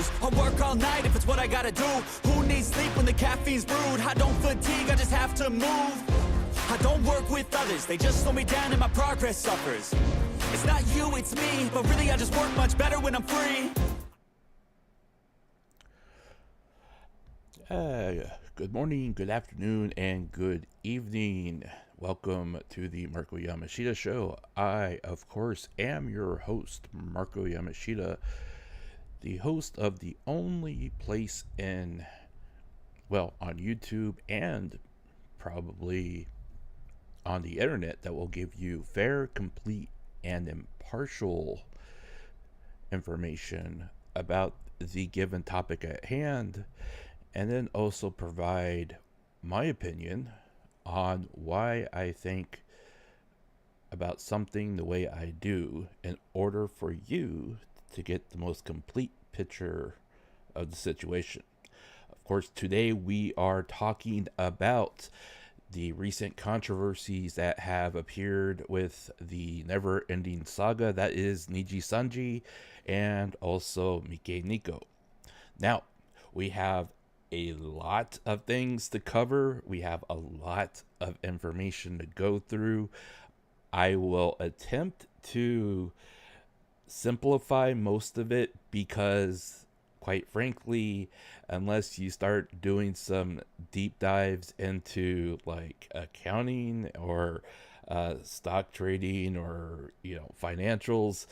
lose. I'll work all night if it's what I gotta do. Who needs sleep when the caffeine's brewed? I don't fatigue, I just have to move. I don't work with others, they just slow me down and my progress suffers. It's not you, it's me, but really I just work much better when I'm free. Good morning, good afternoon, and good evening. Welcome to the Marko Yamashita Show. I, of course, am your host, Marko Yamashita, the host of the only place on YouTube and probably on the internet that will give you fair, complete, and impartial information about the given topic at hand, and then also provide my opinion on why I think about something the way I do in order for you to get the most complete picture of the situation. Of course, today we are talking about the recent controversies that have appeared with the never-ending saga that is NIJISANJI and also Mikeneko. Now, we have a lot of things to cover. We have a lot of information to go through. I will attempt to simplify most of it because, quite frankly, unless you start doing some deep dives into like accounting or stock trading or financials,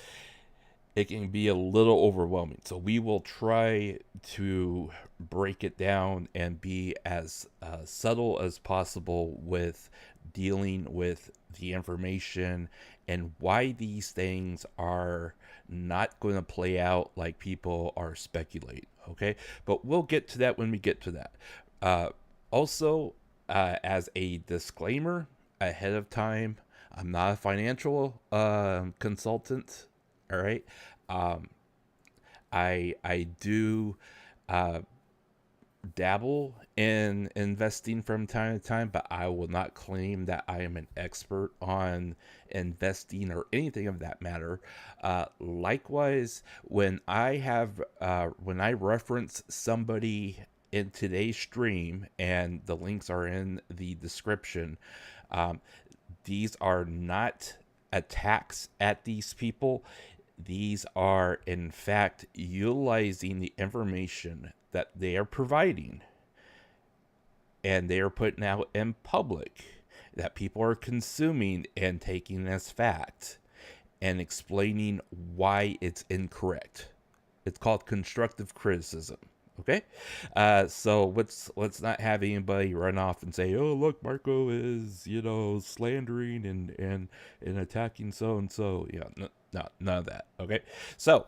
it can be a little overwhelming. So we will try to break it down and be as subtle as possible with dealing with the information and why these things are not going to play out like people are speculating. Okay, but we'll get to that when we get to that. Also, as a disclaimer ahead of time, I'm not a financial consultant. All right. I do dabble in investing from time to time, but I will not claim that I am an expert on investing or anything of that matter. Likewise, when I reference somebody in today's stream, and the links are in the description, these are not attacks at these people. These are, in fact, utilizing the information that they are providing and they are putting out in public that people are consuming and taking as fact and explaining why it's incorrect. It's called constructive criticism. Okay, so let's not have anybody run off and say, "Oh, look, Marko is slandering and attacking so and so." Yeah, no, none of that. Okay, so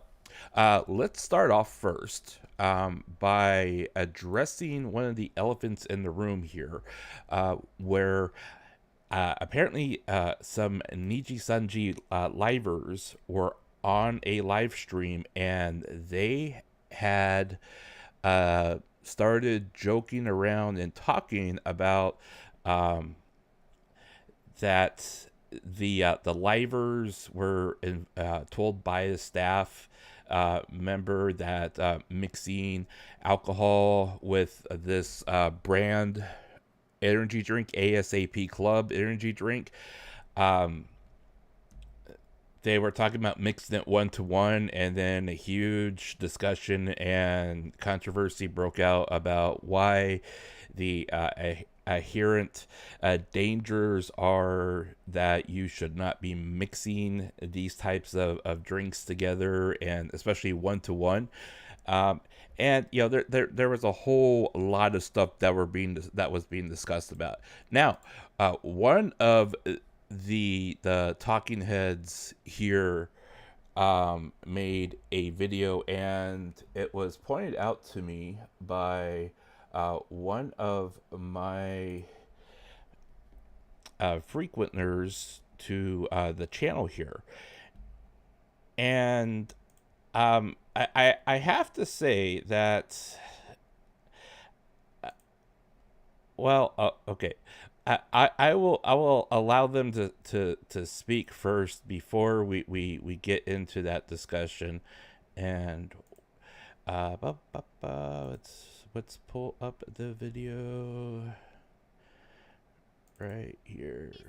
let's start off first by addressing one of the elephants in the room here, where apparently some NIJISANJI livers were on a live stream and they had started joking around and talking about that the livers were told by the staff member that mixing alcohol with this brand energy drink, ASAPClub energy drink, they were talking about mixing it 1-to-1, and then a huge discussion and controversy broke out about why the inherent dangers are that you should not be mixing these types of drinks together, and especially 1-to-1. And there was a whole lot of stuff that was being discussed about. Now, one of the talking heads here made a video, and it was pointed out to me by one of my frequenters to the channel here, and I have to say that okay. I will allow them to speak first before we get into that discussion. And Let's pull up the video right here. News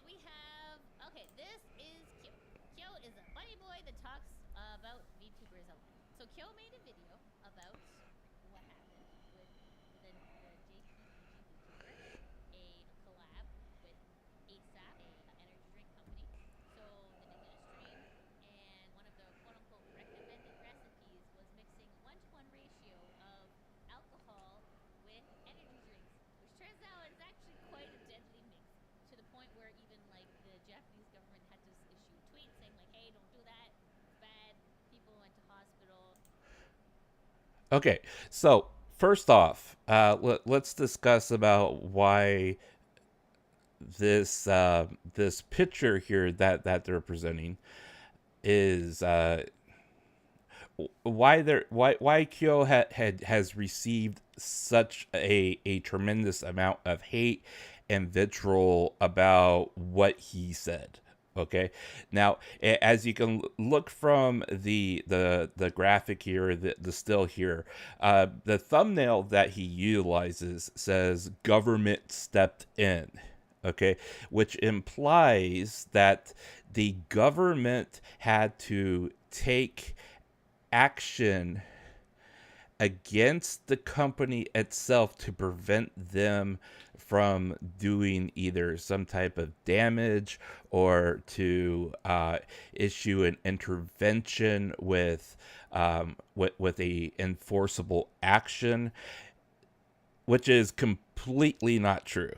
we have. Okay, this is Kyo. Kyo is a bunny boy that talks about VTubers a lot. So Kyo made a video about what happened with the JPEG VTuber, a collab with ASAP, a energy drink company. So they did a stream, and one of the quote-unquote recommended recipes was mixing a 1-to-1 ratio of alcohol with energy drinks, which turns out is actually quite a deadly mix, to the point where even like the Japanese government had to issue a tweet saying like, hey, don't do that, it's bad, people went to hospital. Okay, so first off, let's discuss about why this picture here that they're presenting is why Kyo has received such a tremendous amount of hate and vitriol about what he said. Okay, now as you can look from the graphic here, the still here, the thumbnail that he utilizes says "government stepped in." Okay, which implies that the government had to take action against the company itself to prevent them from doing either some type of damage or to issue an intervention with a enforceable action, which is completely not true.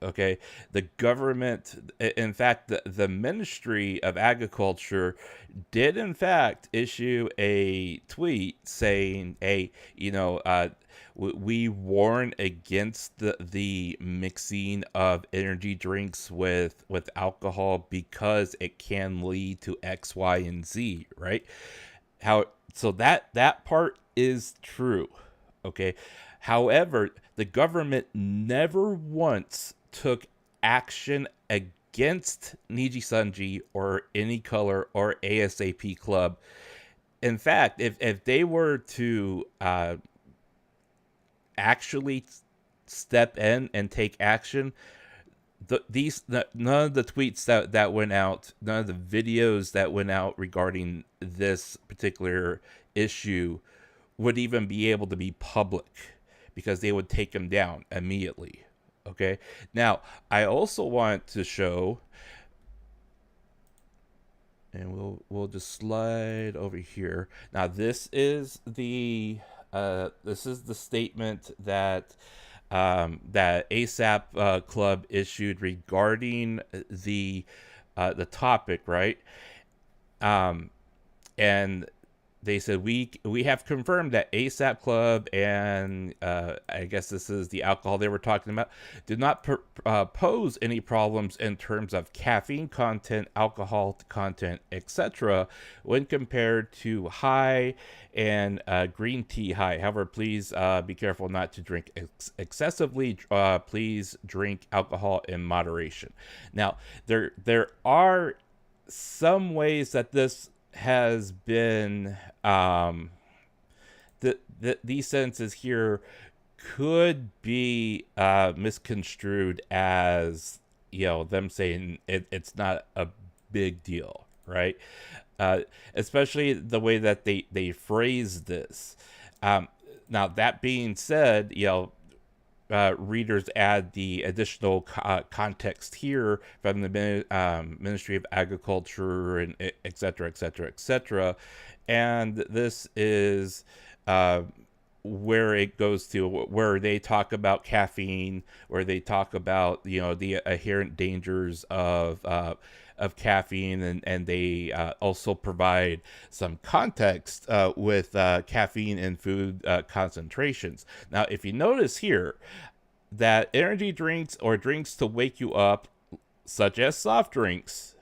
Okay, the government, in fact, the Ministry of Agriculture did in fact issue a tweet saying, hey, we warn against the mixing of energy drinks with alcohol because it can lead to X, Y, and Z, right? So that part is true. Okay. However, the government never once took action against NIJISANJI or AnyColor or ASAPClub. In fact, if they were to actually step in and take action, none of the tweets that went out, none of the videos that went out regarding this particular issue would even be able to be public, because they would take them down immediately. Okay, now I also want to show, and we'll just slide over here. Now this is the statement that that ASAP Club issued regarding the topic, right? And they said, we have confirmed that ASAP Club and I guess this is the alcohol they were talking about, did not pose any problems in terms of caffeine content, alcohol content, etc. when compared to high and green tea high. However, please be careful not to drink excessively. Please drink alcohol in moderation. Now, there are some ways that this has been these sentences here could be misconstrued as, them saying it's not a big deal, right? Especially the way that they phrase this. Now that being said, readers add the additional context here from the Ministry of Agriculture and et cetera, et cetera, et cetera. And this is where it goes to, where they talk about caffeine, where they talk about, the inherent dangers of caffeine, and they also provide some context with caffeine and food concentrations. Now, if you notice here that energy drinks or drinks to wake you up, such as soft drinks,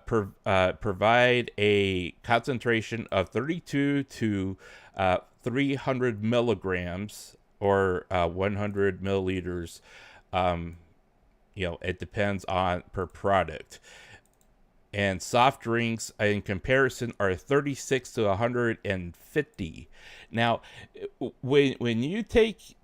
provide a concentration of 32 to 300 milligrams or 100 milliliters. It depends on per product. and soft drinks in comparison are 36 to 150. Now, when you take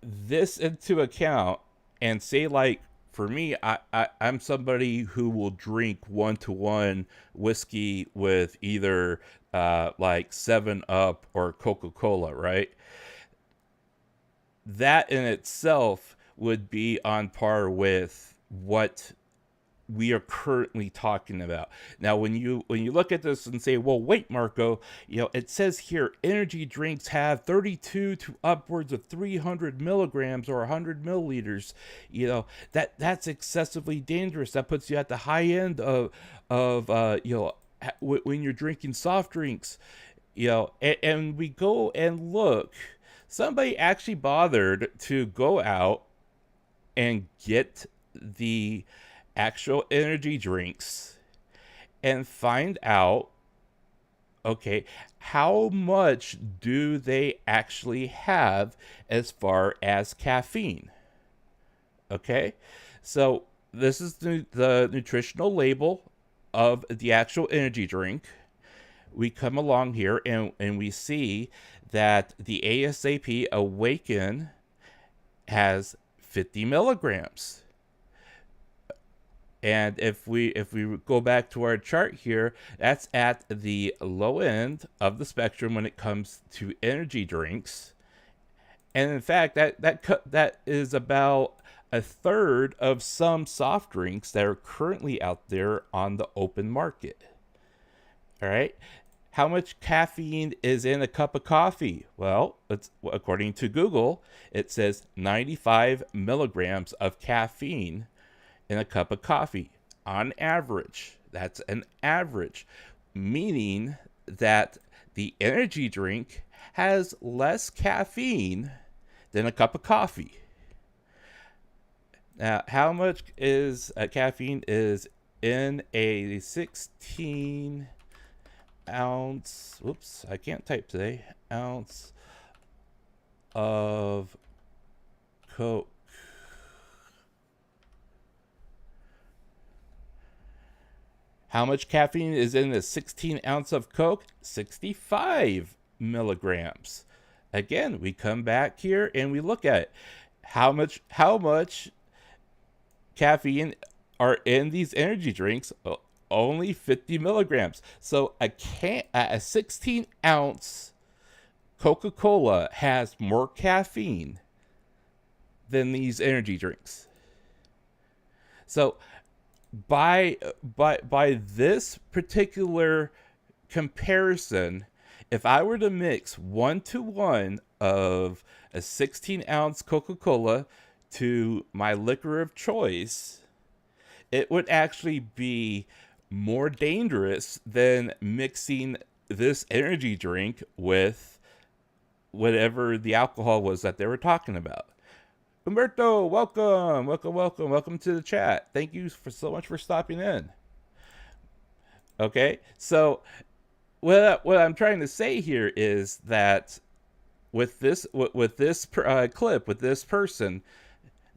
this into account and say, like, for me, I'm somebody who will drink 1-to-1 whiskey with either like 7-Up or Coca-Cola, right? That in itself would be on par with what we are currently talking about. Now, when you look at this and say, well, wait, Marko, it says here energy drinks have 32 to upwards of 300 milligrams or 100 milliliters. That's excessively dangerous. That puts you at the high end of when you're drinking soft drinks. And we go and look. Somebody actually bothered to go out and get the actual energy drinks and find out, okay, how much do they actually have as far as caffeine? Okay, so this is the nutritional label of the actual energy drink. We come along here and we see that the ASAP Awaken has 50 milligrams. And if we go back to our chart here, that's at the low end of the spectrum when it comes to energy drinks. And in fact, that is about a third of some soft drinks that are currently out there on the open market. All right. How much caffeine is in a cup of coffee? Well, according to Google, it says 95 milligrams of caffeine in a cup of coffee on average. That's an average, meaning that the energy drink has less caffeine than a cup of coffee. Now, how much is caffeine is in a 16 ounce, whoops, I can't type today, ounce of Coke? How much caffeine is in a 16 ounce of Coke? 65 milligrams. Again, we come back here and we look at it. How much caffeine are in these energy drinks? Only 50 milligrams. So a 16 ounce Coca-Cola has more caffeine than these energy drinks. So by this particular comparison, if I were to mix 1-to-1 of a 16 ounce Coca-Cola to my liquor of choice, it would actually be more dangerous than mixing this energy drink with whatever the alcohol was that they were talking about. Umberto, welcome to the chat. Thank you so much for stopping in. Okay, so what I'm trying to say here is that with this clip, with this person,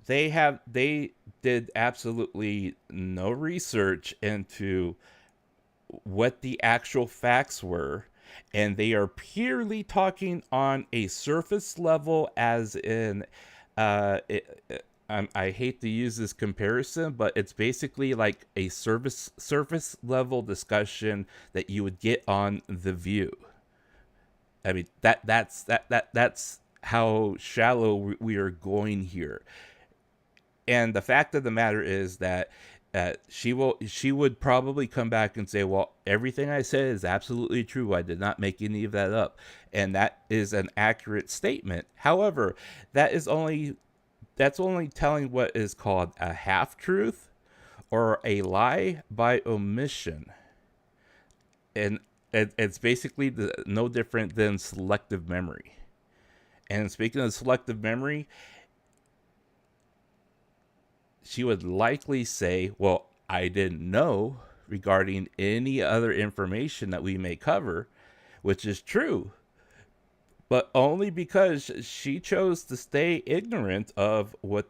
they did absolutely no research into what the actual facts were, and they are purely talking on a surface level, as in I hate to use this comparison, but it's basically like a surface level discussion that you would get on The View. I mean, that's how shallow we are going here. And the fact of the matter is that she would probably come back and say, well, everything I said is absolutely true. I did not make any of that up. And that is an accurate statement. However, that's only telling what is called a half-truth or a lie by omission. And it's basically no different than selective memory. And speaking of selective memory, she would likely say, well, I didn't know regarding any other information that we may cover, which is true, but only because she chose to stay ignorant of what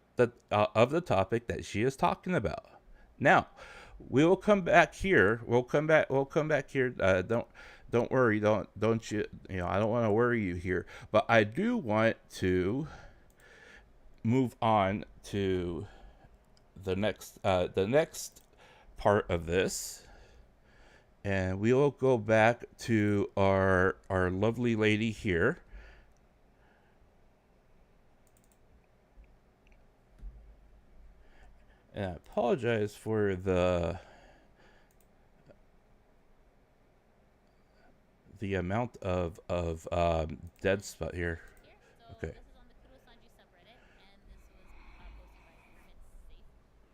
of the topic that she is talking about. Now, we will come back here. We'll come back. We'll come back here. Don't worry. Don't you? You know, I don't want to worry you here. But I do want to move on to the next part of this, and we will go back to our lovely lady here. And I apologize for the amount of dead spot here. So Okay. this is on the Kurosanji subreddit, and this was posted by Safe.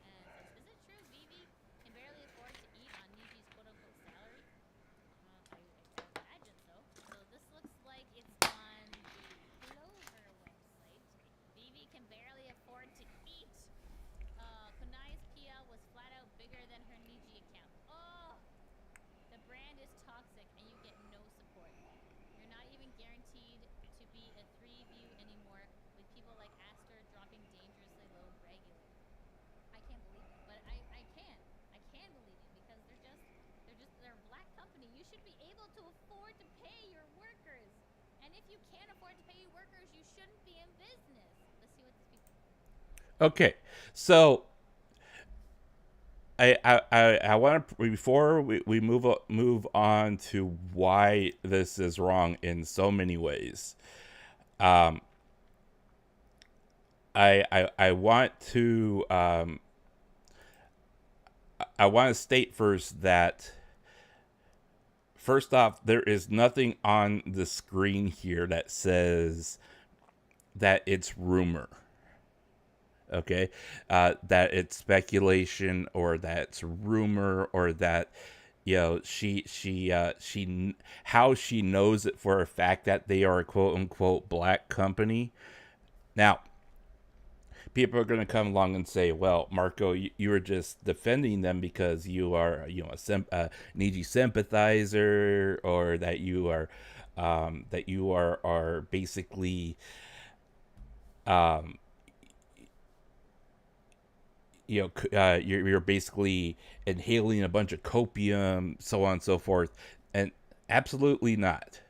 And it says, is it true Vivi can barely afford to eat on Niji's quote-unquote salary? I imagine so. So this looks like it's on the Clover website. Vivi can barely afford to eat. Kunai's PL was flat out bigger than her Niji account. Oh! The brand is toxic and you get no support. You're not even guaranteed to be a 3 view anymore with people like Aster dropping dangerously low regularly. I can't believe it, but I can. I can believe it because they're a black company. You should be able to afford to pay your workers. And if you can't afford to pay your workers, you shouldn't be in business. Let's see what these people. Okay. So I want to, before we move on to why this is wrong in so many ways. I want to state first that, first off, there is nothing on the screen here that says that it's rumor. Okay, that it's speculation, or that it's rumor, or that, you know, how she knows it for a fact that they are a quote unquote black company. Now, people are going to come along and say, well, Marko, you were just defending them because you are, you know, a Niji sympathizer, or that you are basically you're basically inhaling a bunch of copium, so on and so forth. And absolutely not.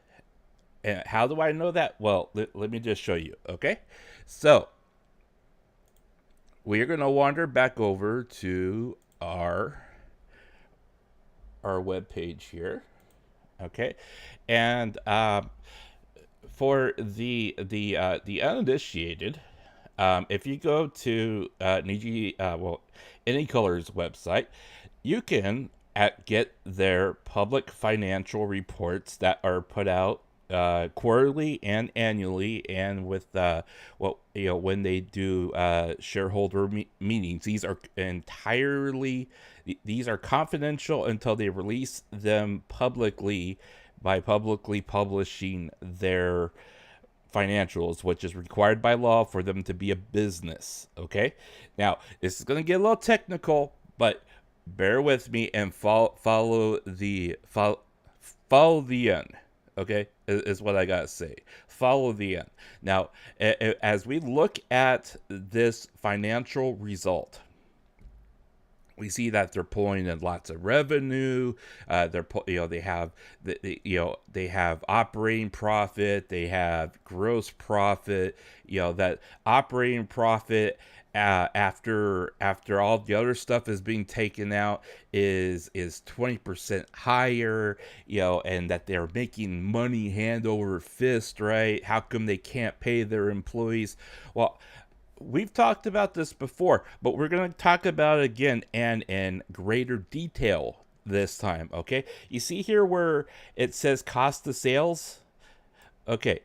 And how do I know that? Well, let me just show you. Okay, so we are going to wander back over to our web page here. Okay, and for the uninitiated, if you go to AnyColor's website, you can get their public financial reports that are put out quarterly and annually, and with when they do shareholder meetings. These are confidential until they release them publicly, by publicly publishing their financials, which is required by law for them to be a business. Okay, now this is going to get a little technical, but bear with me and follow the end. Okay, is what I gotta say. Follow the end. Now, as we look at this financial result, we see that they're pulling in lots of revenue. They have operating profit. They have gross profit. That operating profit, after all the other stuff is being taken out, is 20% higher. And that they're making money hand over fist. Right? How come they can't pay their employees? Well, we've talked about this before, but we're going to talk about it again and in greater detail this time, okay? You see here where it says cost of sales? Okay,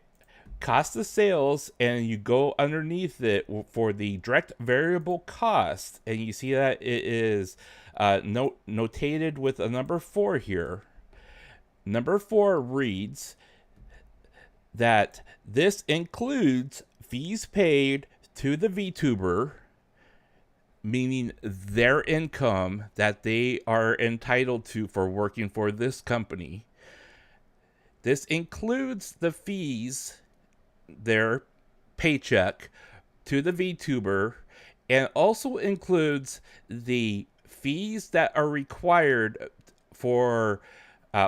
cost of sales, and you go underneath it for the direct variable cost, and you see that it is notated with a number 4 here. Number 4 reads that this includes fees paid to the VTuber, meaning their income that they are entitled to for working for this company. This includes the fees, their paycheck to the VTuber, and also includes the fees that are required for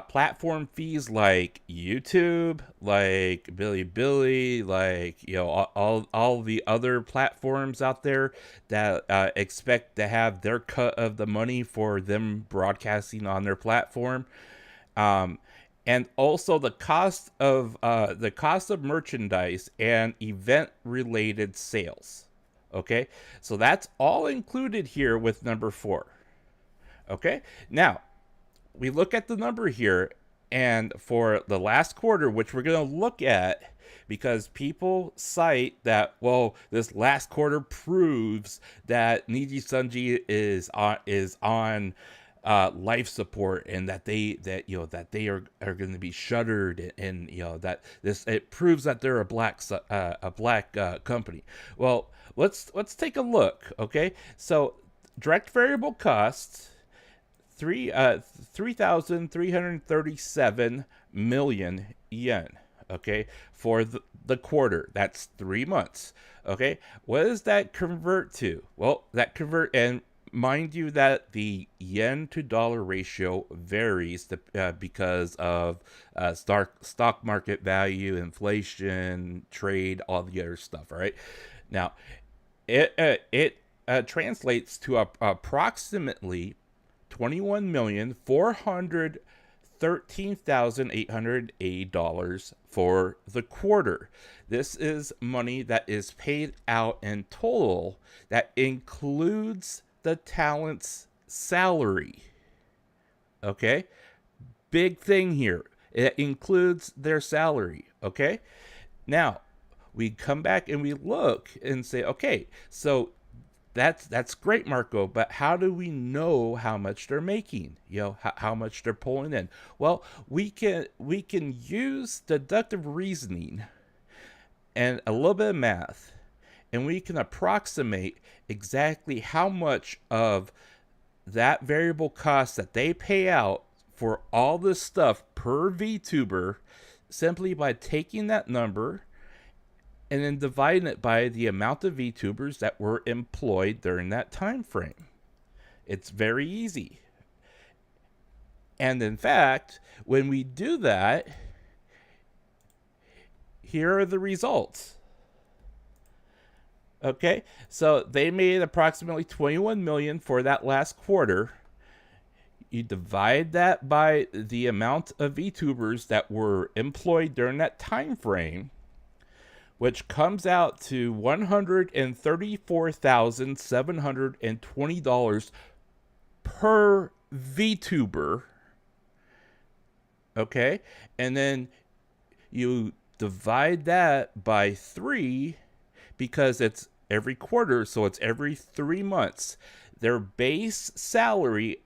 platform fees like YouTube, like Bilibili, like all the other platforms out there that expect to have their cut of the money for them broadcasting on their platform, and also the cost of merchandise and event related sales. Okay, so that's all included here with number 4. Okay, now we look at the number here, and for the last quarter, which we're going to look at because people cite that, well, this last quarter proves that Nijisanji is on life support, and that they are going to be shuttered, and that it proves that they're a black company. Well, let's take a look. Okay, so direct variable costs, 3,337 million yen, okay, for the quarter. That's 3 months. Okay, what does that convert to? Well, and mind you that the yen to dollar ratio varies because of stock market value, inflation, trade, all the other stuff. All right, now it translates to approximately $21,413,880 for the quarter. This is money that is paid out in total that includes the talent's salary. Okay? Big thing here. It includes their salary. Okay? Now, we come back and we look and say, okay, so that's great, Marko, but how do we know how much they're making? How much they're pulling in? Well, we can use deductive reasoning and a little bit of math, and we can approximate exactly how much of that variable cost that they pay out for all this stuff per VTuber, simply by taking that number and then dividing it by the amount of VTubers that were employed during that time frame. It's very easy. And in fact, when we do that, here are the results. Okay, so they made approximately 21 million for that last quarter. You divide that by the amount of VTubers that were employed during that time frame, which comes out to $134,720 per VTuber. Okay, and then you divide that by 3 because it's every quarter, so it's every 3 months. Their base salary,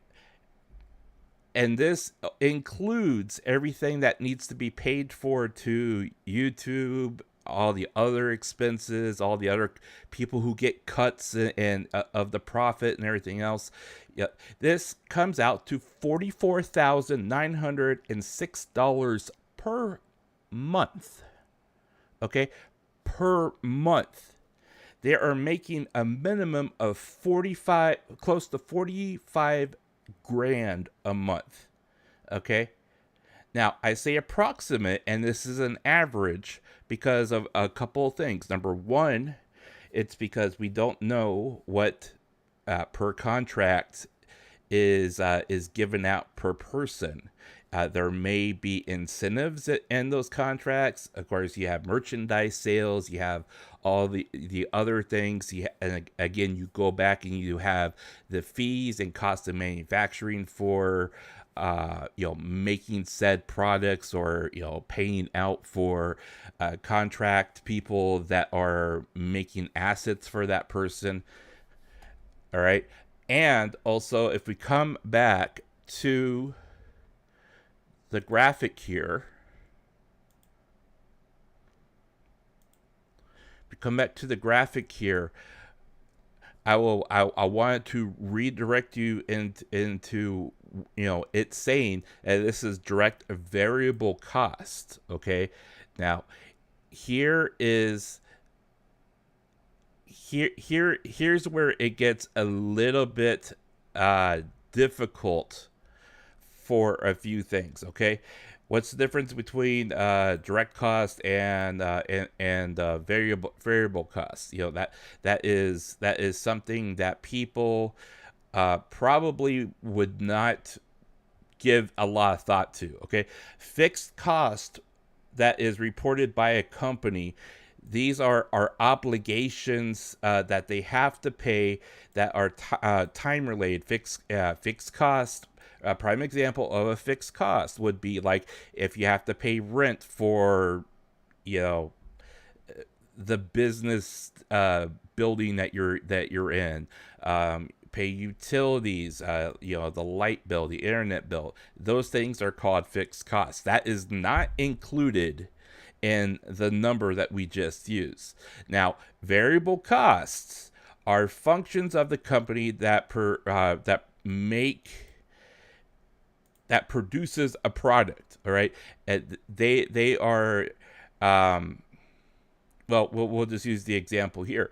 and this includes everything that needs to be paid for to YouTube, all the other expenses, all the other people who get cuts and of the profit and everything else. Yeah, this comes out to $44,906 per month. Okay, per month. They are making a minimum of close to 45 grand a month. Okay. Now, I say approximate, and this is an average because of a couple of things. Number one, it's because we don't know what per contract is given out per person. There may be incentives in those contracts. Of course, you have merchandise sales. You have all the other things. And again, you go back and you have the fees and cost of manufacturing for making said products, or paying out for contract people that are making assets for that person. All right, and also if we come back to the graphic here, I wanted to redirect you into it's saying that this is direct variable cost. Okay, now here's where it gets a little bit difficult for a few things. Okay, what's the difference between direct cost and variable costs? That is something that people probably would not give a lot of thought to. Okay, fixed cost that is reported by a company, these are obligations that they have to pay that are time related. Fixed cost, a prime example of a fixed cost would be like if you have to pay rent for the business building that you're in, pay utilities, the light bill, the internet bill. Those things are called fixed costs. That is not included in the number that we just used. Now, variable costs are functions of the company that produces a product. All right, and they are. Well, we'll just use the example here.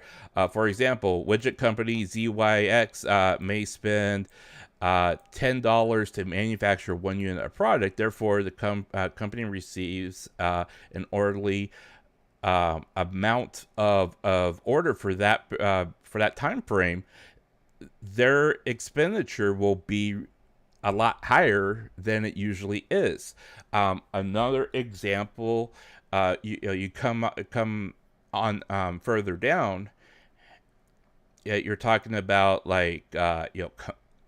For example, widget company ZYX may spend $10 to manufacture 1 unit of product. Therefore, the company receives an orderly amount of order for that time frame. Their expenditure will be a lot higher than it usually is. Another example, you come on further down, you're talking about like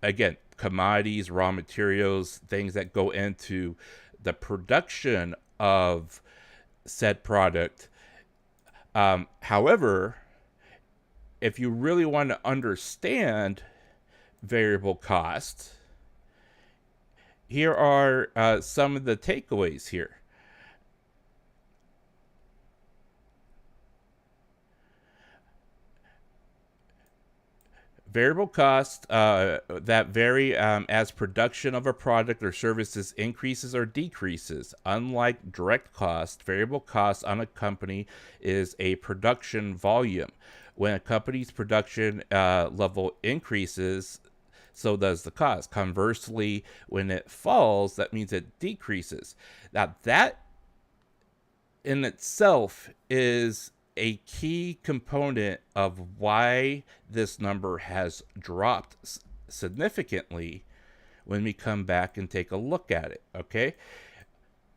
again, commodities, raw materials, things that go into the production of said product. However, if you really want to understand variable cost, here are some of the takeaways here. Variable costs that vary as production of a product or services increases or decreases. Unlike direct cost, variable cost on a company is a production volume. When a company's production level increases, so does the cost. Conversely, when it falls, that means it decreases. Now, that in itself is a key component of why this number has dropped significantly when we come back and take a look at it. Okay,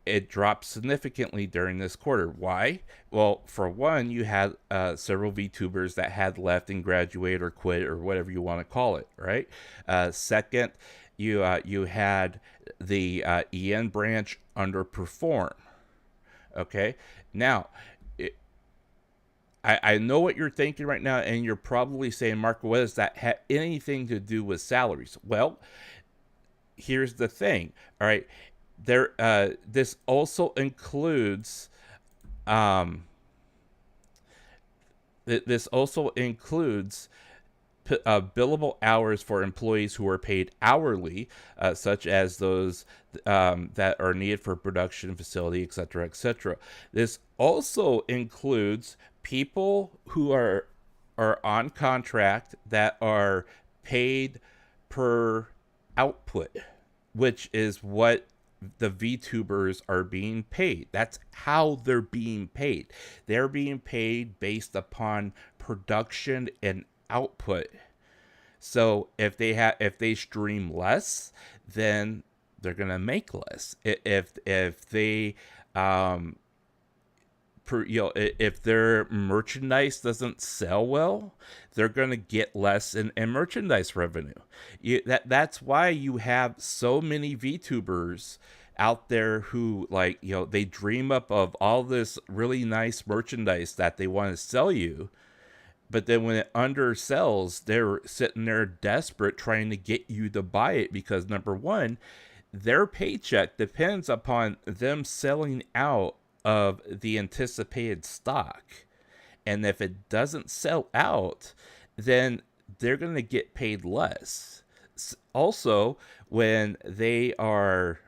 it dropped significantly during this quarter. Why? Well, for one, you had several VTubers that had left and graduated or quit or whatever you want to call it, right? Second, you had the EN branch underperform. Okay, now I know what you're thinking right now, and you're probably saying, Marko, what does that have anything to do with salaries? Well, here's the thing. All right, this also includes billable hours for employees who are paid hourly, such as those that are needed for production facility, etc., etc. This also includes people who are on contract that are paid per output, which is what the VTubers are being paid. That's how they're being paid. They're being paid based upon production and output. So if they stream less, then they're gonna make less. If they if their merchandise doesn't sell well, they're going to get less in merchandise revenue. That's why you have so many VTubers out there who, like, they dream up of all this really nice merchandise that they want to sell you, but then when it undersells, they're sitting there desperate trying to get you to buy it because, number one, their paycheck depends upon them selling out of the anticipated stock. And if it doesn't sell out, then they're going to get paid less. Also, when they are,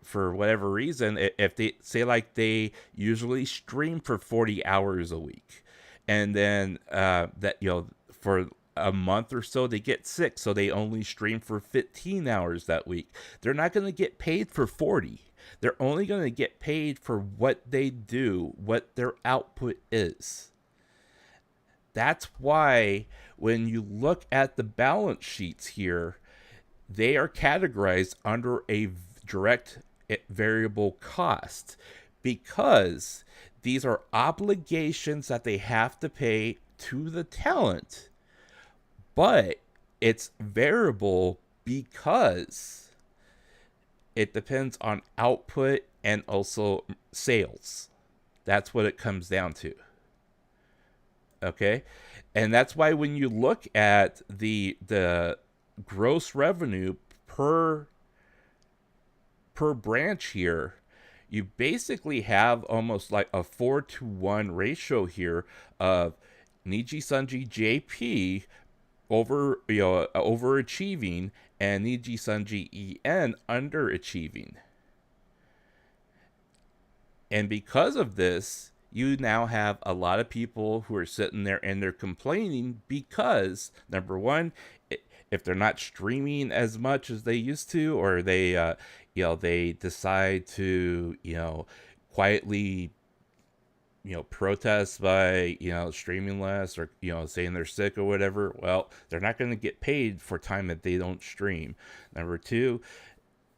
for whatever reason, if they say, like, they usually stream for 40 hours a week, and then that, for a month or so they get sick, so they only stream for 15 hours that week. They're not going to get paid for 40. They're only going to get paid for what they do, what their output is. That's why when you look at the balance sheets here, they are categorized under a direct variable cost, because these are obligations that they have to pay to the talent, but it's variable because it depends on output and also sales. That's what it comes down to. Okay? And that's why when you look at the gross revenue per branch here, you basically have almost like a 4-to-1 ratio here of Nijisanji JP overachieving and Nijisanji EN underachieving. And because of this, you now have a lot of people who are sitting there and they're complaining because, number one, if they're not streaming as much as they used to, or they they decide to quietly protest by streaming less, or saying they're sick or whatever, well, they're not going to get paid for time that they don't stream. Number two,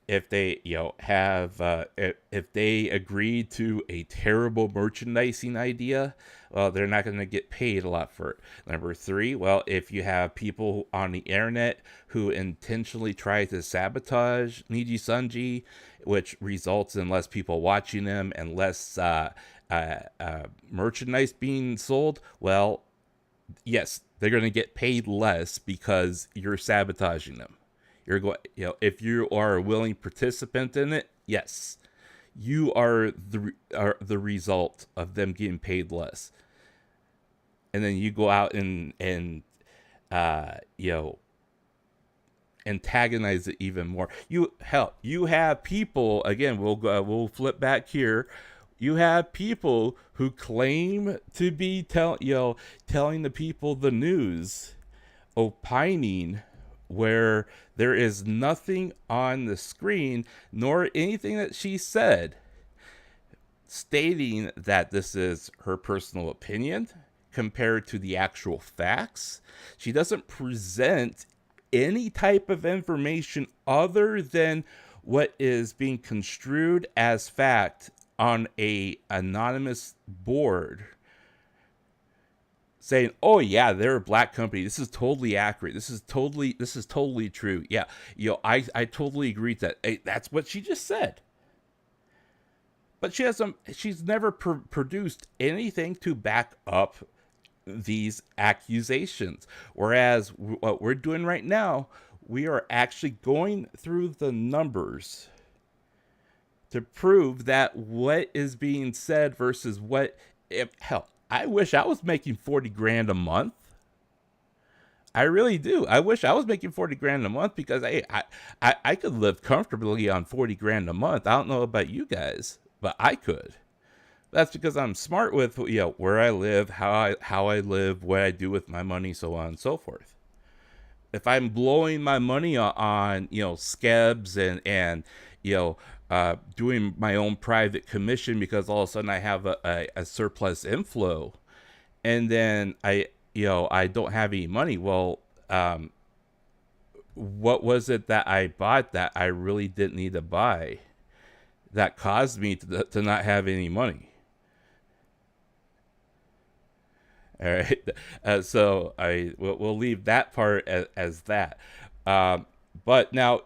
if they if they agree to a terrible merchandising idea, well, they're not going to get paid a lot for it. Number three, well, if you have people on the internet who intentionally try to sabotage Nijisanji, which results in less people watching them and less merchandise being sold, well, yes, they're going to get paid less because you're sabotaging them. You're going, if you are a willing participant in it, yes, you are the result of them getting paid less. And then you go out and antagonize it even more. You have people, again, we'll flip back here. You have people who claim to be telling the people the news, opining where there is nothing on the screen nor anything that she said stating that this is her personal opinion compared to the actual facts. She doesn't present any type of information other than what is being construed as fact on a anonymous board, saying, "Oh yeah, they're a black company. This is totally accurate. This is totally true. Yeah, I totally agree with that." Hey, that's what she just said. But she's never produced anything to back up these accusations. Whereas what we're doing right now, we are actually going through the numbers to prove that what is being said versus what, hell, I wish I was making 40 grand a month. I really do. I wish I was making 40 grand a month, because I could live comfortably on 40 grand a month. I don't know about you guys, but I could. That's because I'm smart with where I live, how I live, what I do with my money, so on and so forth. If I'm blowing my money on scabs and doing my own private commission because all of a sudden I have a surplus inflow, and then I don't have any money, well, what was it that I bought that I really didn't need to buy that caused me to not have any money? All right, so we'll leave that part as that. But now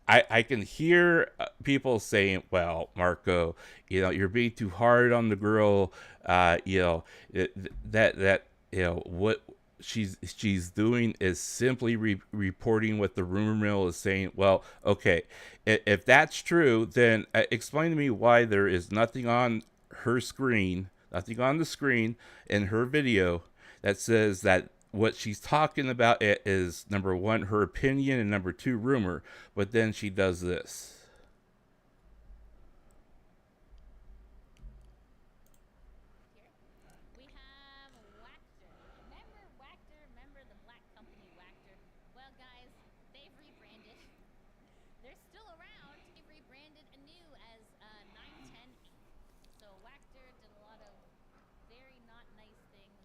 I can hear people saying, "Well, Marko, you're being too hard on the girl. What she's doing is simply reporting what the rumor mill is saying." Well, okay, if that's true, then explain to me why there is nothing on her screen, nothing on the screen in her video that says that what she's talking about is, number one, her opinion, and number two, rumor. But then she does this. Here we have WACTOR. Remember WACTOR? Remember the black they're still around. They rebranded anew as 910 Inc. So WACTOR did a lot of very not nice things,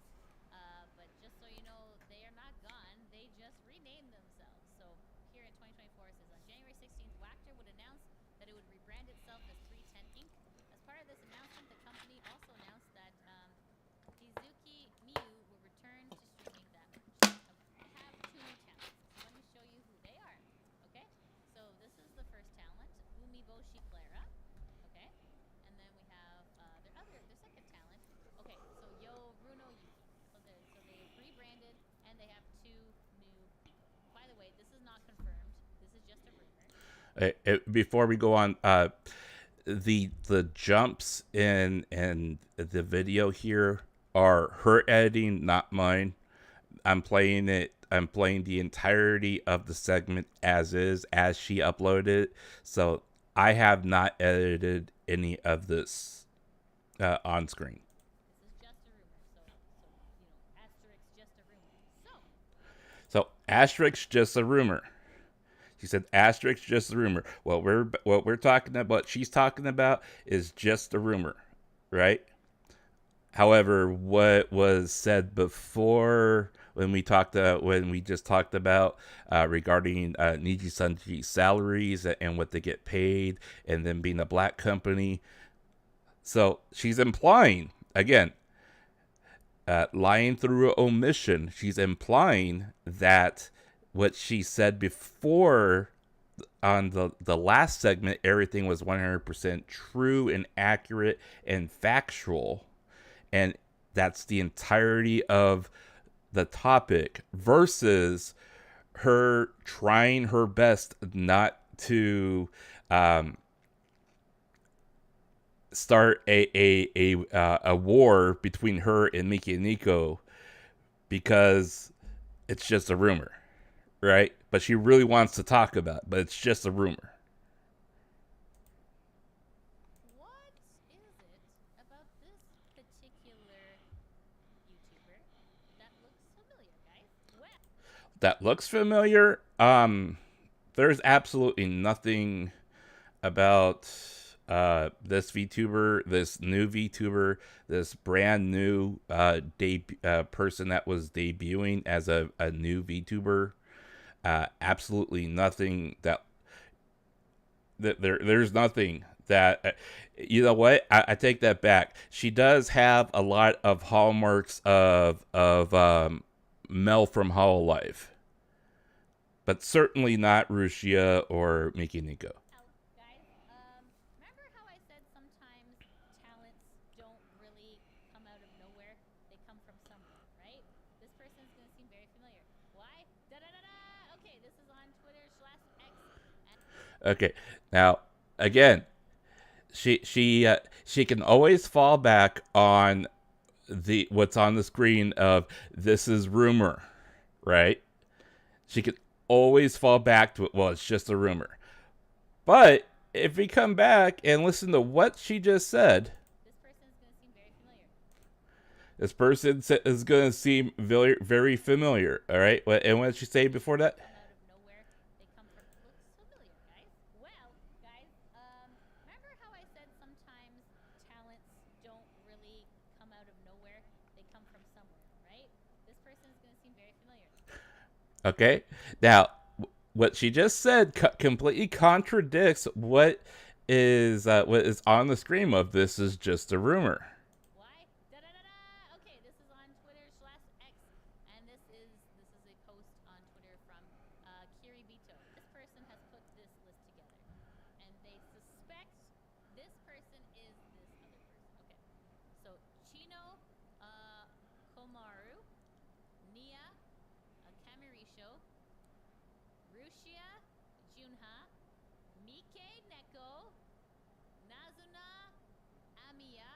but just so you know, they are not gone. They just renamed themselves. So here in 2024, it says on January 16th, WACTOR would announce that it would rebrand itself as 310 Inc. As part of this announcement, the company also announced that Hizuki Miyu will return to streaming that March. Okay, I have 2 new talents. So let me show you who they are. Okay, so this is the first talent, Umiboshi Clara. Okay, and then we have their second talent. Okay, so Yo Runo Yuki. So they've rebranded and they have 2 new people. By the way, this is not confirmed. This is just a rumor. Before we go on, the jumps in the video here are her editing, not mine. I'm playing the entirety of the segment as is, as she uploaded it. So I have not edited any of this on screen. This is just a rumor. Asterisk just a rumor. So asterisk just a rumor. She said asterisk just a rumor. What we're talking about, she's talking about, is just a rumor, right? However, what was said before when we just talked about regarding NIJISANJI salaries and what they get paid, and then being a black company. So she's implying, again, lying through omission. She's implying that what she said before on the last segment, everything was 100% true and accurate and factual. And that's the entirety of the topic, versus her trying her best not to start a war between her and Mikeneko, because it's just a rumor, right? But she really wants to talk about it, but it's just a rumor. What is it about this particular YouTuber that looks familiar, guys? Well, That looks familiar. There's absolutely nothing about this VTuber, this new VTuber, this brand new person that was debuting as a new VTuber. Absolutely nothing there's nothing that you know what, I take that back. She does have a lot of hallmarks of Mel from Hololive, but certainly not Rushia or Mikeneko. guys, remember how I said sometimes talents don't really come out of nowhere? They come from somewhere, right? This person's gonna seem very familiar. Why? Da da da da. Okay, this is on Twitter/X. Okay, now again, she can always fall back on what's on the screen of this is rumor, right? She can always fall back to it. Well, it's just a rumor. But if we come back and listen to what she just said, This person's gonna seem very familiar. this person is going to seem very, very familiar. All right. And what did she say before that? Come out of nowhere. They come from. Looks familiar, guys. Well, guys, remember how I said sometimes talents don't really come out of nowhere? They come from somewhere, right? This person's gonna seem very familiar. Okay. Now, what she just said completely contradicts what is on the screen of this is just a rumor. Why? Da da da da. Okay, this is on Twitter/X, and this is a post on Twitter from Kiribito. This person has put this list together, and they suspect this person is this other person. Okay, so Chino Komaru, Nia Kamirisho, Rushia Junha, Mikeneko, Nazuna Amiya,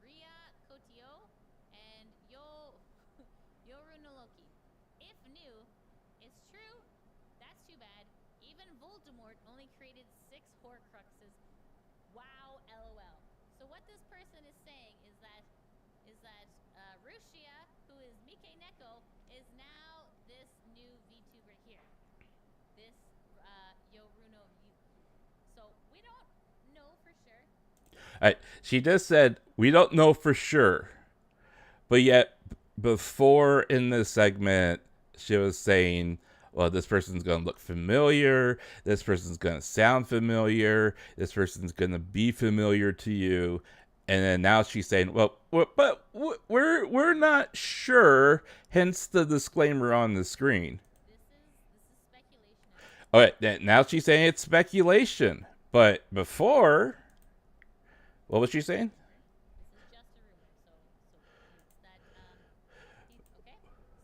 Ria Kotio, and Yorunoloki. If new is true, that's too bad. Even Voldemort only created 6 Horcruxes. Wow, LOL. So what this person is saying is that Rushia, who is Mikeneko, is now this new VTuber here. This Yoruno She just said, we don't know for sure. But yet, before in this segment, she was saying, well, this person's going to look familiar. This person's going to sound familiar. This person's going to be familiar to you. And then now she's saying, well, but we're not sure. Hence the disclaimer on the screen. This is speculation. All right, now she's saying it's speculation. But before, what was she saying? This is just a rumor. So that okay.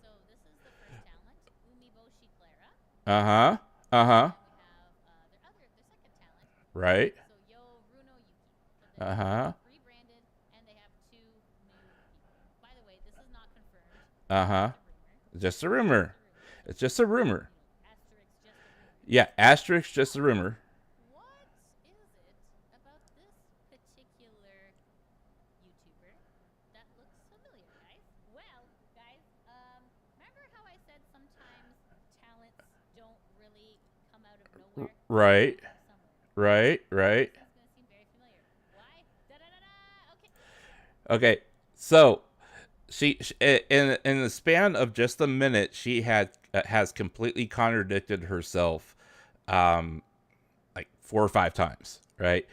So this is the first talent, Umiboshi Clara. Uh-huh. We have their second talent. Right. So Yo Runo Yuki. But then Uh-huh. rebranded, and they have 2 new people. By the way, this is not confirmed. Uh-huh. Just a rumor. Just a rumor. It's just a rumor. Asterisk, just a rumor. Yeah, asterisk, just a rumor. What is it about this particular YouTuber that looks familiar, guys? Well, guys, remember how I said sometimes talents don't really come out of nowhere? Right. They come from somewhere. Right. This is gonna seem very familiar. Why? Da-da-da-da! Okay. Okay, so she in the span of just a minute, she has completely contradicted herself, like 4 or 5 times. Right?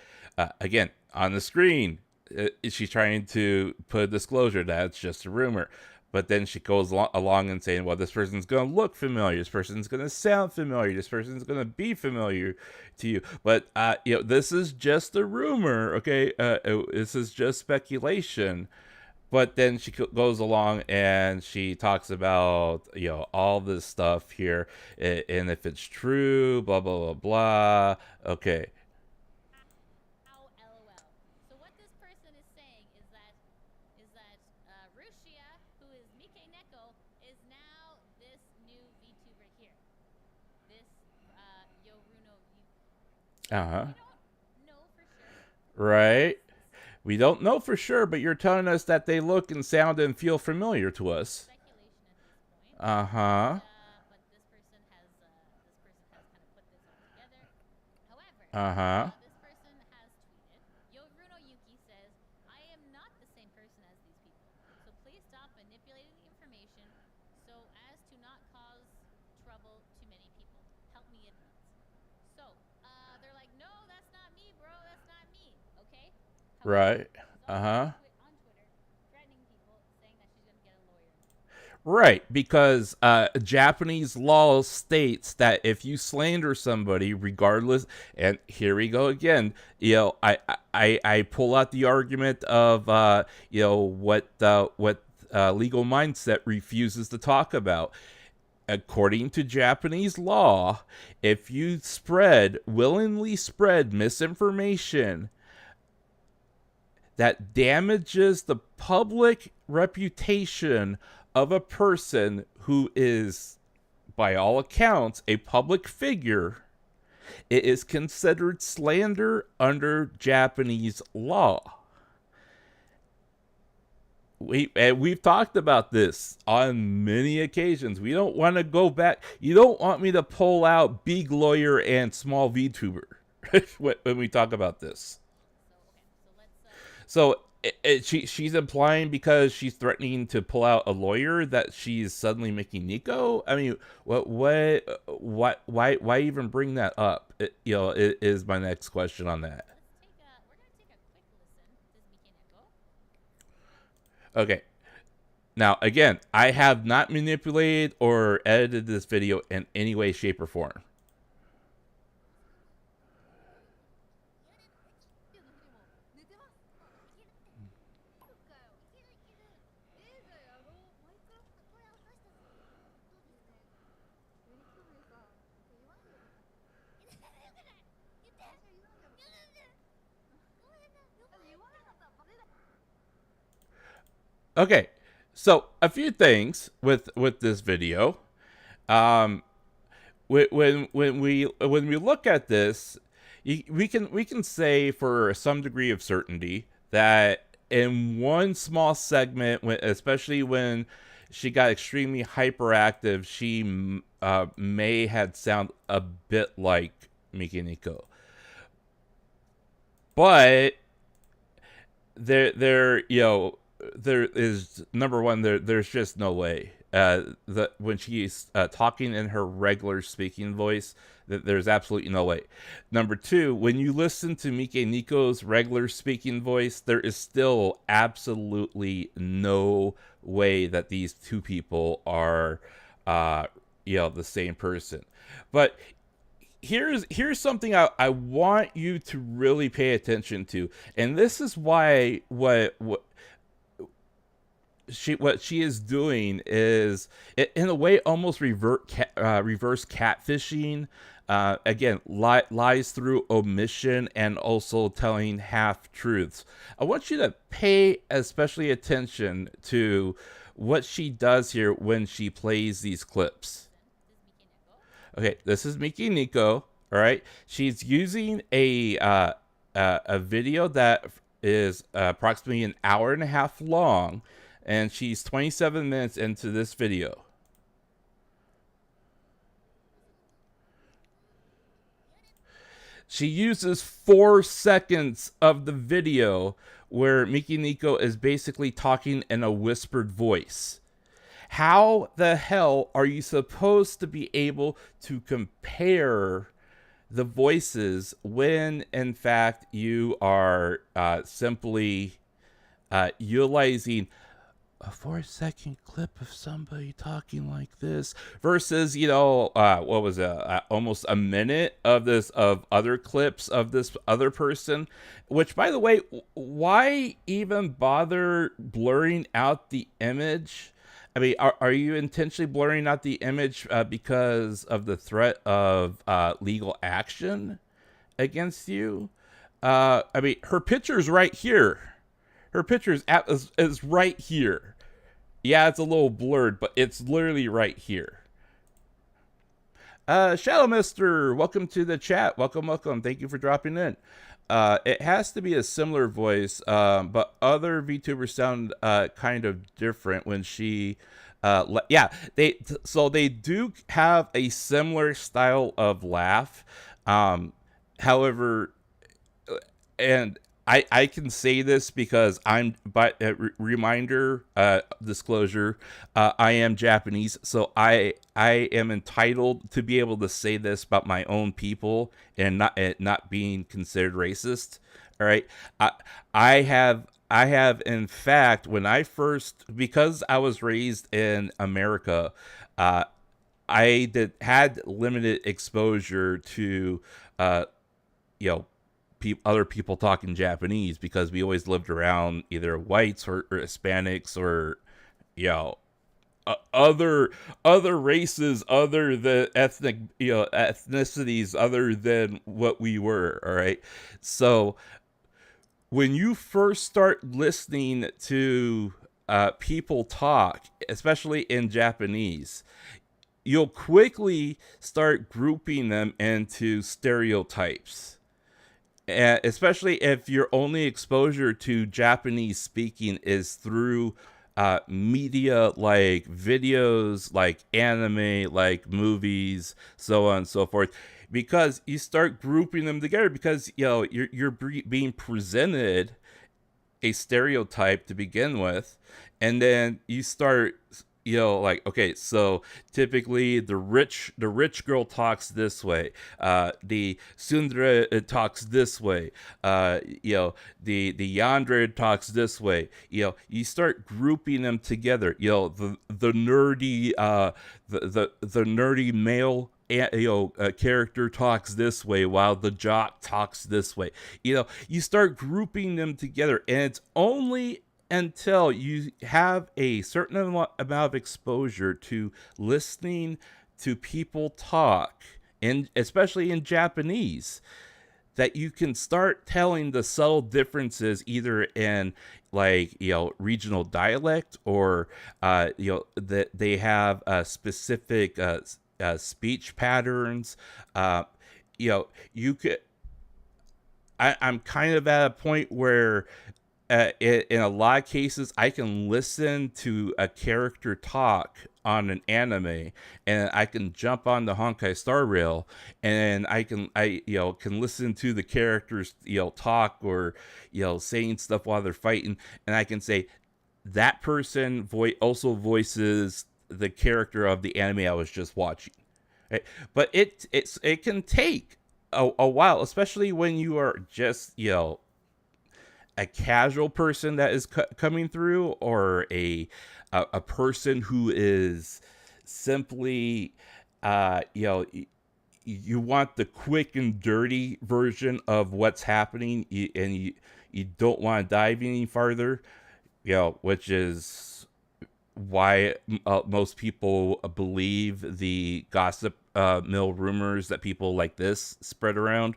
Again, on the screen, she's trying to put a disclosure that it's just a rumor. But then she goes along and saying, well, this person's going to look familiar. This person's going to sound familiar. This person's going to be familiar to you. But, this is just a rumor, okay? This is just speculation. But then she goes along and she talks about, all this stuff here. And if it's true, blah, blah, blah, blah. Okay. How LOL. So what this person is saying is that Rushia, who is Mikeneko, is now this new VTuber here. This Yoruno Yuki. Uh-huh. We don't know for sure. Right. We don't know for sure, but you're telling us that they look and sound and feel familiar to us. Speculation at this point. Uh-huh. But this person has kind of put this all together. However, Uh-huh. this person has tweeted, Yoruno Yuki says, I am not the same person as these people, so please stop manipulating the information so as to not cause trouble to many people. Help me idiots. So, they're like, no, that's not me, bro, that's not me, okay? Right. However, Uh-huh. on Twitter, threatening people, saying that she's going to get a lawyer. Right, because Japanese law states that if you slander somebody, regardless, and here we go again, I pull out the argument of what legal mindset refuses to talk about. According to Japanese law, if you willingly spread misinformation that damages the public reputation of a person who is, by all accounts, a public figure, it is considered slander under Japanese law. We've talked about this on many occasions. We don't want to go back. You don't want me to pull out big lawyer and small VTuber when we talk about this. So, okay, so let's... She's implying because she's threatening to pull out a lawyer that she's suddenly making Nico. I mean, why even bring that up? Is my next question on that. we're going to take a quick listen to Mikeneko. Okay. Now, again, I have not manipulated or edited this video in any way, shape, or form. Okay, so a few things with this video. When we look at this, we can say for some degree of certainty that in one small segment, especially when she got extremely hyperactive, she may have sound a bit like Mikeneko. But there is, number one, there's just no way that when she's talking in her regular speaking voice, that there's absolutely no way. Number two, when you listen to Mikeneko's regular speaking voice, there is still absolutely no way that these two people are the same person. But here's something I want you to really pay attention to, and this is why what she is doing is, in a way, almost reverse catfishing. Again, lies through omission and also telling half truths. I want you to pay especially attention to what she does here when she plays these clips. Okay, this is Mikeneko. All right, she's using a video that is approximately an hour and a half long, and she's 27 minutes into this video. She uses 4 seconds of the video where Mikeneko is basically talking in a whispered voice. How the hell are you supposed to be able to compare the voices when, in fact, you are simply utilizing a 4-second clip of somebody talking like this versus, what was it, almost a minute of other clips of this other person? Which, by the way, why even bother blurring out the image? I mean, are you intentionally blurring out the image because of the threat of legal action against you? I mean, her picture is right here. Her picture is right here. Yeah, it's a little blurred, but it's literally right here. Shadow Mister, welcome to the chat. Welcome. Thank you for dropping in. It has to be a similar voice, but other VTubers sound kind of different when she. They do have a similar style of laugh. However, and I can say this because reminder, disclosure, I am Japanese, so I am entitled to be able to say this about my own people and not being considered racist. All right, I have in fact, when I first, because I was raised in America, I had limited exposure to other people talking Japanese because we always lived around either whites or Hispanics or other races other than ethnicities other than what we were. All right, so when you first start listening to people talk, especially in Japanese, you'll quickly start grouping them into stereotypes. And especially if your only exposure to Japanese speaking is through media like videos, like anime, like movies, so on and so forth, because you start grouping them together because you're being presented a stereotype to begin with, and then you start okay, so typically the rich girl talks this way, the tsundere talks this way, the yandere talks this way. You start grouping them together. The nerdy the nerdy male character talks this way while the jock talks this way. You start grouping them together, and it's only until you have a certain amount of exposure to listening to people talk, and especially in Japanese, that you can start telling the subtle differences either in regional dialect or that they have specific speech patterns. You could. I'm kind of at a point where in a lot of cases, I can listen to a character talk on an anime, and I can jump on the Honkai Star Rail, and I can listen to the characters talk or saying stuff while they're fighting, and I can say that person also voices the character of the anime I was just watching. Right? But it can take a while, especially when you are just a casual person that is coming through, or a person who is simply you want the quick and dirty version of what's happening, and you don't want to dive any farther, which is why most people believe the gossip mill rumors that people like this spread around.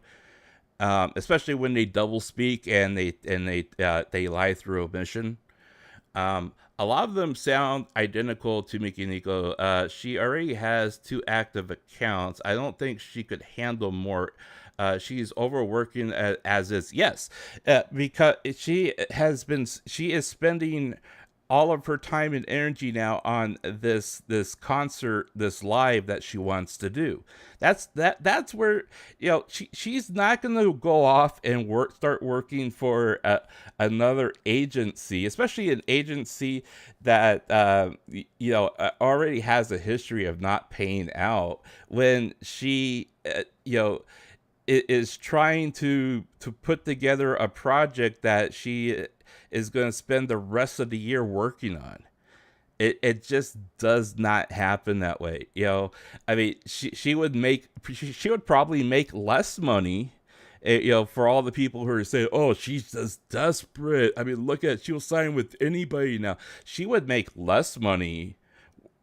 Especially when they double speak and they lie through omission. A lot of them sound identical to Mikeneko. She already has 2 active accounts. I don't think she could handle more. She's overworking as is. Yes, because she is spending all of her time and energy now on this concert, this live that she wants to do. That's where she's not going to go off and start working for another agency, especially an agency that already has a history of not paying out, when she is trying to put together a project that she is going to spend the rest of the year working on. It just does not happen that way. I mean, she would probably make less money, for all the people who are saying, oh, she's just desperate. I mean, look at, she'll sign with anybody now. She would make less money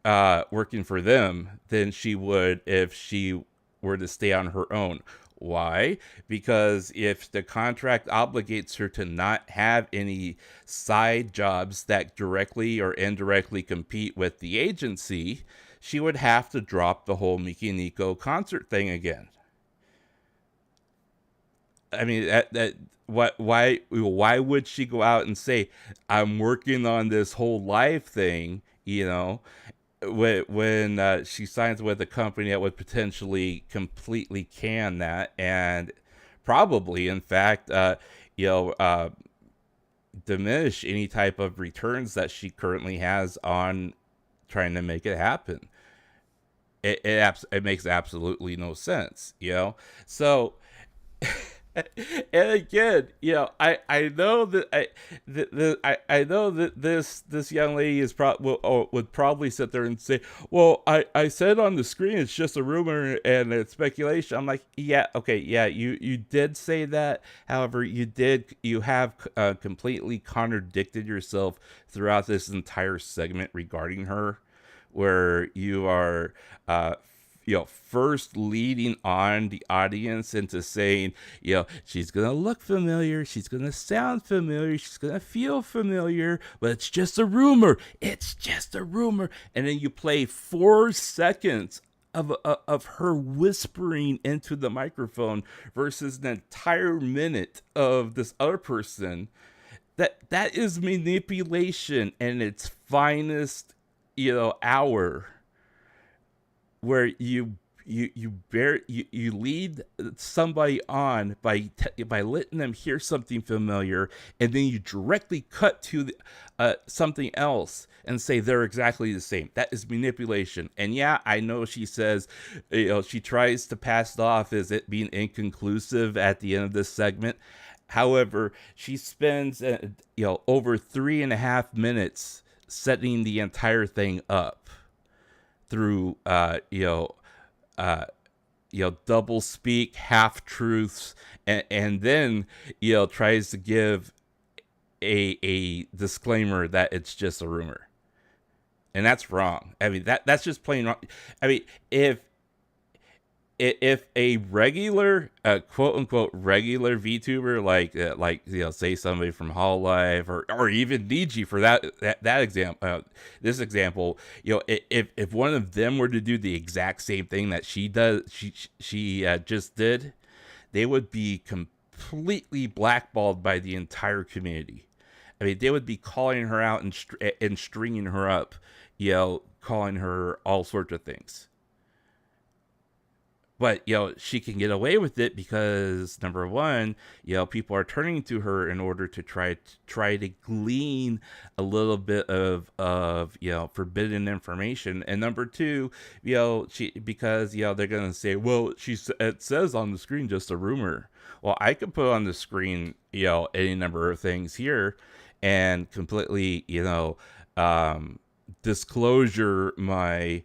working for them than she would if she were to stay on her own. Why? Because if the contract obligates her to not have any side jobs that directly or indirectly compete with the agency, she would have to drop the whole Mikeneko concert thing again. I mean, why would she go out and say, I'm working on this whole live thing, when she signs with a company that would potentially completely can that, and probably, in fact, diminish any type of returns that she currently has on trying to make it happen. It makes absolutely no sense, So, and again, I know that I know that this young lady is would probably sit there and say, well, I said on the screen it's just a rumor and it's speculation. I'm like, yeah, okay, yeah, you did say that. However, you have completely contradicted yourself throughout this entire segment regarding her, where you are first leading on the audience into saying, she's gonna look familiar, she's gonna sound familiar, she's gonna feel familiar, but it's just a rumor. It's just a rumor. And then you play 4 seconds of her whispering into the microphone versus an entire minute of this other person. That is manipulation in its finest, hour, where you lead somebody on by letting them hear something familiar, and then you directly cut to something else and say they're exactly the same. That is manipulation. And yeah, I know she says, she tries to pass it off as it being inconclusive at the end of this segment. However, she spends over 3.5 minutes setting the entire thing up through double speak, half truths, and then tries to give a disclaimer that it's just a rumor, and that's wrong. I mean, that's just plain wrong. I mean, if a regular, quote unquote regular VTuber, like say somebody from Hololive or even Niji for that example, this example, if one of them were to do the exact same thing that she just did, they would be completely blackballed by the entire community. I mean, they would be calling her out and stringing her up, you know, calling her all sorts of things. But, you know, she can get away with it because, number one, you know, people are turning to her in order to try to glean a little bit of you know, forbidden information. And number two, you know, because, you know, they're going to say, well, it says on the screen just a rumor. Well, I could put on the screen, you know, any number of things here and completely, you know, disclosure my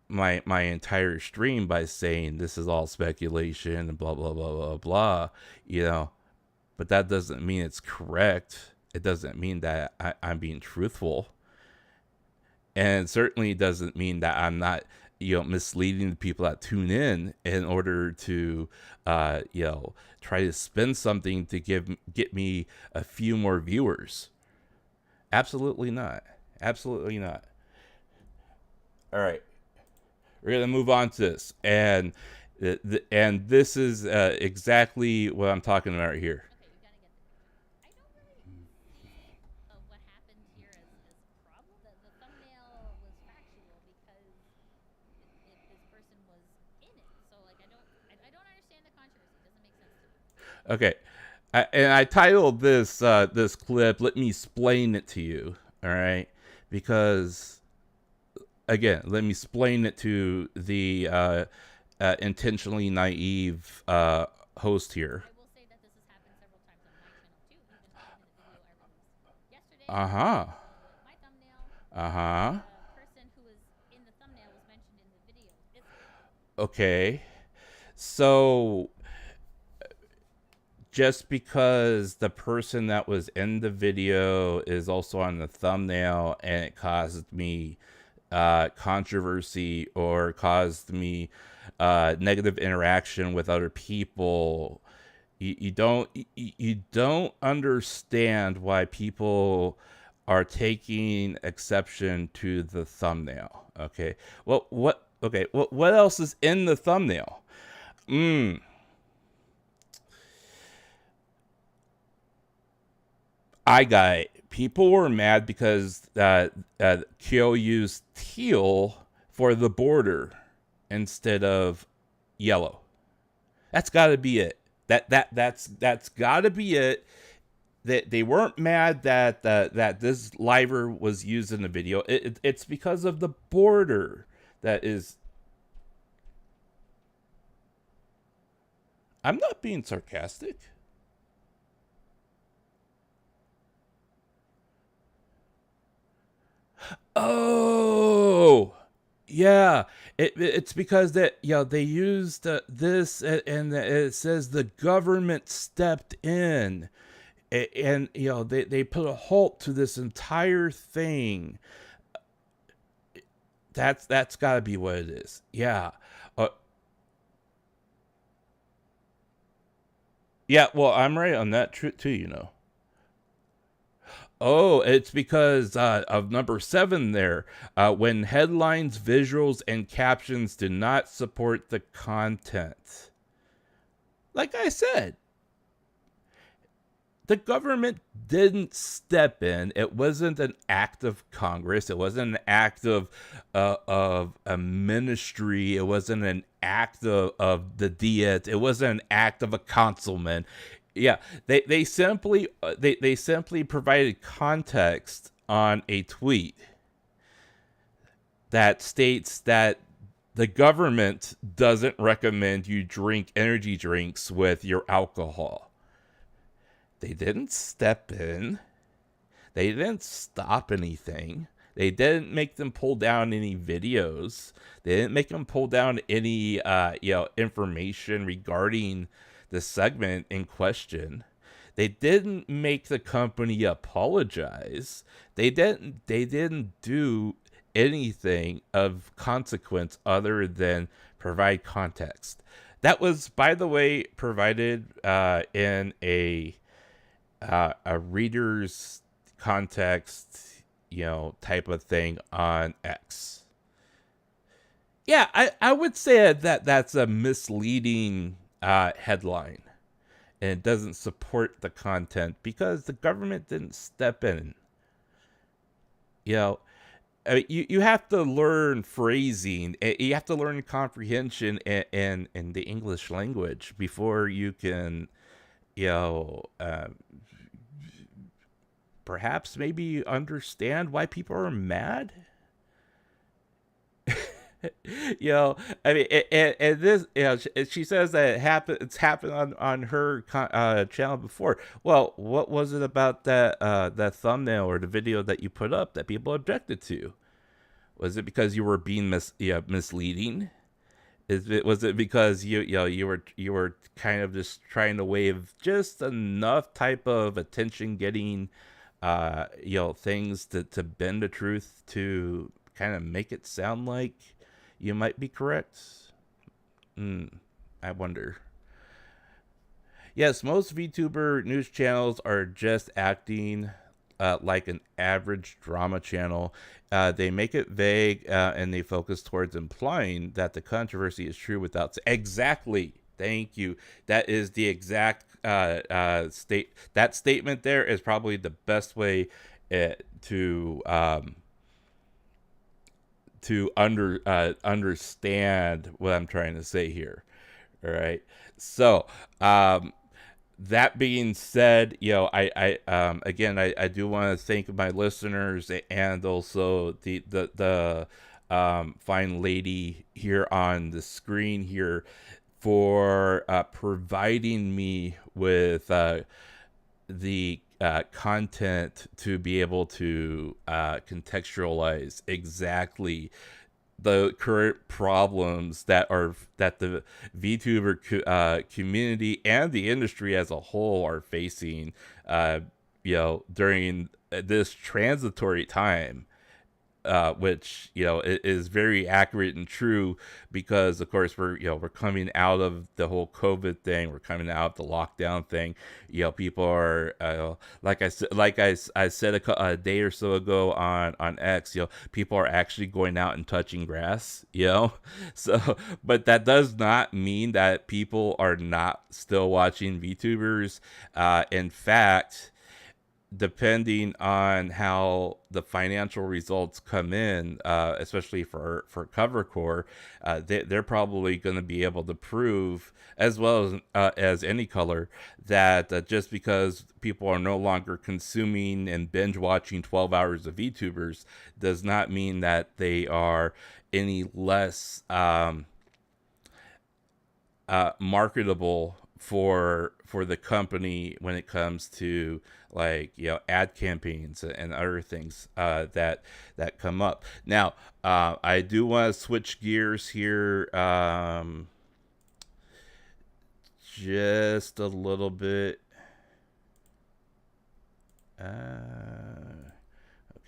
entire stream by saying this is all speculation and blah blah blah blah blah, you know, but that doesn't mean it's correct. It doesn't mean that I'm being truthful, and it certainly doesn't mean that I'm not, you know, misleading the people that tune in order to you know, try to spin something to get me a few more viewers. Absolutely not. Absolutely not. All right. We're going to move on to this. And this is exactly what I'm talking about here. Okay, we gotta get this. I don't really see what happened here as a problem. The thumbnail was factual because this person was in it. So like I don't understand the controversy. It doesn't make sense to me. Okay. And I titled this this clip, "Let Me Explain It to You." All right? Because again, let me explain it to the intentionally naive host here. I will say that this has happened several times on my channel too. Even in the video I released yesterday. Uh-huh. My thumbnail. Uh-huh. The person who was in the thumbnail was mentioned in the video. Okay. So just because the person that was in the video is also on the thumbnail and it caused me controversy or caused me negative interaction with other people, you don't understand why people are taking exception to the thumbnail. Okay. Well, what else is in the thumbnail? People were mad because Kyo used teal for the border instead of yellow. That's got to be it. That's got to be it. That they weren't mad that this liver was used in the video. It's because of the border that is. I'm not being sarcastic. Oh, yeah. It's because that, you know, they used this and it says the government stepped in and you know, they put a halt to this entire thing. That's got to be what it is. Yeah. Yeah, well, I'm right on that too, you know. Oh, it's because of number 7 there. When headlines, visuals, and captions do not support the content. Like I said, the government didn't step in. It wasn't an act of Congress. It wasn't an act of a ministry. It wasn't an act of the Diet. It wasn't an act of a councilman. Yeah, they simply provided context on a tweet that states that the government doesn't recommend you drink energy drinks with your alcohol. They didn't step in. They didn't stop anything. They didn't make them pull down any videos. They didn't make them pull down any information regarding the segment in question. They didn't make the company apologize. They didn't do anything of consequence other than provide context. That was, by the way, provided in a reader's context, you know, type of thing on X. Yeah, I would say that that's a misleading headline. and it doesn't support the content because the government didn't step in. You know, I mean, you have to learn phrasing, you have to learn comprehension in the English language before you can, you know, perhaps maybe understand why people are mad. You know, I mean, and this, you know, she says that it's happened on her channel before. Well, what was it about that thumbnail or the video that you put up that people objected to? Was it because you were being misleading? Was it because you were kind of just trying to wave just enough type of attention getting things to bend the truth to kind of make it sound like you might be correct? I wonder. Yes, most VTuber news channels are just acting like an average drama channel. They make it vague and they focus towards implying that the controversy is true without... Exactly. Thank you. That is the exact that statement there is probably the best way to understand what I'm trying to say here. All right. So, that being said, I do want to thank my listeners and also the fine lady here on the screen here for providing me with the content to be able to contextualize exactly the current problems that the VTuber community and the industry as a whole are facing, during this transitory time. Which is very accurate and true because of course we're coming out of the whole COVID thing, we're coming out of the lockdown thing. People are like I said a day or so ago on X, people are actually going out and touching grass, so but that does not mean that people are not still watching VTubers. In fact, depending on how the financial results come in, especially for Covercore, they're probably going to be able to prove, as well as AnyColor, that just because people are no longer consuming and binge watching 12 hours of VTubers does not mean that they are any less marketable for the company when it comes to ad campaigns and other things that come up. Now, I do want to switch gears here just a little bit. Okay,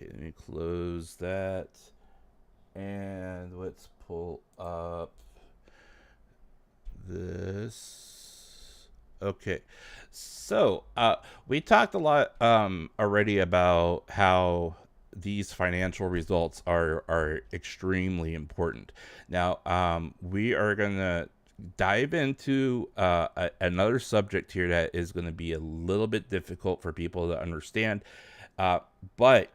let me close that and let's pull up this. Okay, so we talked a lot already about how these financial results are extremely important. Now, we are gonna dive into another subject here that is going to be a little bit difficult for people to understand, but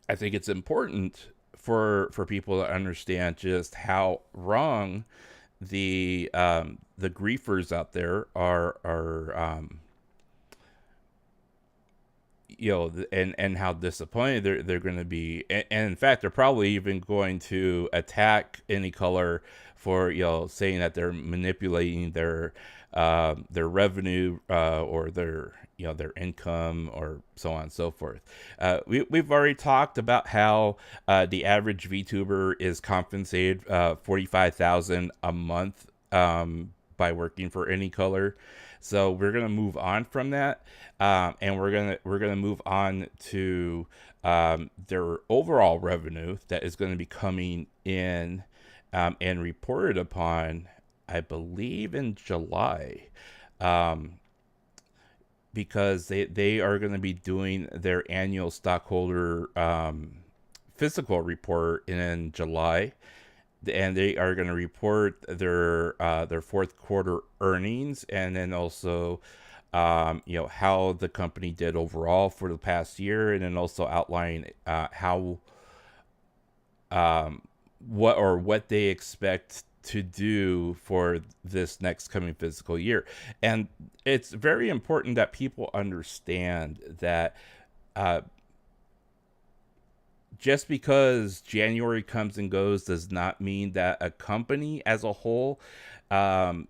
I think it's important for people to understand just how wrong the griefers out there are and how disappointed they're going to be, and in fact they're probably even going to attack AnyColor for saying that they're manipulating their revenue or their income or so on and so forth. We've already talked about how the average VTuber is compensated $45,000 a month by working for AnyColor. So we're gonna move on from that, and we're gonna move on to their overall revenue that is going to be coming in and reported upon, I believe, in July. Because they are going to be doing their annual stockholder physical report in July. and they are going to report their fourth quarter earnings, and then also how the company did overall for the past year, and then also outline how what they expect to do for this next coming fiscal year. And it's very important that people understand that just because January comes and goes does not mean that a company as a whole, their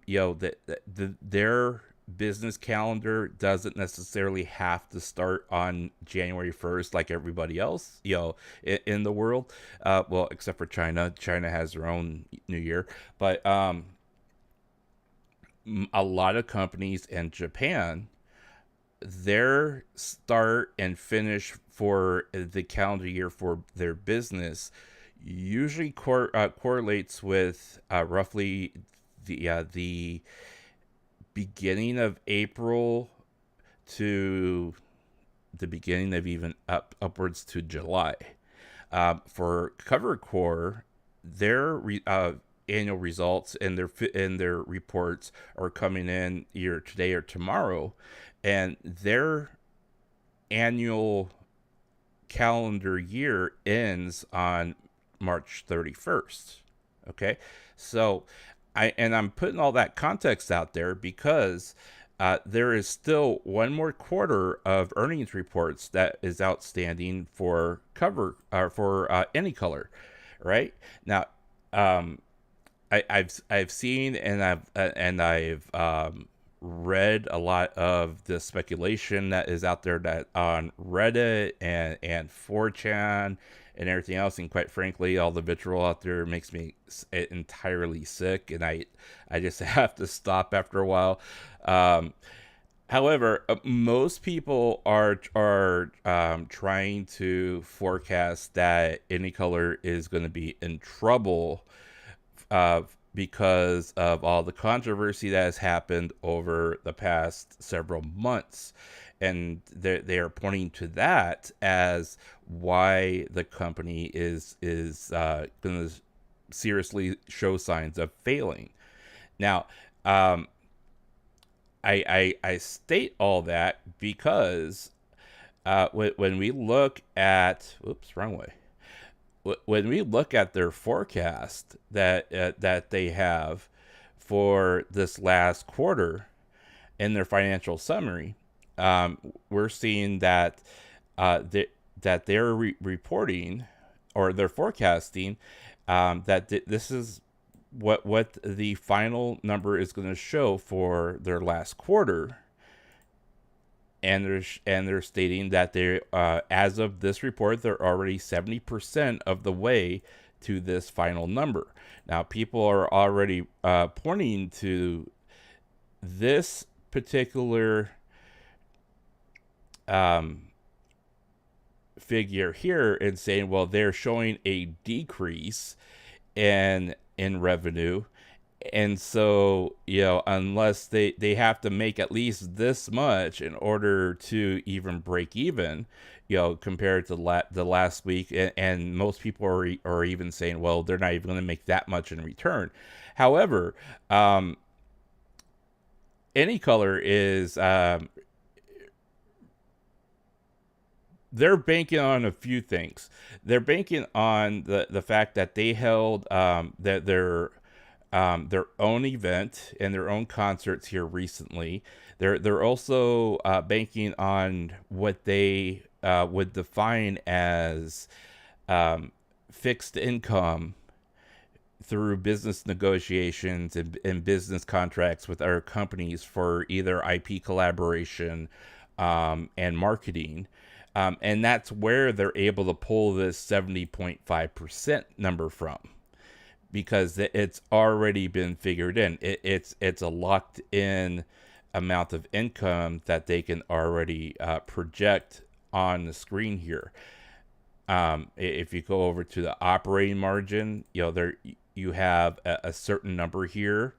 business calendar doesn't necessarily have to start on January 1st like everybody else, in the world. Well, except for China. China has their own New Year. But a lot of companies in Japan, their start and finish for the calendar year for their business usually correlates with roughly the beginning of April to the beginning of even upwards to July. For CoverCore, their annual results and their reports are coming in either today or tomorrow, and their annual calendar year ends on March 31st. Okay, so I'm putting all that context out there because there is still one more quarter of earnings reports that is outstanding for AnyColor, right? Now, I've seen and I've read a lot of the speculation that is out there that on Reddit and 4chan and everything else, and quite frankly, all the vitriol out there makes me entirely sick, and I just have to stop after a while. However, most people are trying to forecast that AnyColor is going to be in trouble because of all the controversy that has happened over the past several months. And they are pointing to that as why the company is going to seriously show signs of failing. Now, I state all that because when we look at, wrong way. When we look at their forecast that they have for this last quarter in their financial summary, we're seeing that they're reporting, or they're forecasting, that this is what the final number is going to show for their last quarter. And they're stating that they, as of this report, they're already 70% of the way to this final number. Now, people are already pointing to this particular figure here and saying, well, they're showing a decrease in revenue. And so, unless they have to make at least this much in order to even break even, compared to the last week, and most people are even saying, well, they're not even going to make that much in return. However, AnyColor is they're banking on a few things. They're banking on the fact that they held their own event and their own concerts here recently. They're also banking on what they would define as fixed income through business negotiations and business contracts with other companies for either IP collaboration and marketing. And that's where they're able to pull this 70.5% number from, because it's already been figured in. It's a locked in amount of income that they can already project on the screen here. If you go over to the operating margin, there you have a certain number here,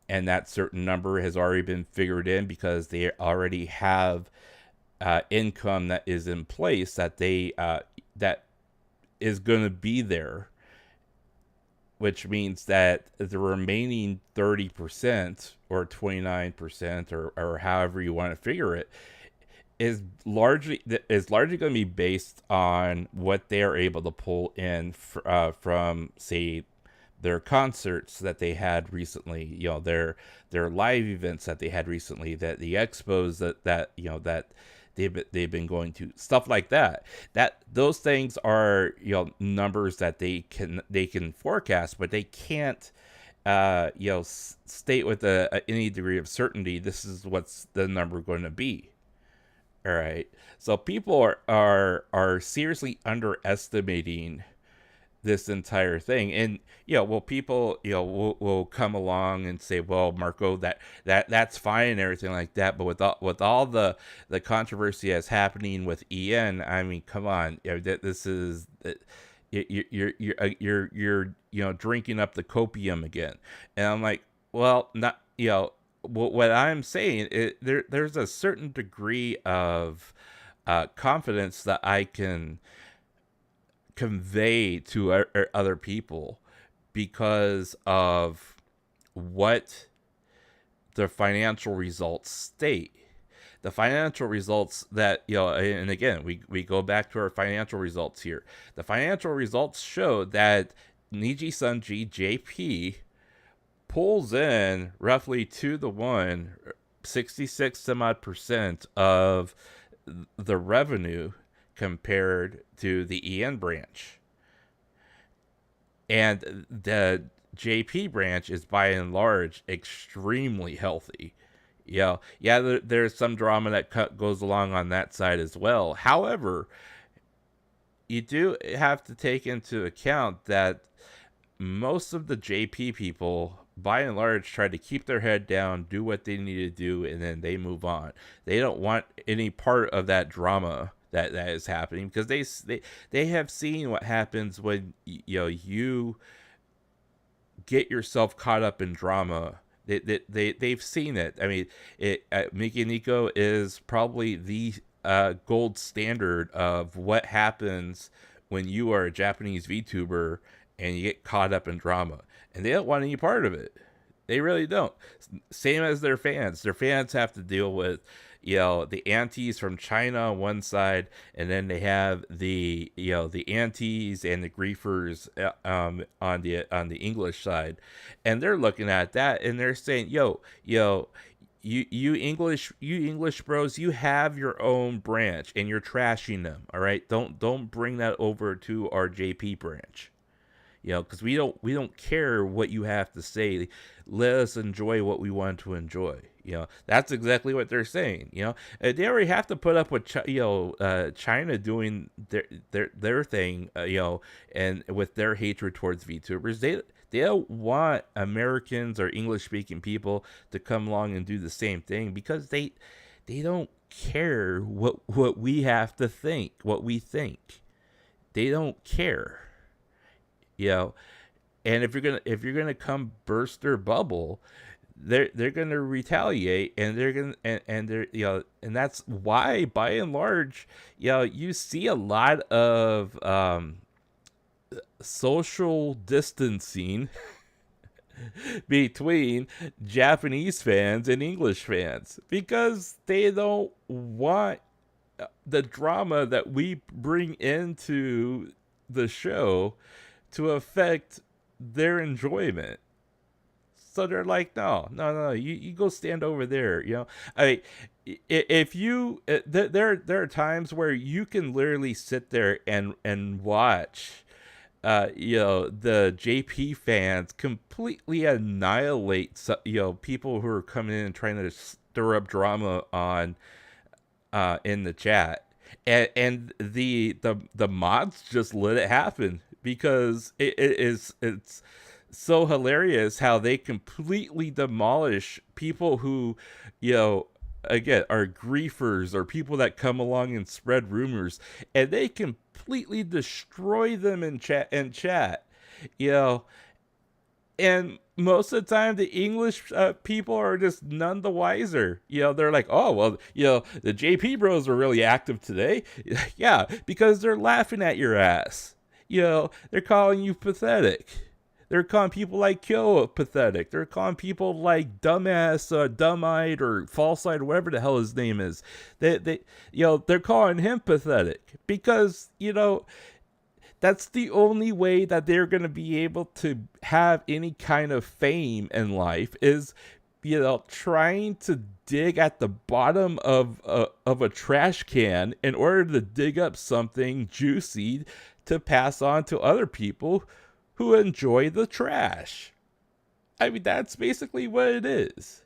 and that certain number has already been figured in because they already have income that is in place that they that is going to be there which means that the remaining 30% or 29% or however you want to figure it is largely going to be based on what they are able to pull in from, say, their concerts that they had recently, their live events that they had recently, that the expos that they've been going to, stuff like that. That those things are numbers that they can forecast, but they can't state with any degree of certainty this is what's the number going to be. All right, so people are seriously underestimating this entire thing. And people will come along and say, well, Marko, that's fine and everything like that, but with all the controversy that's happening with EN, I mean, come on, this is you're drinking up the copium again. And I'm like, well, not what I'm saying, there's a certain degree of confidence that I can convey to other people because of what the financial results state. The financial results that, and again, we go back to our financial results here. The financial results show that NIJISANJI JP pulls in roughly 2-to-1, 66 some odd percent of the revenue compared to the EN branch. And the JP branch is by and large extremely healthy. There's some drama that goes along on that side as well. However, you do have to take into account that most of the JP people, by and large, try to keep their head down, do what they need to do, and then they move on. They don't want any part of that drama that is happening, because they have seen what happens when you get yourself caught up in drama. They've seen it. I mean, Mikeneko is probably the gold standard of what happens when you are a Japanese VTuber and you get caught up in drama, and they don't want any part of it. They really don't. Same as their fans. Their fans have to deal with, the antis from China on one side, and then they have the antis and the griefers on the English side, and they're looking at that and they're saying, you English bros, you have your own branch and you're trashing them. All right, don't bring that over to our JP branch. Because we don't care what you have to say. Let us enjoy what we want to enjoy. That's exactly what they're saying. They already have to put up with China doing their thing. And with their hatred towards VTubers, they don't want Americans or English speaking people to come along and do the same thing, because they don't care what we have to think, what we think. They don't care. And if you're gonna come burst their bubble, they're gonna retaliate, and they're gonna and they're and that's why, by and large, you see a lot of social distancing between Japanese fans and English fans, because they don't want the drama that we bring into the show to affect their enjoyment. So they're like, no, you go stand over there. If you there are times where you can literally sit there and watch the JP fans completely annihilate people who are coming in and trying to stir up drama on in the chat, and the mods just let it happen, because it's so hilarious how they completely demolish people who, again, are griefers or people that come along and spread rumors, and they completely destroy them in chat. And most of the time, the English people are just none the wiser. They're like, oh, well, the JP bros are really active today. Yeah, because they're laughing at your ass. They're calling you pathetic. They're calling people like Kyo pathetic. They're calling people like dumbass, dumbite, or false-eyed, whatever the hell his name is. They're calling him pathetic because, that's the only way that they're going to be able to have any kind of fame in life is, trying to dig at the bottom of a trash can in order to dig up something juicy to pass on to other people who enjoy the trash. I mean, that's basically what it is.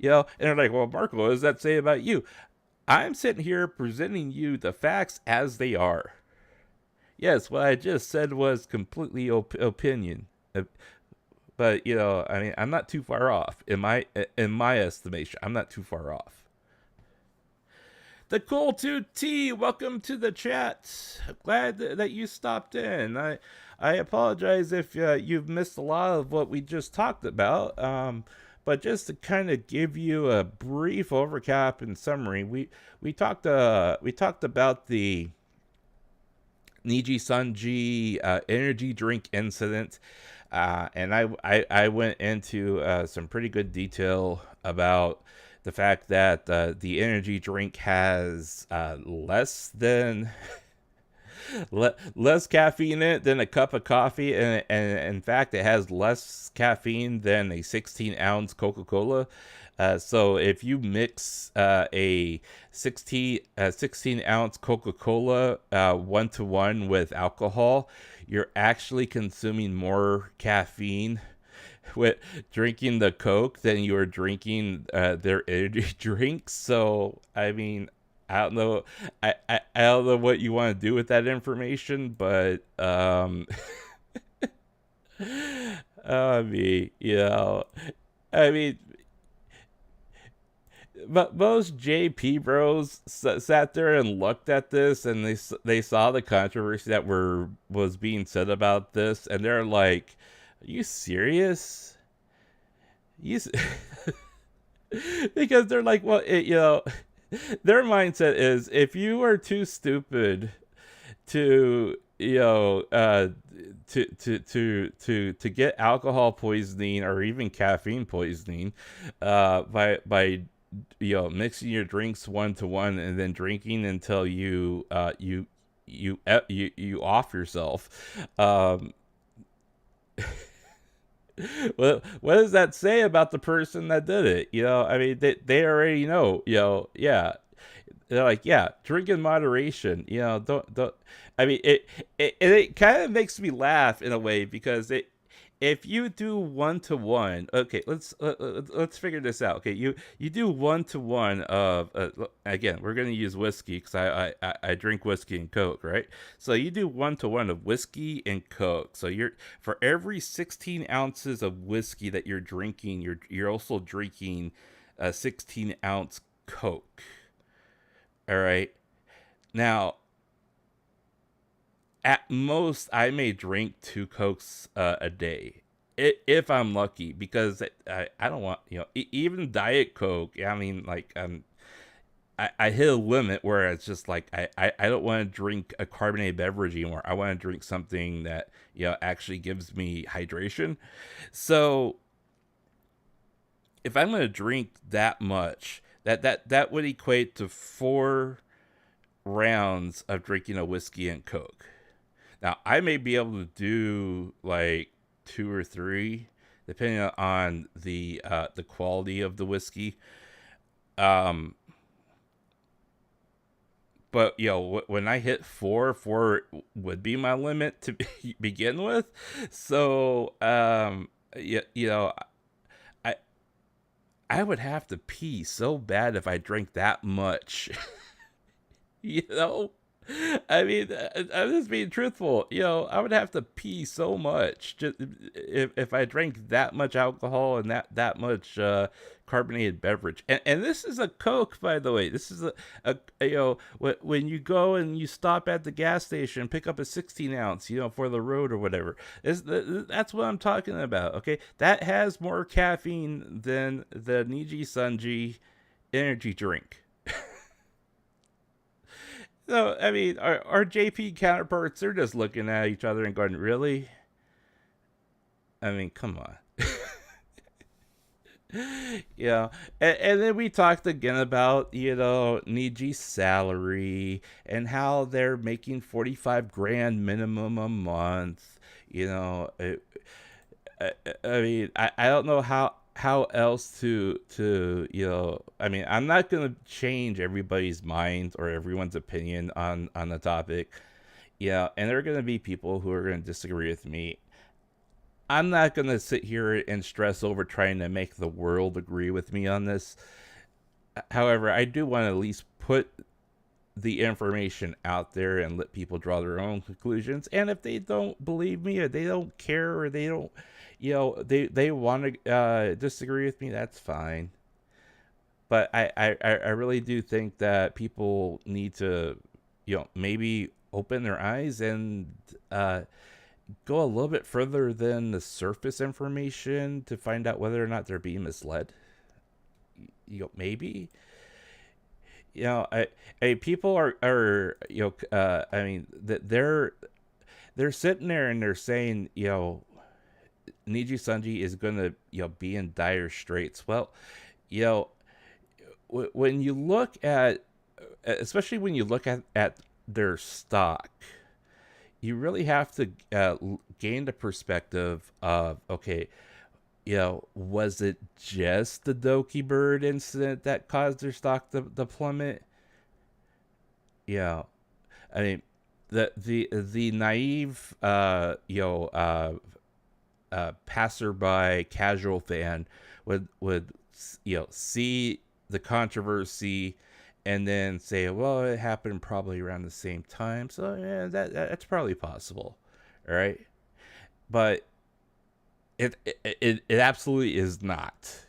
And they're like, well, Marko, what does that say about you? I'm sitting here presenting you the facts as they are. Yes, what I just said was completely opinion. But, I'm not too far off. In my estimation, I'm not too far off. The Cool 2T, welcome to the chat. Glad that you stopped in. I apologize if you've missed a lot of what we just talked about. But just to kind of give you a brief overcap and summary, we talked about the NIJISANJI energy drink incident, and I went into some pretty good detail about the fact that the energy drink has less caffeine in it than a cup of coffee, and in fact it has less caffeine than a 16-ounce Coca-Cola. So if you mix a 16-ounce Coca-Cola 1-to-1 with alcohol, you're actually consuming more caffeine with drinking the Coke than you are drinking their energy drinks. So I mean, I don't know. I don't know what you want to do with that information, but I mean, but most JP bros sat there and looked at this, and they saw the controversy that was being said about this, and they're like, "Are you serious?" Because they're like, well, their mindset is if you are too stupid to to get alcohol poisoning or even caffeine poisoning by mixing your drinks 1-to-1 and then drinking until you off yourself. What does that say about the person that did it? I mean, they already know. Yeah, they're like, yeah, drink in moderation. Don't. I mean, it kind of makes me laugh in a way because if you do 1-to-1, okay, let's figure this out. Okay, you do 1-to-1 of again, we're gonna use whiskey because I drink whiskey and Coke, right? So you do 1-to-1 of whiskey and Coke. So for every 16 ounces of whiskey that you're drinking, you're also drinking a 16-ounce Coke. All right, now. At most, I may drink 2 Cokes a day, if I'm lucky, because I don't want, even Diet Coke. I mean, like, I hit a limit where it's just like I don't want to drink a carbonated beverage anymore. I want to drink something that actually gives me hydration. So if I'm going to drink that much, that would equate to 4 rounds of drinking a whiskey and Coke. Now, I may be able to do like 2 or 3, depending on the quality of the whiskey. But when I hit 4 would be my limit to begin with. So, I would have to pee so bad if I drank that much. I mean, I'm just being truthful. I would have to pee so much just if I drank that much alcohol and that much carbonated beverage. And this is a Coke, by the way. This is when you go and you stop at the gas station, pick up a 16-ounce, for the road or whatever. That's what I'm talking about. Okay, that has more caffeine than the NIJISANJI energy drink. So, I mean, our JP counterparts, they're just looking at each other and going, really? I mean, come on. Yeah, and then we talked again about, Niji's salary and how they're making 45 grand minimum a month. I mean, I don't know how else to I mean, I'm not gonna change everybody's mind or everyone's opinion on the topic. Yeah, and there are gonna be people who are gonna disagree with me. I'm not going to sit here and stress over trying to make the world agree with me on this. However, I do want to at least put the information out there and let people draw their own conclusions. And if they don't believe me or they don't care or they don't, they want to disagree with me, that's fine. But I really do think that people need to, maybe open their eyes and go a little bit further than the surface information to find out whether or not they're being misled. Maybe. People are I mean, that they're sitting there and they're saying, Nijisanji is gonna, be in dire straits. Well, when you look at, especially when you look at their stock, you really have to gain the perspective of, okay, was it just the Doki Bird incident that caused their stock to plummet? I mean, the naive, passerby, casual fan would see the controversy and then say, well, it happened probably around the same time, so yeah, that's probably possible, all right? But it absolutely is not.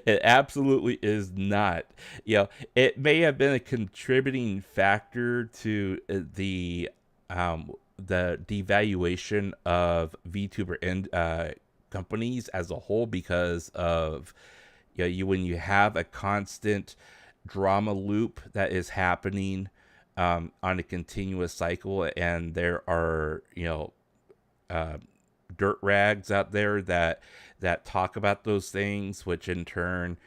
It absolutely is not. It may have been a contributing factor to the devaluation of VTuber and companies as a whole, because of when you have a constant drama loop that is happening on a continuous cycle, and there are dirt rags out there that talk about those things, which in turn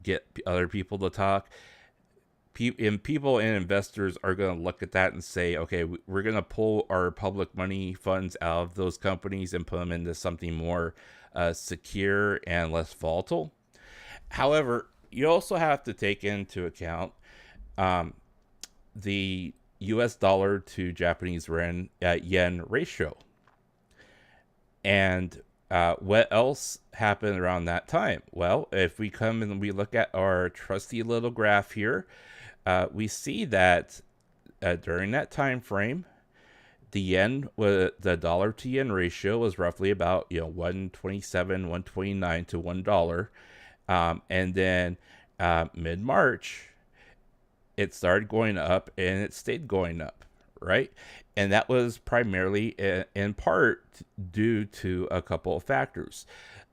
get other people to talk. People and investors are going to look at that and say, okay, we're going to pull our public money funds out of those companies and put them into something more secure and less volatile. However, you also have to take into account the US dollar to Japanese yen ratio. And what else happened around that time? Well, if we come and we look at our trusty little graph here, we see that during that time frame, the dollar to yen ratio was roughly about 127, 129 to $1. And then mid-March, it started going up and it stayed going up, right? And that was primarily in part due to a couple of factors.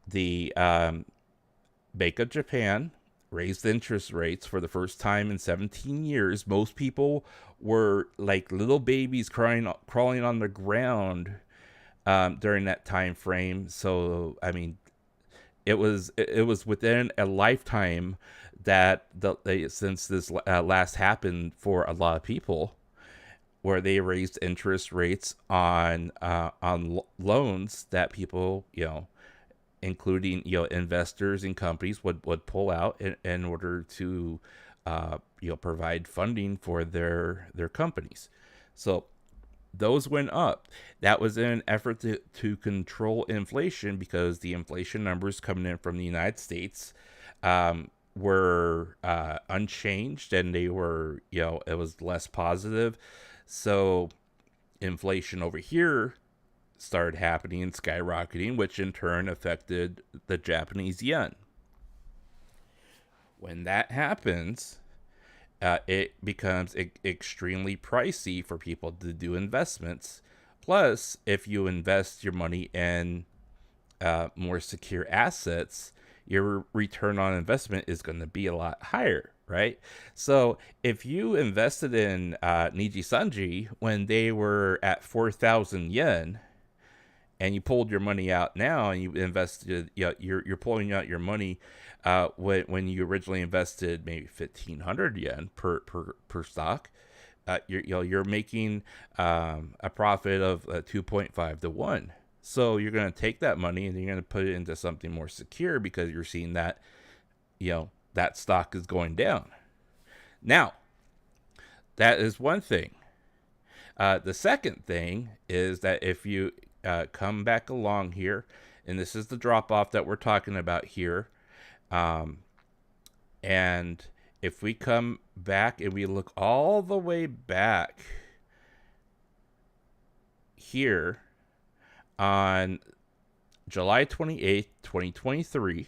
The Bank of Japan raised interest rates for the first time in 17 years. Most people were like little babies crawling on the ground during that time frame. So, I mean, it was within a lifetime that since this last happened for a lot of people, where they raised interest rates on loans that people, including investors and companies would pull out in order to provide funding for their companies. So those went up. That was in an effort to control inflation, because the inflation numbers coming in from the United States were unchanged, and they were, it was less positive. So inflation over here started happening and skyrocketing, which in turn affected the Japanese yen. When that happens, it becomes extremely pricey for people to do investments. Plus, if you invest your money in more secure assets, your return on investment is going to be a lot higher, right? So if you invested in Nijisanji when they were at 4,000 yen, and you pulled your money out now and you invested, you're pulling out your money when you originally invested maybe 1,500 yen per stock. You're making a profit of 2.5 to 1. So you're going to take that money and you're going to put it into something more secure because you're seeing that, that stock is going down. Now, that is one thing. The second thing is that if you come back along here, and this is the drop off that we're talking about here, and if we come back and we look all the way back here on July 28th, 2023,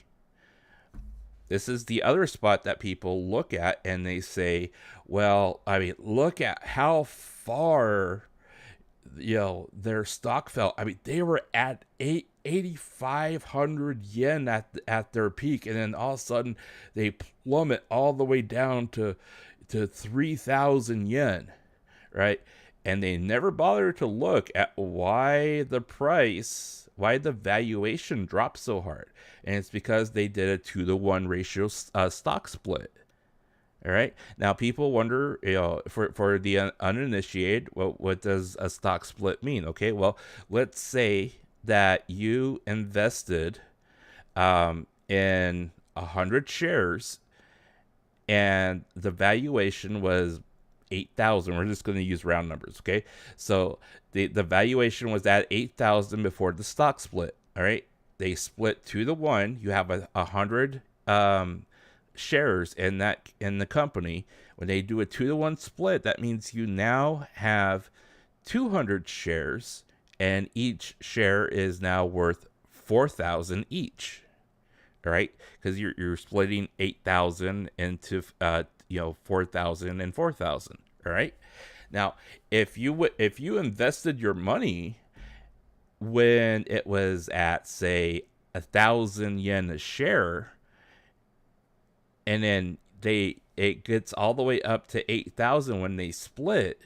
this is the other spot that people look at and they say, well, I mean, look at how far, their stock fell. I mean, they were at 8,500 yen at their peak, and then all of a sudden they plummet all the way down to 3,000 yen, right? And they never bother to look at why the valuation dropped so hard. And it's because they did a 2-to-1 ratio stock split. All right. Now, people wonder, for the uninitiated, what does a stock split mean? Okay. Well, let's say that you invested in 100 shares and the valuation was 8,000. We're just going to use round numbers. Okay. So the valuation was at 8,000 before the stock split. All right. They split 2-to-1. You have 100 shares in the company. When they do a 2-to-1 split, that means you now have 200 shares, and each share is now worth 4,000 each. All right, because you're splitting 8,000 into 4,000 and 4,000. All right. Now, if you invested your money when it was at, say, 1,000 yen a share, and then it gets all the way up to 8,000 when they split,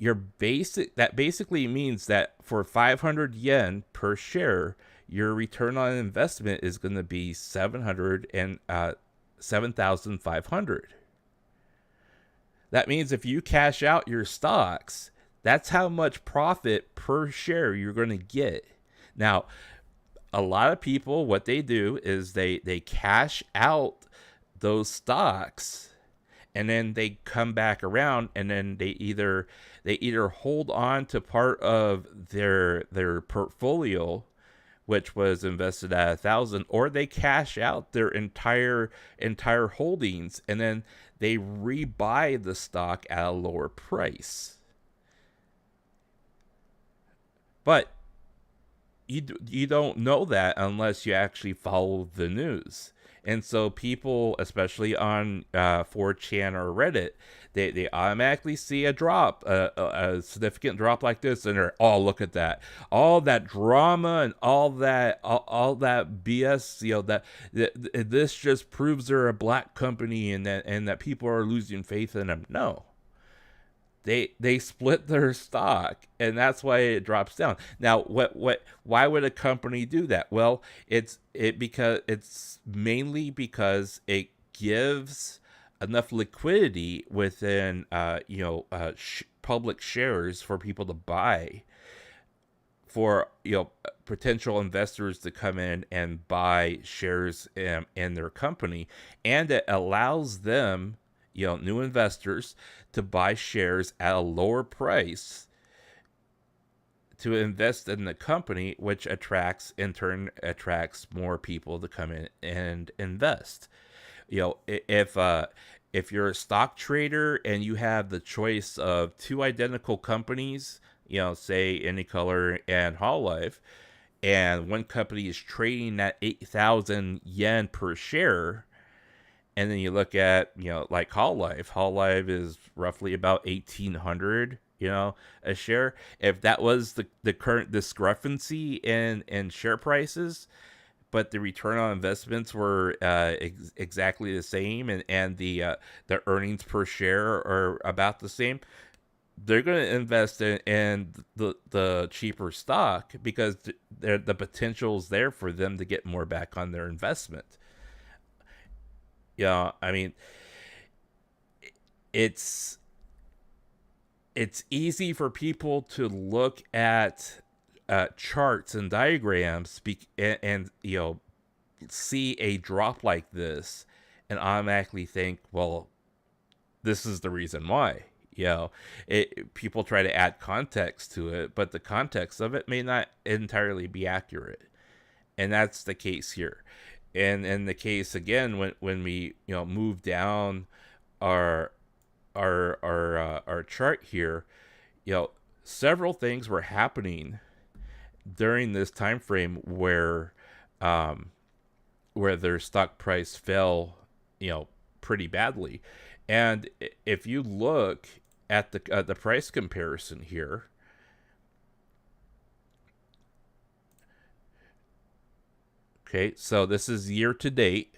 that basically means that for 500 yen per share, your return on investment is going to be 7,500. That means if you cash out your stocks, that's how much profit per share you're going to get. Now, a lot of people, what they do is they cash out those stocks, and then they come back around, and then they either hold on to part of their portfolio, which was invested at 1,000, or they cash out their entire holdings, and then they rebuy the stock at a lower price. But you don't know that unless you actually follow the news. And so people, especially on 4chan or Reddit, they automatically see a drop, a significant drop like this, and they're, oh, look at that, all that drama and all that BS. That this just proves they're a black company and that people are losing faith in them. No. They split their stock, and that's why it drops down. Now, why would a company do that? Well, it's mainly because it gives enough liquidity within public shares for people to buy, for potential investors to come in and buy shares in their company, and it allows them, new investors, to buy shares at a lower price to invest in the company, which in turn attracts more people to come in and invest. If you're a stock trader and you have the choice of two identical companies, say AnyColor and Hololive, and one company is trading at 8,000 yen per share, and then you look at, like Hololive is roughly about 1,800, a share. If that was the current discrepancy in share prices, but the return on investments were exactly the same, and the earnings per share are about the same, they're going to invest in the cheaper stock because the potential's there for them to get more back on their investment. Yeah, I mean, it's easy for people to look at charts and diagrams and see a drop like this and automatically think, well, this is the reason why. People try to add context to it, but the context of it may not entirely be accurate, and that's the case here. And in the case again, when we move down our chart here, several things were happening during this time frame where their stock price fell, pretty badly. And if you look at the price comparison here, okay, so this is year to date.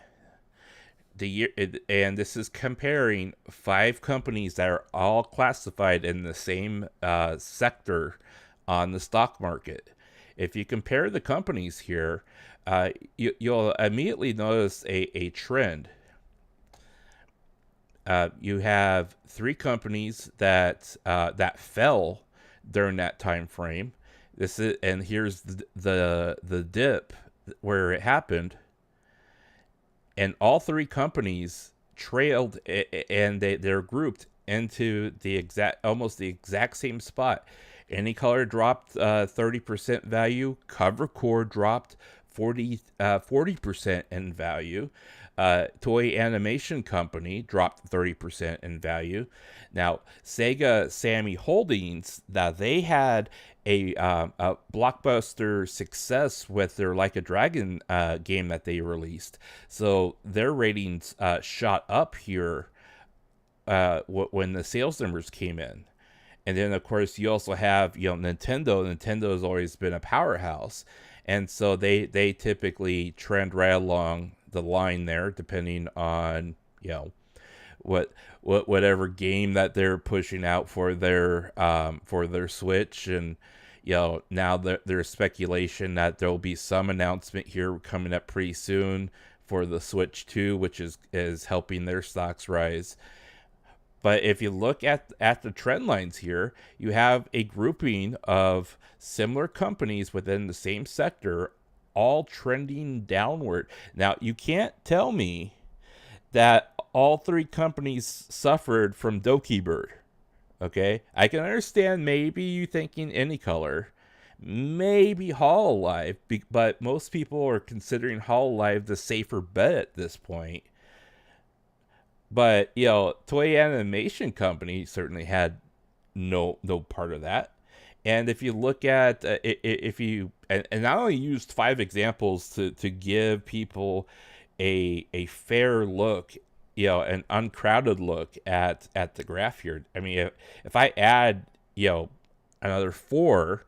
And this is comparing 5 companies that are all classified in the same sector on the stock market. If you compare the companies here, you'll immediately notice a trend. You have 3 companies that fell during that time frame. And here's the dip where it happened. And all 3 companies trailed, and they're grouped into almost the exact same spot. AnyColor dropped 30% value. CoverCore dropped 40% in value. Toei Animation Company dropped 30% in value. Now, Sega Sammy Holdings, now they had a blockbuster success with their Like a Dragon game that they released. So their ratings shot up here when the sales numbers came in. And then, of course, you also have Nintendo. Nintendo has always been a powerhouse. And so they typically trend right along the line there, depending on whatever game that they're pushing out for their Switch. And now there's speculation that there'll be some announcement here coming up pretty soon for the Switch 2, which is helping their stocks rise. But if you look at the trend lines here, you have a grouping of similar companies within the same sector, all trending downward. Now, you can't tell me that all 3 companies suffered from Doki Bird. Okay? I can understand maybe you thinking AnyColor, maybe Hololive, but most people are considering Hololive the safer bet at this point. But, Toei Animation Company certainly had no part of that. And if you look at, and I only used 5 examples to give people a fair look, an uncrowded look at the graph here. I mean, if I add, another 4,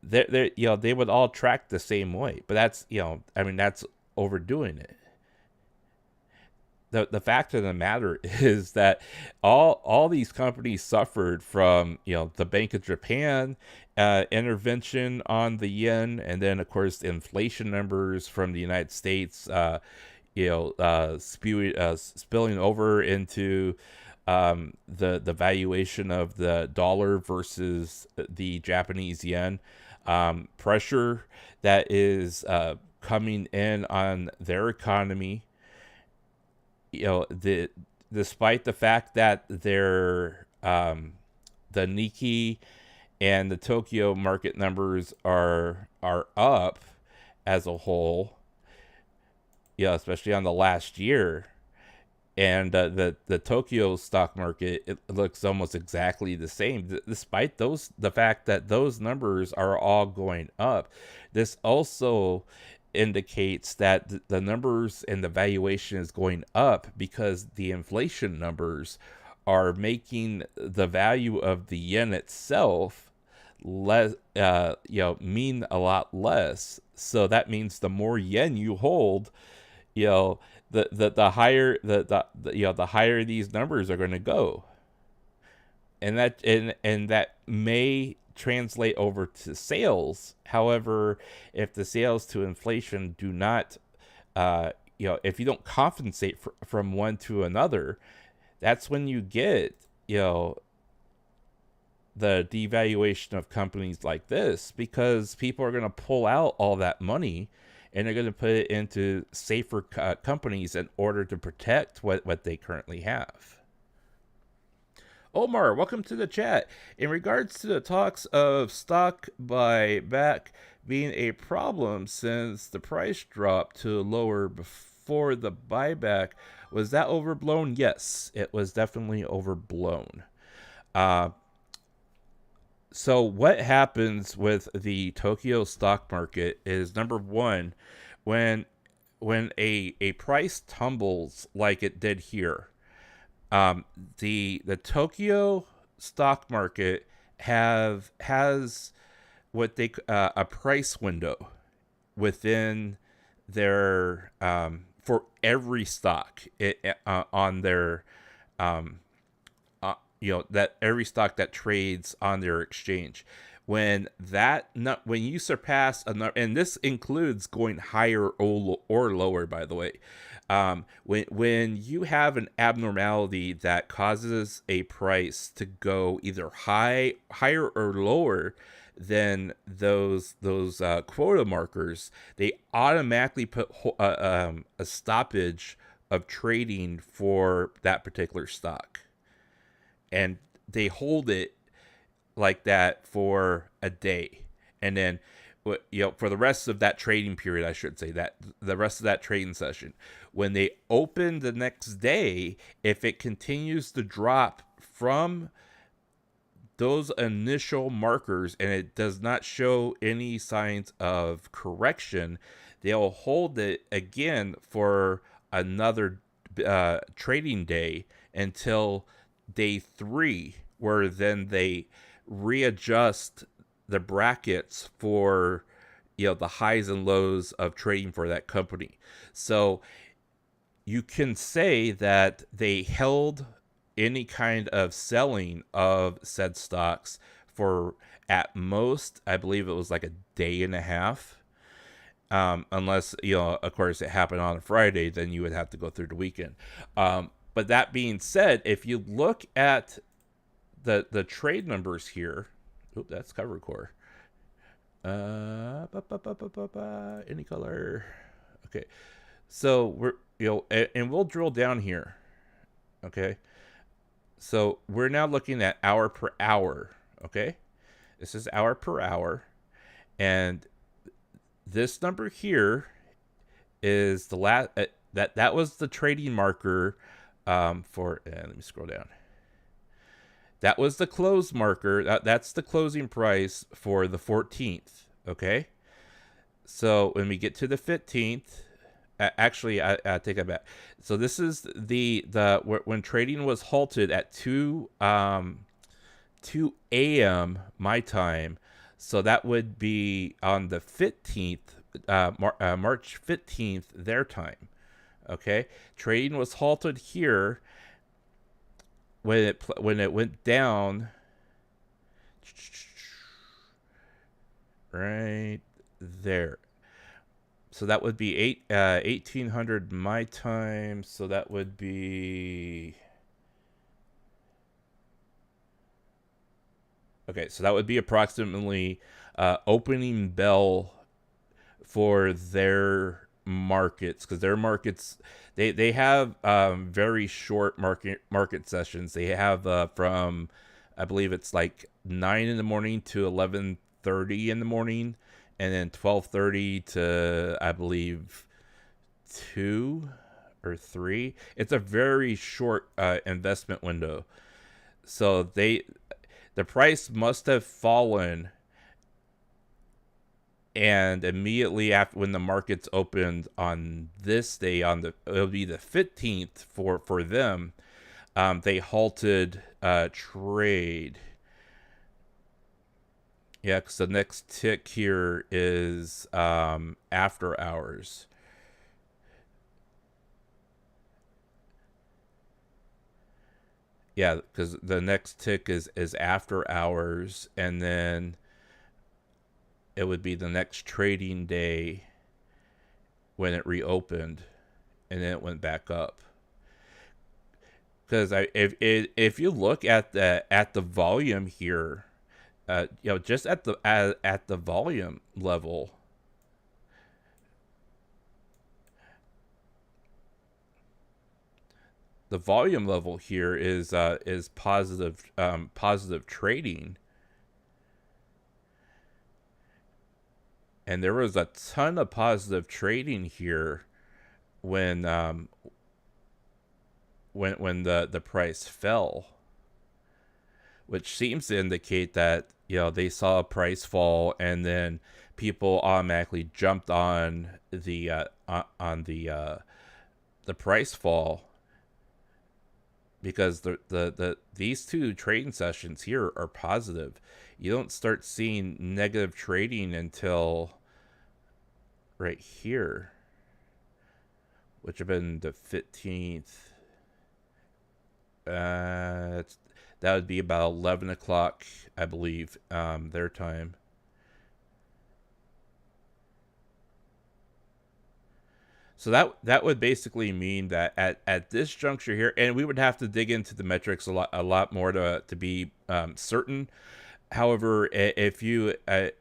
they would all track the same way. But that's, that's overdoing it. The fact of the matter is that all these companies suffered from the Bank of Japan intervention on the yen, and then of course the inflation numbers from the United States spilling over into the valuation of the dollar versus the Japanese yen, pressure that is coming in on their economy. Despite the fact that their the Nikkei and the Tokyo market numbers are up as a whole, especially on the last year, and the Tokyo stock market, it looks almost exactly the same, despite the fact that those numbers are all going up. This also indicates that the numbers and the valuation is going up because the inflation numbers are making the value of the yen itself less, mean a lot less. So that means the more yen you hold, the higher the higher these numbers are going to go. and that may translate over to sales. However, if the sales to inflation do not, if you don't compensate from one to another, that's when you get, the devaluation of companies like this, because people are going to pull out all that money and they're going to put it into safer companies in order to protect what they currently have. Omar, welcome to the chat. In regards to the talks of stock buyback being a problem since the price dropped to lower before the buyback, was that overblown? Yes, it was definitely overblown. So what happens with the Tokyo stock market is, number one, when a price tumbles like it did here, the Tokyo stock market has what they a price window within their for every stock on their that every stock that trades on their exchange. When you surpass another, and this includes going higher or lower, by the way, when you have an abnormality that causes a price to go either higher or lower than those quota markers, they automatically put a stoppage of trading for that particular stock, and they hold it like that for a day, and then for the rest of that trading period, I should say, that the rest of that trading session, when they open the next day, if it continues to drop from those initial markers and it does not show any signs of correction, they'll hold it again for another trading day until day 3, where then they readjust the brackets for the highs and lows of trading for that company. So you can say that they held any kind of selling of said stocks for, at most, I believe it was like a day and a half, unless of course it happened on a Friday, then you would have to go through the weekend. But that being said, if you look at the trade numbers here, that's cover core. AnyColor. Okay, so we're and we'll drill down here. Okay, so we're now looking at hour per hour. Okay, this is hour per hour, and this number here is the last. That was the trading marker for. Let me scroll down. That was the close marker. That's the closing price for the 14th. Okay. So when we get to the 15th, actually, I take that back. So this is the when trading was halted at 2 a.m. my time. So that would be on the 15th, March 15th, their time. Okay. Trading was halted here when it went down right there. So that would be 1800 my time. So that would be, okay, so that would be approximately opening bell for their markets, because their markets, they have very short market sessions. They have from, I believe it's like 9 in the morning to 11:30 in the morning, and then 12:30 to, I believe, 2 or 3. It's a very short investment window. So the price must have fallen, and immediately after, when the markets opened on this day, it'll be the 15th for them, they halted trade. Yeah, because the next tick here is after hours. Yeah, because the next tick is after hours, and then it would be the next trading day when it reopened, and then it went back up. Because if you look at the volume here, just at the volume level, the volume level here is positive trading, and there was a ton of positive trading here when the price fell, which seems to indicate that they saw a price fall, and then people automatically jumped on the price fall, because these two trading sessions here are positive. You don't start seeing negative trading until right here, which have been the 15th. That would be about 11 o'clock, I believe, their time. So that would basically mean that at this juncture here, and we would have to dig into the metrics a lot more to be certain. However, if you at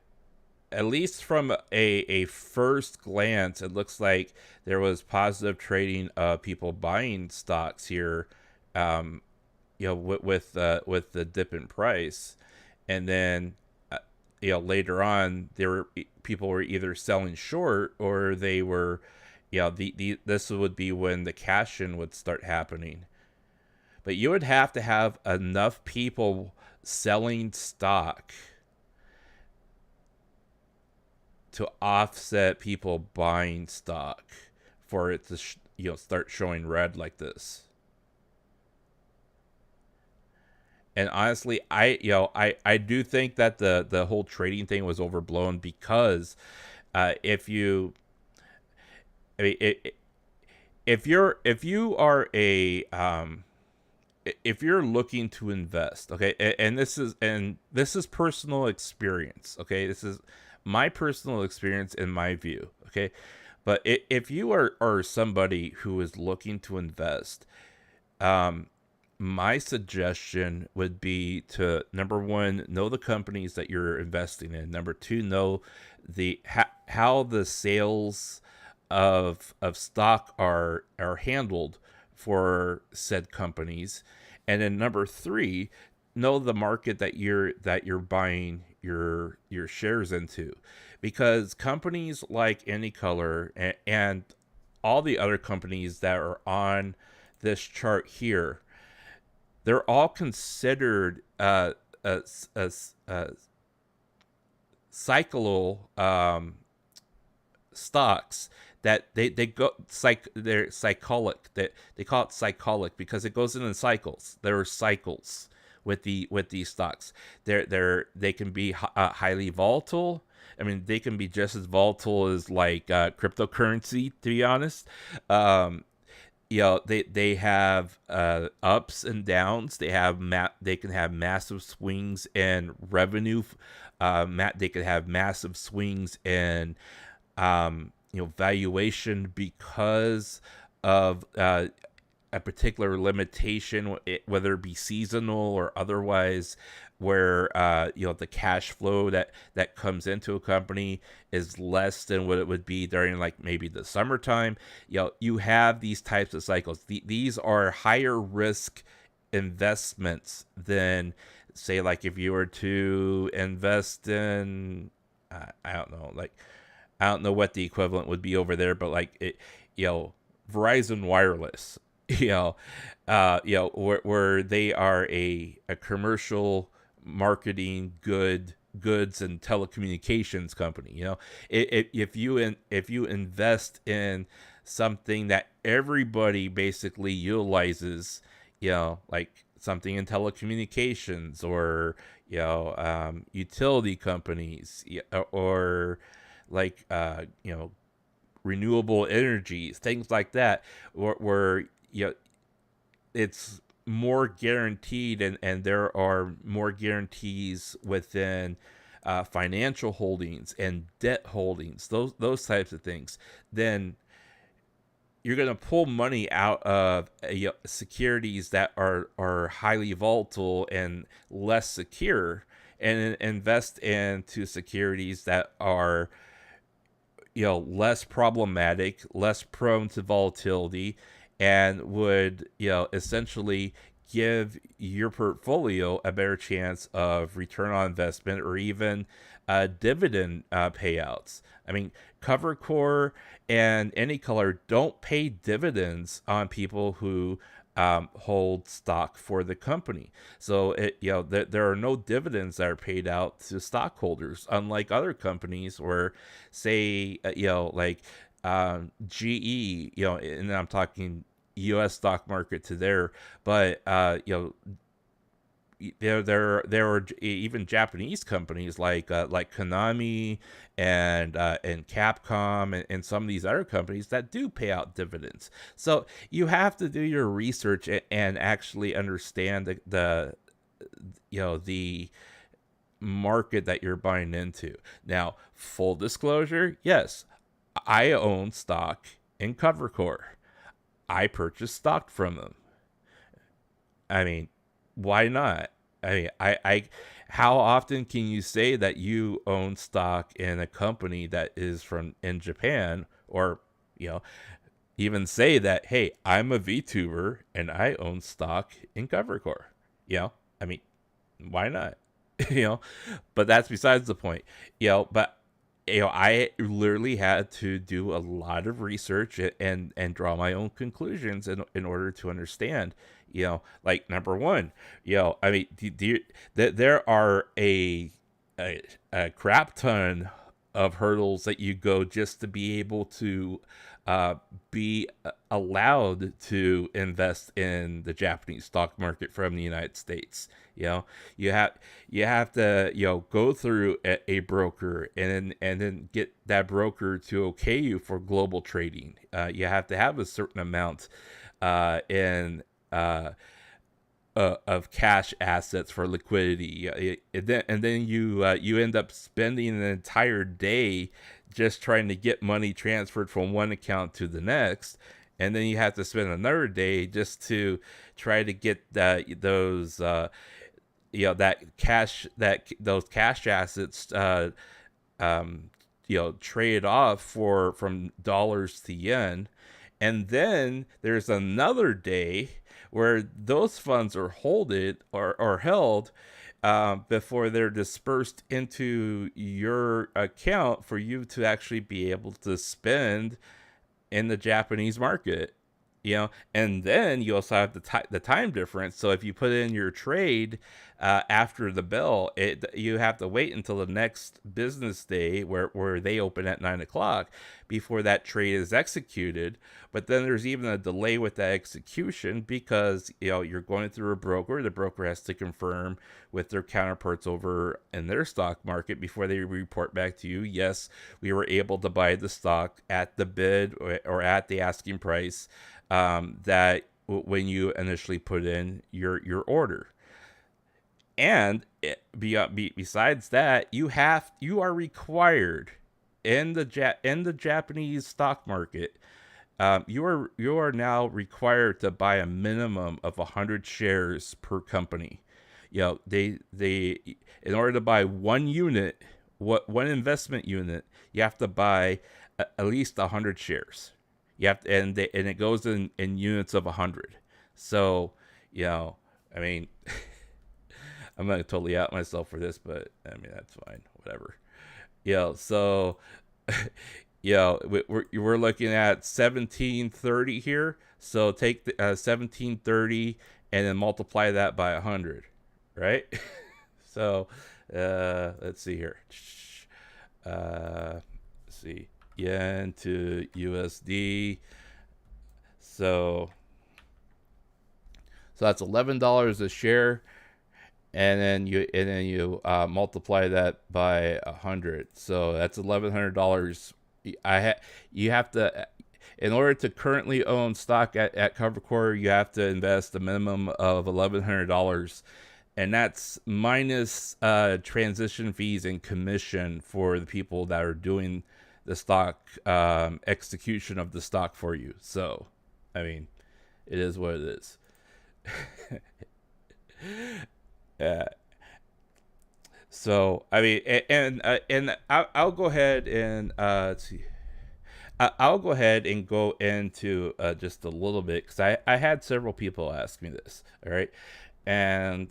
least from a first glance, it looks like there was positive trading of people buying stocks here, with the dip in price, and then later on people were either selling short, or they were this would be when the cash in would start happening. But you would have to have enough people selling stock to offset people buying stock for it to start showing red like this. And honestly, I do think that the whole trading thing was overblown, because if you I mean, if you are if you're looking to invest, okay, and this is personal experience, okay, this is my personal experience in my view, okay, but if you are somebody who is looking to invest, my suggestion would be to, number one, know the companies that you're investing in. Number two, know how the sales of stock are handled for said companies. And then number three, know the market that you're buying your shares into, because companies like AnyColor and all the other companies that are on this chart here, they're all considered cyclical stocks, that they're cyclic, that they call it cyclic because it goes in cycles. There are cycles with these stocks. They can be highly volatile. I mean, they can be just as volatile as like cryptocurrency, to be honest. They have ups and downs. They can have massive swings in revenue. They can have massive swings in valuation, because of a particular limitation, whether it be seasonal or otherwise, where the cash flow that comes into a company is less than what it would be during like maybe the summertime. You have these types of cycles. These are higher risk investments than, say, like if you were to invest in I don't know what the equivalent would be over there, but like Verizon Wireless, where they are a commercial marketing goods and telecommunications company. If you invest in something that everybody basically utilizes, like something in telecommunications, or utility companies, or like renewable energies, things like that, where it's more guaranteed, and there are more guarantees within financial holdings and debt holdings, those types of things, then you're going to pull money out of securities that are highly volatile and less secure, and invest into securities that are less problematic, less prone to volatility, and would essentially give your portfolio a better chance of return on investment, or even dividend payouts. I mean, CoverCore and AnyColor don't pay dividends on people who hold stock for the company. So there are no dividends that are paid out to stockholders, unlike other companies where, say, like GE, and I'm talking U.S. stock market to there, but there are even Japanese companies like Konami and Capcom, and some of these other companies that do pay out dividends. So you have to do your research and actually understand the market that you're buying into. Now, full disclosure, yes, I own stock in CoverCore. I purchased stock from them. I mean, why not? I mean, I how often can you say that you own stock in a company that is in Japan, or even say that, hey, I'm a VTuber and I own stock in CoverCore? I mean, why not? But that's besides the point. But I literally had to do a lot of research and draw my own conclusions in order to understand. Like, number one, I mean, there are a crap ton of hurdles that you go just to be able to be allowed to invest in the Japanese stock market from the United States. You have to go through a broker, and then get that broker to okay you for global trading. You have to have a certain amount in of cash assets for liquidity, and then you end up spending an entire day just trying to get money transferred from one account to the next, and then you have to spend another day just to try to get those cash assets traded off from dollars to yen. And then there's another day where those funds are held before they're dispersed into your account for you to actually be able to spend in the Japanese market. And then you also have the time difference. So if you put in your trade after the bell, you have to wait until the next business day where they open at 9:00 before that trade is executed. But then there's even a delay with that execution because you're going through a broker. The broker has to confirm with their counterparts over in their stock market before they report back to you. Yes, we were able to buy the stock at the bid or at the asking price that when you initially put in your order. And besides that, you are required in the Japanese stock market. You are now required to buy a minimum of 100 shares per company. They in order to buy one investment unit, you have to buy at least 100 shares. You have to, and it goes in units of 100. So, I mean, I'm going to totally out myself for this, but I mean, that's fine. Whatever. So, we're looking at 1730 here. So take the 1730 and then multiply that by 100, right? So, let's see here. Let's see. Yen to USD. So that's $11 a share, and then you multiply that by 100. So that's $1,100. You have to in order to currently own stock at CoverCore, you have to invest a minimum of $1,100, and that's minus transition fees and commission for the people that are doing the stock execution of the stock for you. So, I mean, it is what it is. So, I mean, and I'll go ahead and let's see. I'll go ahead and go into just a little bit, because I had several people ask me this. All right, and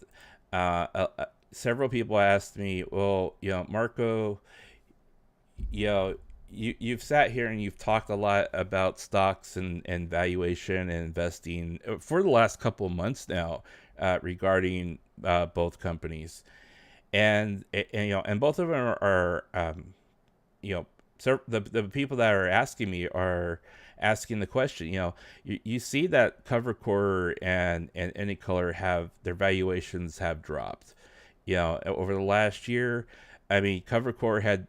several people asked me, well, Marko, you've sat here and you've talked a lot about stocks and valuation and investing for the last couple of months now, regarding both companies, and both of them are so the people that are asking me are asking the question, you see that CoverCore and AnyColor have their valuations have dropped, over the last year. I mean, CoverCore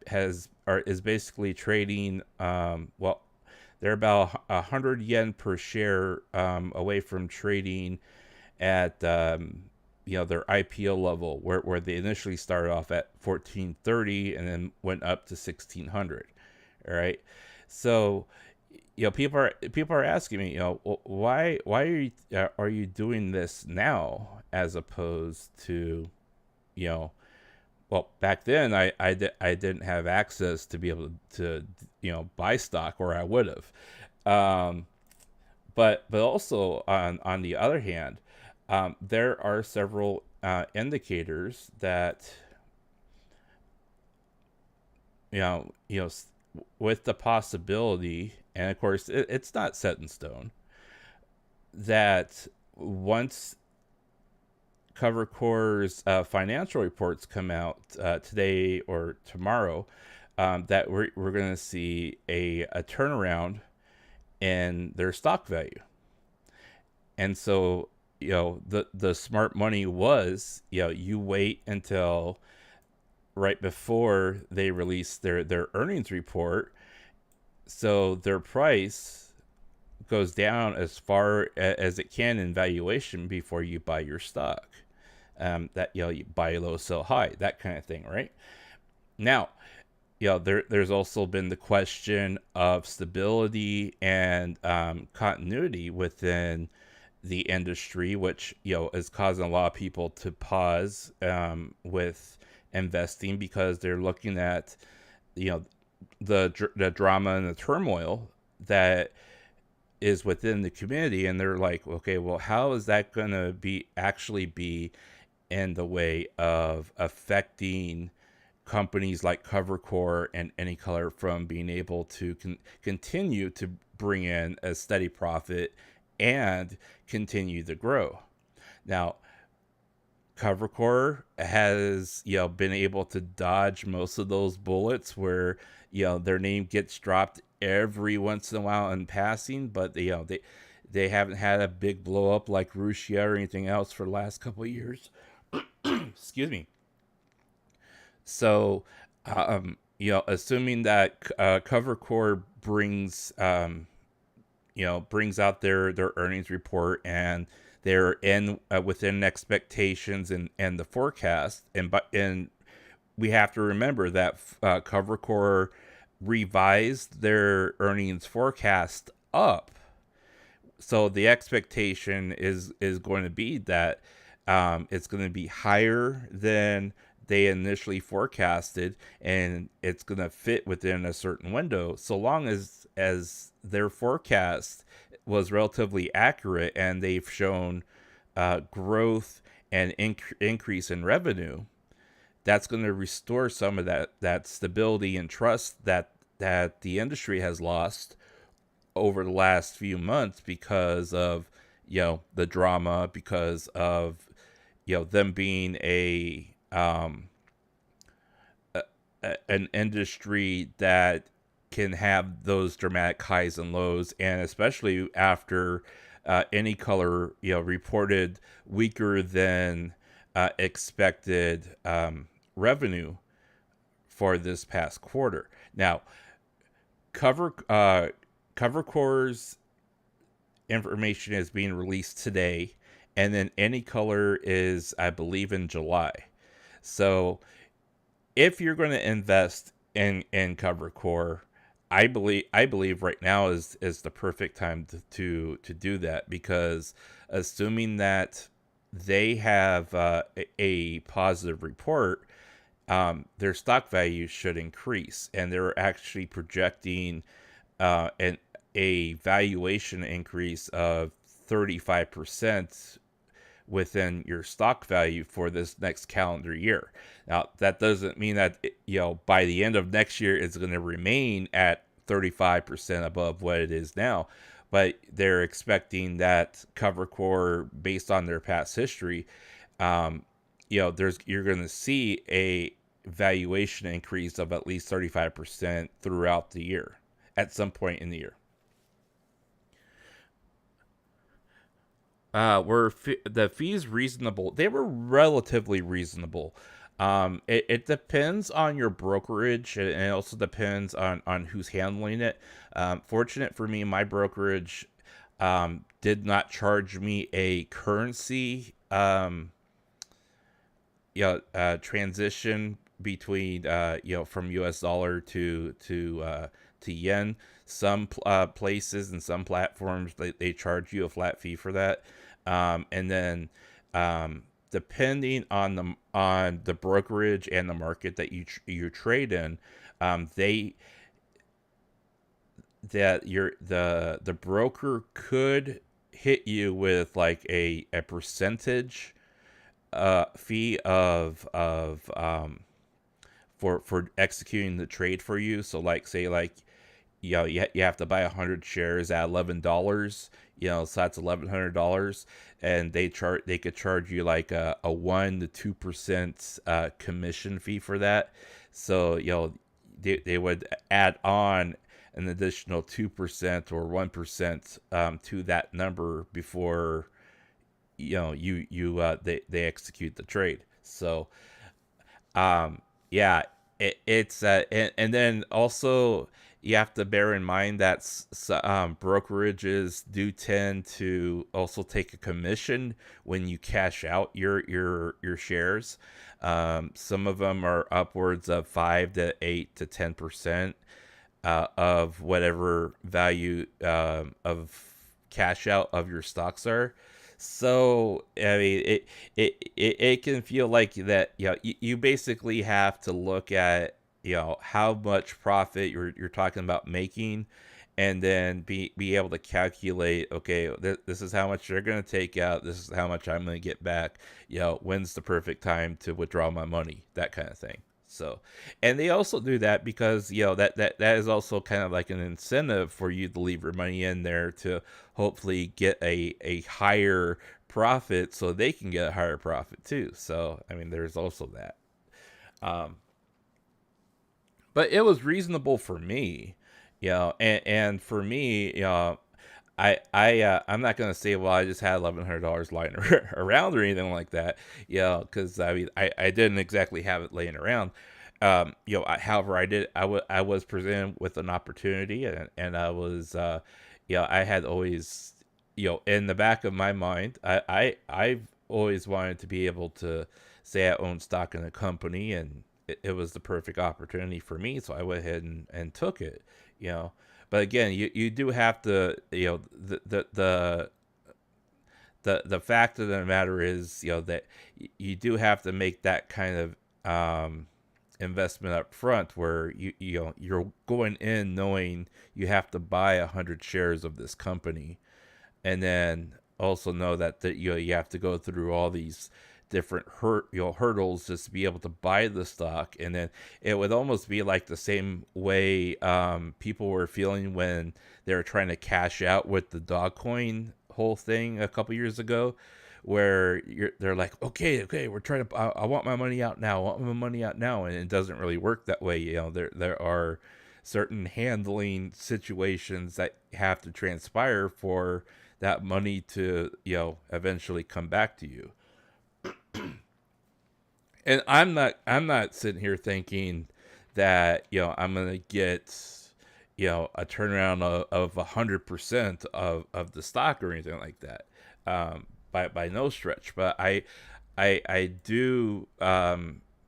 is basically trading, well, they're about 100 yen per share away from trading at their IPO level, where they initially started off at 1430 and then went up to 1600. All right, so people are asking me, why are you doing this now, as opposed to, well, back then I didn't have access to be able to buy stock, or I would have. But also on the other hand, there are several indicators that with the possibility, and of course it's not set in stone, that once CoverCore's financial reports come out today or tomorrow, that we're going to see a turnaround in their stock value. And so, the smart money was, you wait until right before they release their earnings report, so their price goes down as far as it can in valuation before you buy your stock. That you buy low, sell high, that kind of thing, right? Now, there's also been the question of stability and continuity within the industry, which is causing a lot of people to pause with investing, because they're looking at the drama and the turmoil that is within the community, and they're like, okay, well, how is that going to actually be in the way of affecting companies like CoverCore and AnyColor from being able to continue to bring in a steady profit and continue to grow? Now, CoverCore has been able to dodge most of those bullets where their name gets dropped every once in a while in passing, but they haven't had a big blow up like Russia or anything else for the last couple of years. Excuse me. So, assuming that CoverCore brings out their earnings report and they're within expectations and the forecast, and we have to remember that CoverCore revised their earnings forecast up. So the expectation is going to be that it's going to be higher than they initially forecasted, and it's going to fit within a certain window, so long as their forecast was relatively accurate and they've shown growth and increase in revenue. That's going to restore some of that stability and trust that the industry has lost over the last few months because of the drama, because of them being an industry that can have those dramatic highs and lows, and especially after AnyColor reported weaker than expected revenue for this past quarter. Now, CoverCore's information is being released today, and then AnyColor is, I believe, in July. So if you're going to invest in CoverCore, I believe right now is the perfect time to do that, because assuming that they have a positive report, their stock value should increase, and they're actually projecting a valuation increase of 35% within your stock value for this next calendar year. Now, that doesn't mean that, by the end of next year, it's going to remain at 35% above what it is now. But they're expecting that CoverCore, based on their past history, you're going to see a valuation increase of at least 35% throughout the year, at some point in the year. Were the fees reasonable? They were relatively reasonable. It depends on your brokerage, and it also depends on who's handling it. Fortunate for me, my brokerage did not charge me a currency transition between from US dollar to yen. Some places and some platforms, they charge you a flat fee for that. And then depending on the brokerage and the market that you trade in, the broker could hit you with like a percentage fee for executing the trade for you. So like, say like, you have to buy 100 shares at $11, so that's $1,100, and they could charge you like a 1% to 2% commission fee for that. So they would add on an additional 2% or 1% to that number before they execute the trade. So it's and then also you have to bear in mind that brokerages do tend to also take a commission when you cash out your shares. Some of them are upwards of 5 to 8 to 10% of whatever value of cash out of your stocks are. So I mean, it can feel like that. You basically have to look at how much profit you're talking about making, and then be able to calculate, okay, this is how much they're going to take out, this is how much I'm going to get back, when's the perfect time to withdraw my money, that kind of thing. So, and they also do that because that is also kind of like an incentive for you to leave your money in there to hopefully get a higher profit, so they can get a higher profit too. So I mean, there's also that. But it was reasonable for me, and for me, I'm not gonna say, well, I just had $1,100 lying around or anything like that, because I mean, I didn't exactly have it laying around. However, I was presented with an opportunity, and I was, I had always, in the back of my mind, I've always wanted to be able to say I own stock in a company, and it was the perfect opportunity for me, so I went ahead and took it, But again, you do have to, the fact of the matter is, that you do have to make that kind of investment up front, where you're going in knowing you have to buy 100 shares of this company, and then also know that you have to go through all these different hurdles just to be able to buy the stock. And then it would almost be like the same way people were feeling when they were trying to cash out with the Dogecoin whole thing a couple years ago, where they're like, okay, we're trying to, I want my money out now, and it doesn't really work that way. There are certain handling situations that have to transpire for that money to eventually come back to you. And I'm not sitting here thinking that I'm gonna get a turnaround of 100% of the stock or anything like that, by no stretch. But I do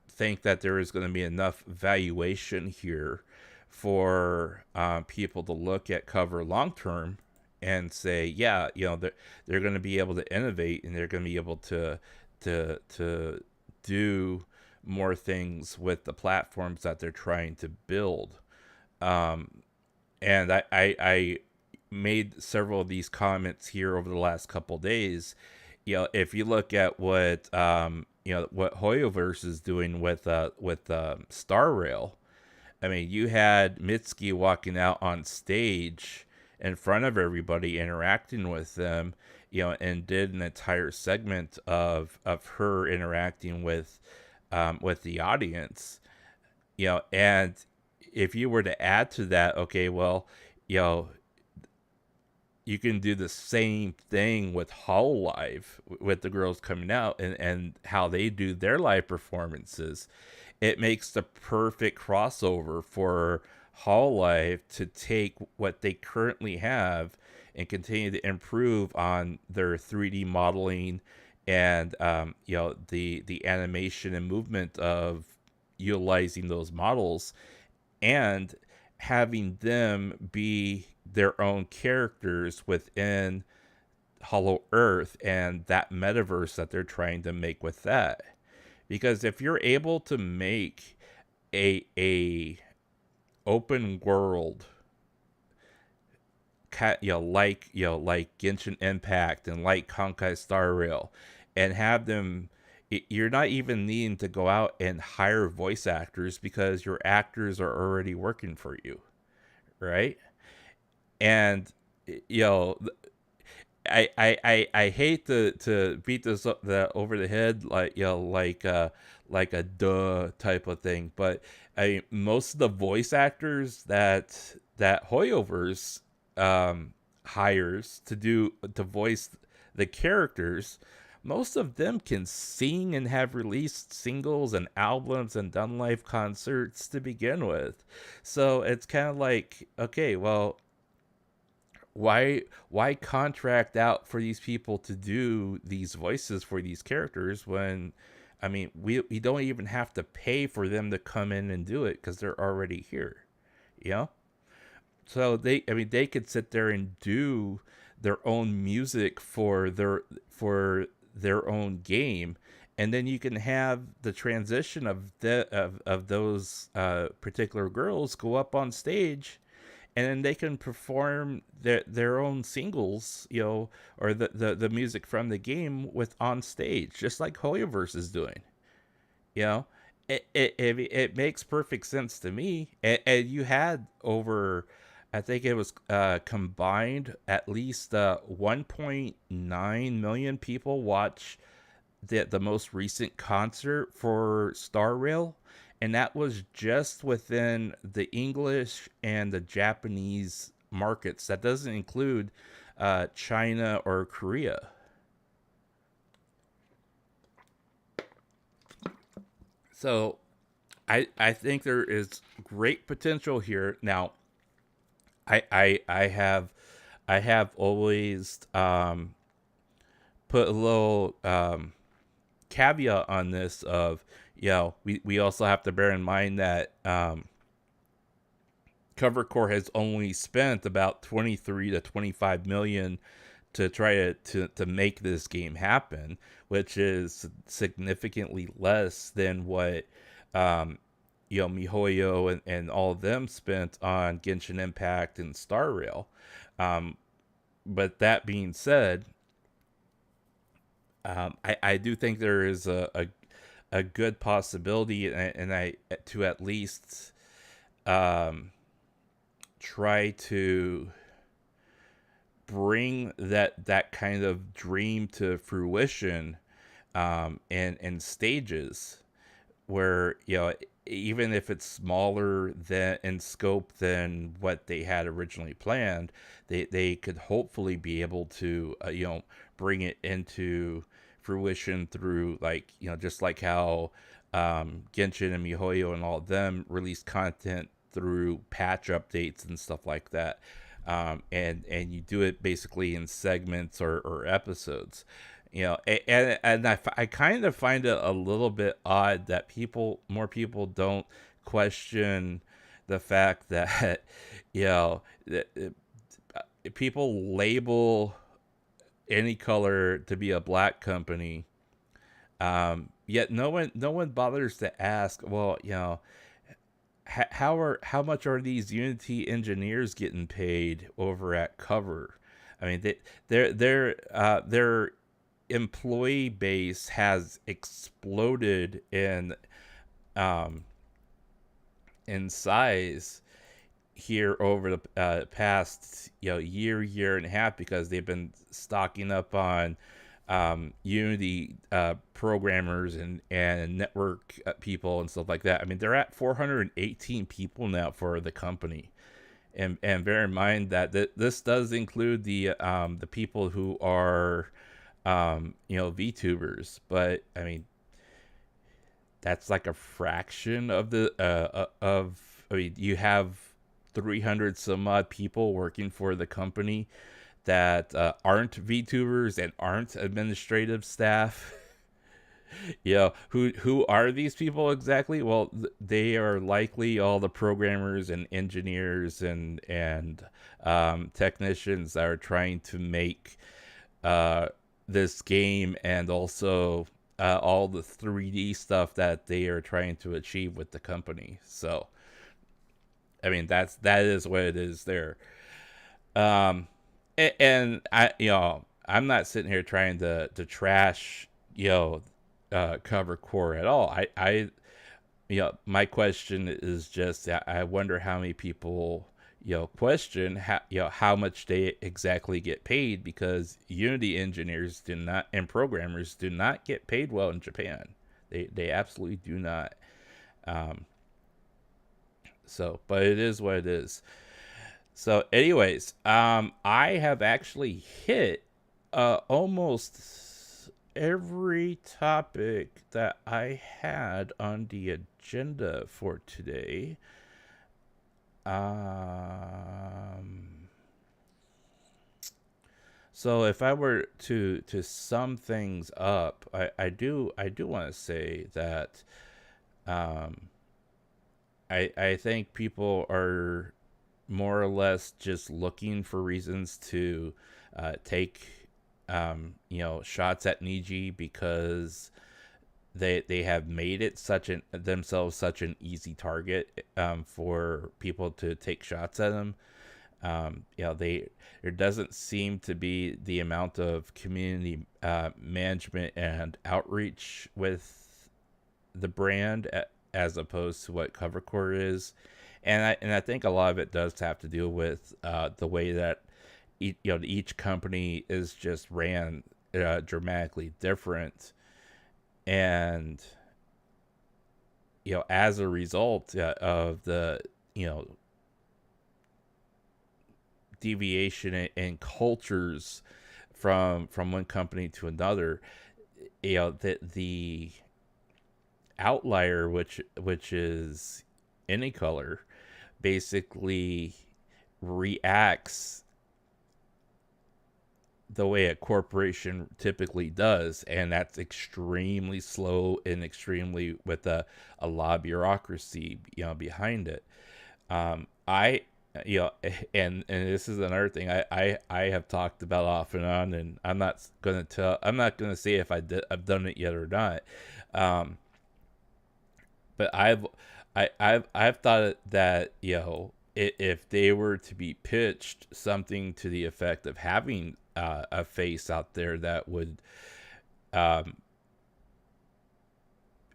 think that there is going to be enough valuation here for people to look at cover long term and say, yeah, they're going to be able to innovate, and they're going to be able to do more things with the platforms that they're trying to build. And I made several of these comments here over the last couple of days. If you look at what what Hoyoverse is doing with Star Rail, I mean, you had Mitsuki walking out on stage in front of everybody, interacting with them, and did an entire segment of her interacting with the audience, and if you were to add to that, okay, well, you can do the same thing with Hololive, with the girls coming out and how they do their live performances. It makes the perfect crossover for Hololive to take what they currently have and continue to improve on their 3D modeling and the animation and movement of utilizing those models, and having them be their own characters within Hollow Earth and that metaverse that they're trying to make with that. Because if you're able to make a open world, like Genshin Impact and like Honkai Star Rail, and have them, you're not even needing to go out and hire voice actors because your actors are already working for you, right? And I hate to beat this up over the head, like like a duh type of thing, but most of the voice actors that Hoyoverse hires to voice the characters, most of them can sing and have released singles and albums and done live concerts to begin with. So it's kind of like, okay, well, why contract out for these people to do these voices for these characters when, I mean, we don't even have to pay for them to come in and do it because they're already here, So they could sit there and do their own music for their own game, and then you can have the transition of those particular girls go up on stage, and then they can perform their own singles, or the music from the game with on stage, just like Hoyoverse is doing. It makes perfect sense to me. And you had over, I think it was combined, at least 1.9 million people watch the most recent concert for Star Rail, and that was just within the English and the Japanese markets. That doesn't include China or Korea. So I think there is great potential here. Now, I have always put a little caveat on this of, we also have to bear in mind that Covercore has only spent about 23 to 25 million to try to make this game happen, which is significantly less than what MiHoYo and all of them spent on Genshin Impact and Star Rail. But that being said, I do think there is a good possibility, and I to at least try to bring that kind of dream to fruition in stages where, even if it's smaller than in scope than what they had originally planned, they could hopefully be able to bring it into fruition through, just like how Genshin and MiHoYo and all of them release content through patch updates and stuff like that. And you do it basically in segments or episodes, and I kind of find it a little bit odd that more people don't question the fact that, that people label AnyColor to be a black company, yet no one bothers to ask, well, how much are these Unity engineers getting paid over at Cover? I mean, their employee base has exploded in size here over the past year and a half, because they've been stocking up on Unity programmers and network people and stuff like that. I mean, they're at 418 people now for the company, and bear in mind that this does include the people who are VTubers, but I mean, that's like a fraction of the I mean, you have 300 some odd people working for the company that aren't VTubers and aren't administrative staff. Who are these people exactly? Well, they are likely all the programmers and engineers and technicians that are trying to make this game, and also all the 3D stuff that they are trying to achieve with the company. So, I mean, that is what it is there. And I'm not sitting here trying to trash, Cover Core at all. My question is just, I wonder how many people, question how much they exactly get paid, because Unity engineers and programmers do not get paid well in Japan. They absolutely do not. So, but it is what it is. So anyways, I have actually hit almost every topic that I had on the agenda for today. So if I were to sum things up, I do want to say that I think people are more or less just looking for reasons to take shots at Niji, because they have made it themselves such an easy target for people to take shots at them. There doesn't seem to be the amount of community management and outreach with the brand as opposed to what Covercore is. And I think a lot of it does have to do with the way that each company is just ran dramatically different, and as a result of the deviation in cultures from one company to another, the outlier, which is AnyColor, basically reacts the way a corporation typically does, and that's extremely slow and extremely with a lot of bureaucracy behind it. And this is another thing I have talked about off and on, and I'm not gonna say if I've done it yet or not. But I've thought that if they were to be pitched something to the effect of having a face out there that would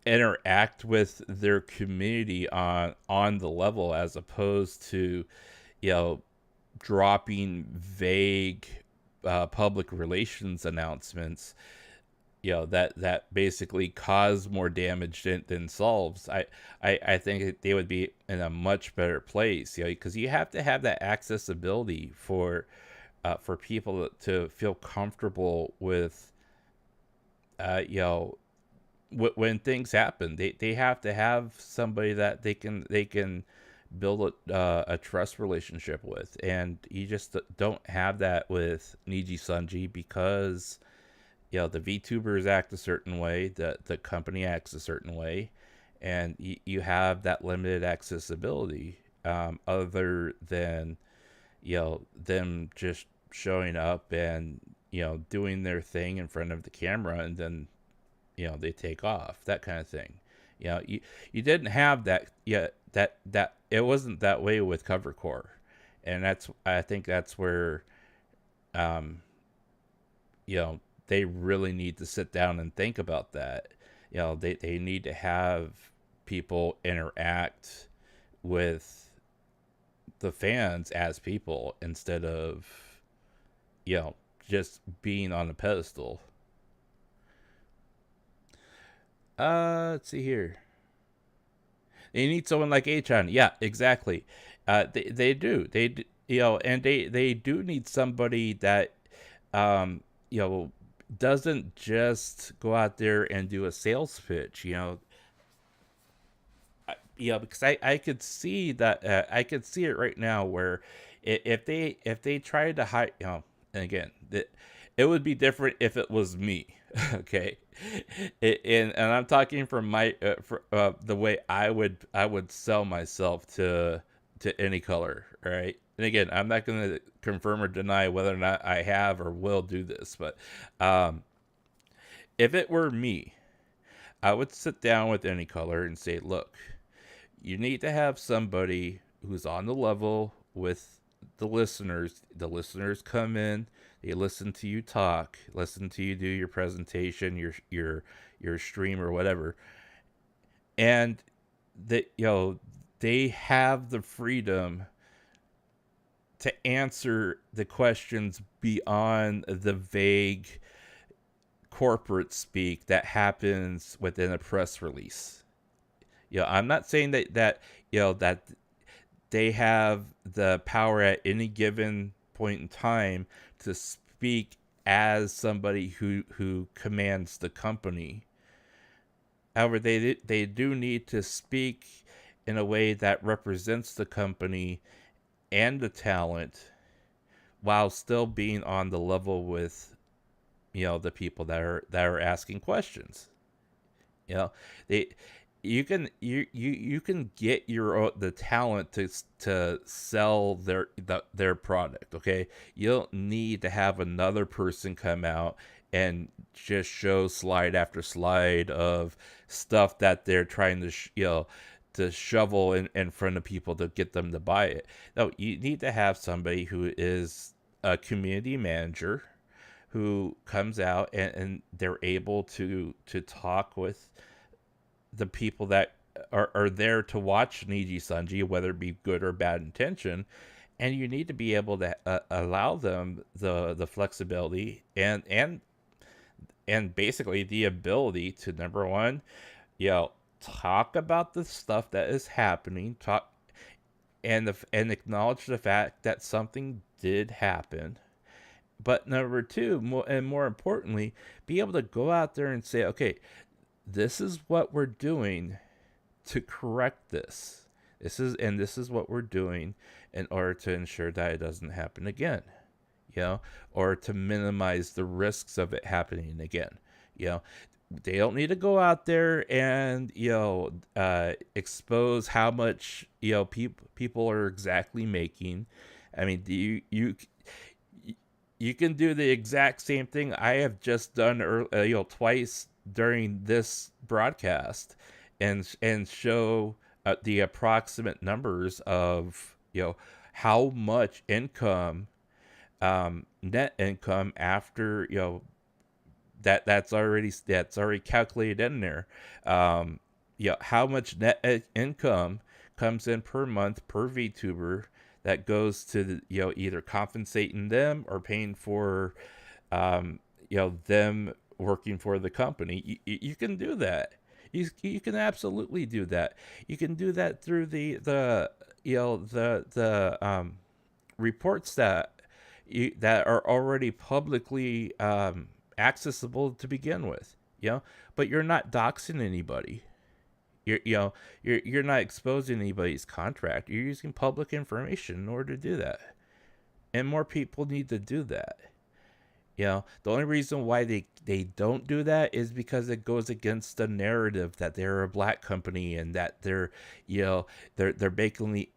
interact with their community on the level, as opposed to dropping vague public relations announcements that basically cause more damage than solves. I think they would be in a much better place, because you have to have that accessibility for people to feel comfortable with when things happen. They have to have somebody that they can build a trust relationship with, and you just don't have that with NIJISANJI because the VTubers act a certain way, the company acts a certain way, and you have that limited accessibility, other than them just showing up and doing their thing in front of the camera, and then they take off, that kind of thing. You didn't have that yet. That it wasn't that way with Covercore, and I think that's where they really need to sit down and think about that. They need to have people interact with the fans as people instead of just being on a pedestal. Let's see here. They need someone like A-chan. Yeah, exactly. They do. And they do need somebody that doesn't just go out there and do a sales pitch. Because I could see that. I could see it right now where if they tried to hire, and again, it would be different if it was me. Okay, and I'm talking from my the way I would sell myself to AnyColor, right? And again, I'm not going to confirm or deny whether or not I have or will do this, but if it were me, I would sit down with AnyColor and say, look, you need to have somebody who's on the level with the listeners. The listeners come in, they listen to you talk, listen to you do your presentation, your stream or whatever, and that they have the freedom to answer the questions beyond the vague corporate speak that happens within a press release. I'm not saying that they have the power at any given point in time to speak as somebody who commands the company. However, they do need to speak in a way that represents the company and the talent while still being on the level with the people that are asking questions. You can get the talent to sell their product. Okay, you don't need to have another person come out and just show slide after slide of stuff that they're trying to to shovel in front of people to get them to buy it. No, you need to have somebody who is a community manager who comes out and they're able to talk with the people that are there to watch NIJISANJI, whether it be good or bad intention, and you need to be able to allow them the flexibility and basically the ability to, number one, talk about the stuff that is happening, and acknowledge the fact that something did happen. But number two, more importantly, be able to go out there and say, okay, this is what we're doing to correct this. This is what we're doing in order to ensure that it doesn't happen again, or to minimize the risks of it happening again. They don't need to go out there and expose how much people are exactly making. I mean, you can do the exact same thing I have just done twice during this broadcast, and show the approximate numbers of how much income, net income after that's already calculated in there. How much net income comes in per month per VTuber that goes to either compensating them or paying for them working for the company. You can do that. You can absolutely do that. You can do that through the reports that are already publicly accessible to begin with. But you're not doxing anybody. You're not exposing anybody's contract. You're using public information in order to do that, and more people need to do that. The only reason why they don't do that is because it goes against the narrative that they're a black company and that they're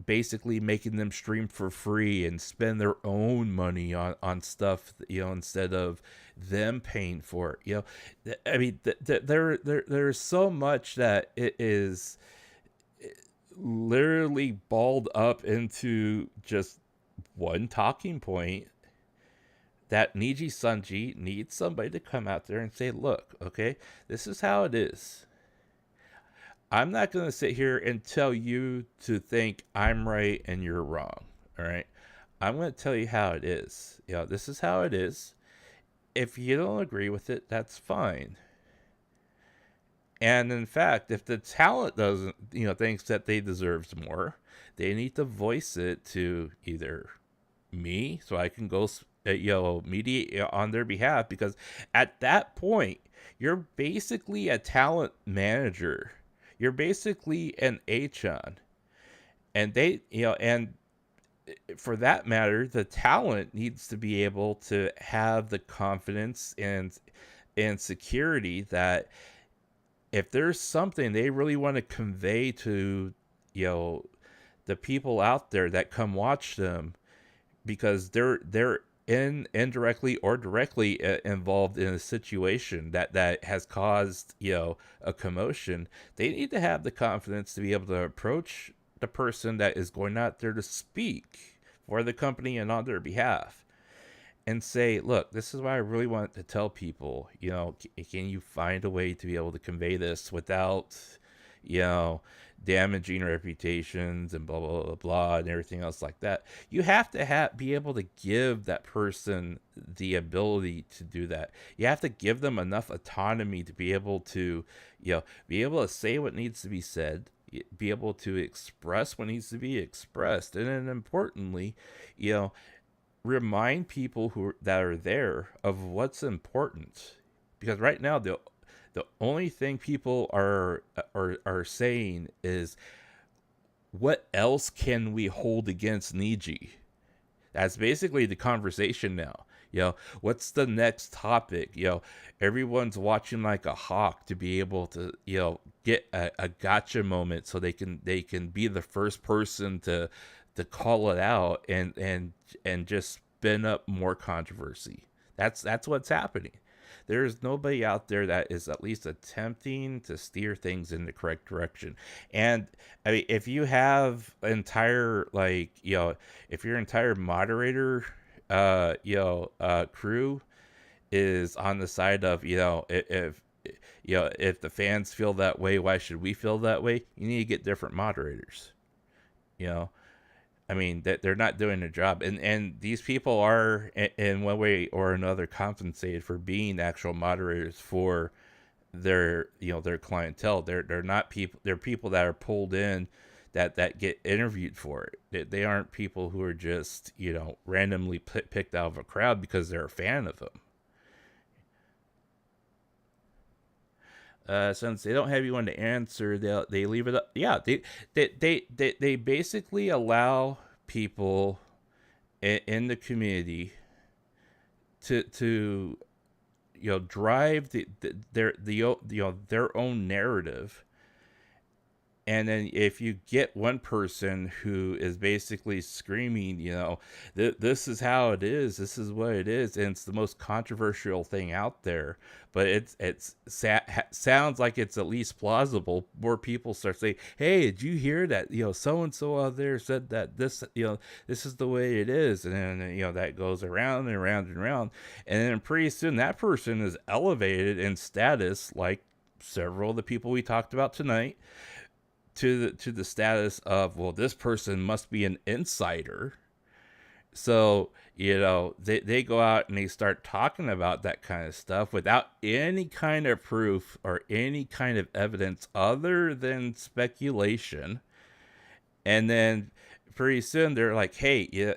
basically making them stream for free and spend their own money on stuff, instead of them paying for it. I mean, there's so much that it is literally balled up into just one talking point, that Nijisanji needs somebody to come out there and say, look, okay, this is how it is. I'm not going to sit here and tell you to think I'm right and you're wrong, all right? I'm going to tell you how it is. This is how it is. If you don't agree with it, that's fine. And in fact, if the talent doesn't, thinks that they deserve more, they need to voice it to either me, so I can go mediate on their behalf, because at that point you're basically a talent manager, you're basically an HON, and they and for that matter, the talent needs to be able to have the confidence and security that if there's something they really want to convey to the people out there that come watch them, because they're indirectly or directly involved in a situation that has caused a commotion, they need to have the confidence to be able to approach the person that is going out there to speak for the company and on their behalf and say, look, this is what I really want to tell people. Can you find a way to be able to convey this without damaging reputations and blah, blah, blah, blah, and everything else like that? You have to be able to give that person the ability to do that. You have to give them enough autonomy to be able to, be able to say what needs to be said, be able to express what needs to be expressed, and then importantly, remind people that are there of what's important. Because right now, the only thing people are saying is, what else can we hold against Niji? That's basically the conversation now. What's the next topic? Everyone's watching like a hawk to be able to, get a gotcha moment so they can be the first person to call it out and just spin up more controversy. That's what's happening. There's nobody out there that is at least attempting to steer things in the correct direction. And I mean, if you have entire if your entire moderator crew is on the side of if the fans feel that way, why should we feel that way? You need to get different moderators. I mean, that they're not doing their job, and these people are in one way or another compensated for being actual moderators for their their clientele. They're not people. They're people that are pulled in that get interviewed for it. They aren't people who are just randomly picked out of a crowd because they're a fan of them. Since they don't have anyone to answer, they leave it up. Yeah, they basically allow people in the community to drive their own narrative. And then if you get one person who is basically screaming, this is how it is, this is what it is, and it's the most controversial thing out there, but it's sounds like it's at least plausible, more people start saying, hey, did you hear that, so-and-so out there said that this, this is the way it is, and then, that goes around and around and around, and then pretty soon that person is elevated in status, like several of the people we talked about tonight, to the status of, well, this person must be an insider. So, they go out and they start talking about that kind of stuff without any kind of proof or any kind of evidence other than speculation. And then pretty soon they're like, hey,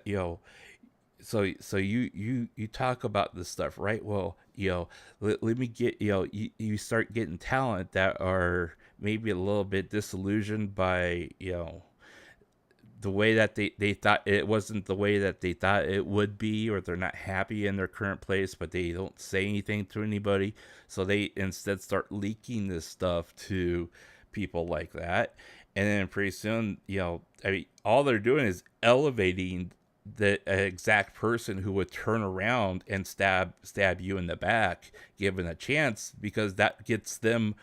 so you talk about this stuff, right? Well, let me get, you start getting talent that are maybe a little bit disillusioned by, the way that they thought it wasn't the way that they thought it would be, or they're not happy in their current place, but they don't say anything to anybody. So they instead start leaking this stuff to people like that. And then pretty soon, I mean, all they're doing is elevating the exact person who would turn around and stab you in the back given a chance, because that gets them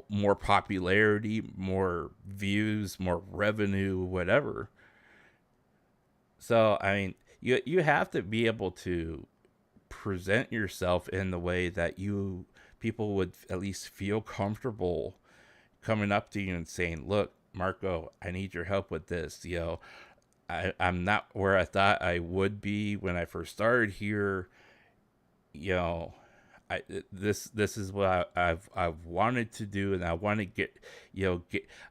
more popularity, more views, more revenue, whatever. So I mean, you have to be able to present yourself in the way that people would at least feel comfortable coming up to you and saying, look, Marko, I need your help with this. I'm not where I thought I would be when I first started here. This is what I've wanted to do, and I want to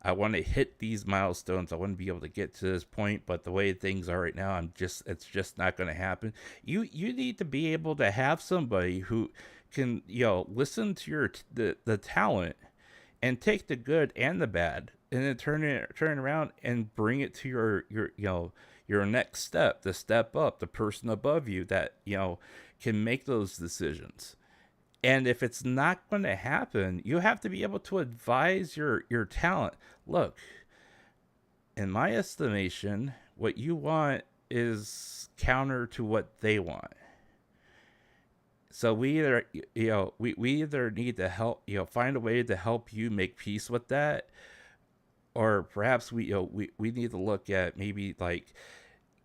I want to hit these milestones. I want to be able to get to this point, but the way things are right now, it's just not going to happen. You need to be able to have somebody who can listen to the talent and take the good and the bad, and then turn it around and bring it to your next step, the step up, the person above you that can make those decisions. And if it's not going to happen, you have to be able to advise your talent. Look, in my estimation, what you want is counter to what they want. So we either we either need to help find a way to help you make peace with that, or perhaps we need to look at maybe like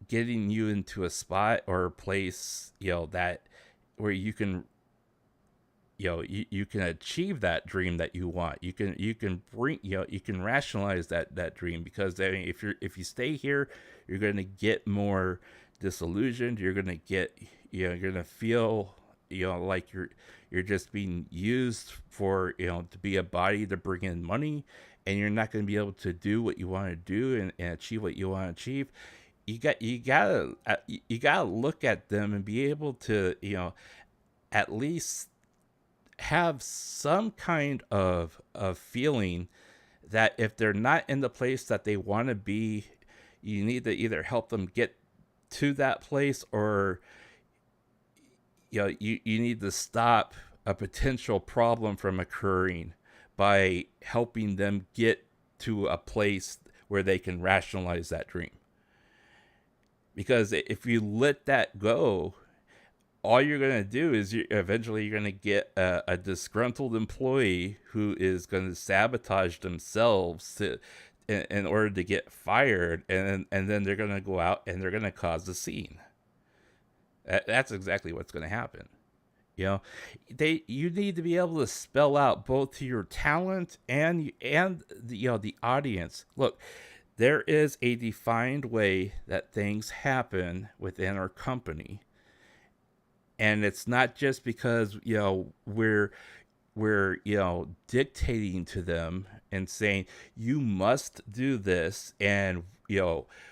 getting you into a spot or a place that where you can you can achieve that dream that you want. You can bring you can rationalize that dream, because I mean, if you stay here, you're going to get more disillusioned. You're going to get you're going to feel like you're just being used for to be a body to bring in money, and you're not going to be able to do what you want to do and achieve what you want to achieve. You gotta look at them and be able to at least have some kind of feeling that if they're not in the place that they want to be, you need to either help them get to that place, or you need to stop a potential problem from occurring by helping them get to a place where they can rationalize that dream. Because if you let that go, all you're going to do is eventually you're going to get a disgruntled employee who is going to sabotage themselves in order to get fired, and then they're going to go out and they're going to cause a scene. That's exactly what's going to happen. You need to be able to spell out both to your talent and the audience. Look, there is a defined way that things happen within our company. And it's not just because we're dictating to them and saying you must do this, and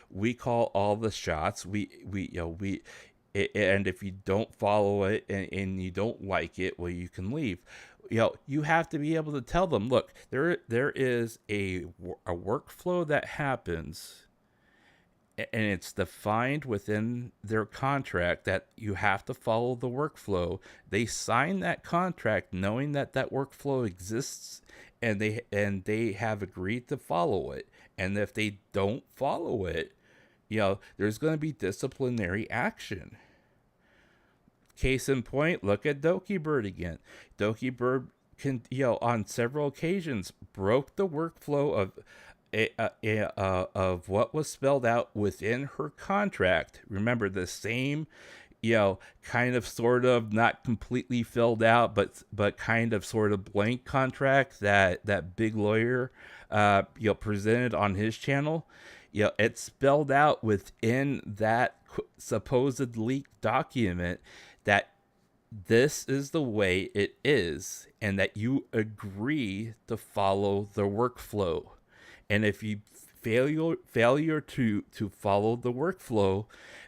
we call all the shots. And if you don't follow it and you don't like it, well, you can leave. You have to be able to tell them, look, there is a workflow that happens, and it's defined within their contract that you have to follow the workflow. They sign that contract knowing that workflow exists, and they have agreed to follow it. And if they don't follow it, there's going to be disciplinary action. Case in point, look at Doki Bird again. Doki Bird on several occasions broke the workflow of what was spelled out within her contract. Remember, the same, kind of sort of not completely filled out, but kind of sort of blank contract that big lawyer, presented on his channel. It's spelled out within that supposed leaked document that this is the way it is, and that you agree to follow the workflow. And if you failure to follow the workflow,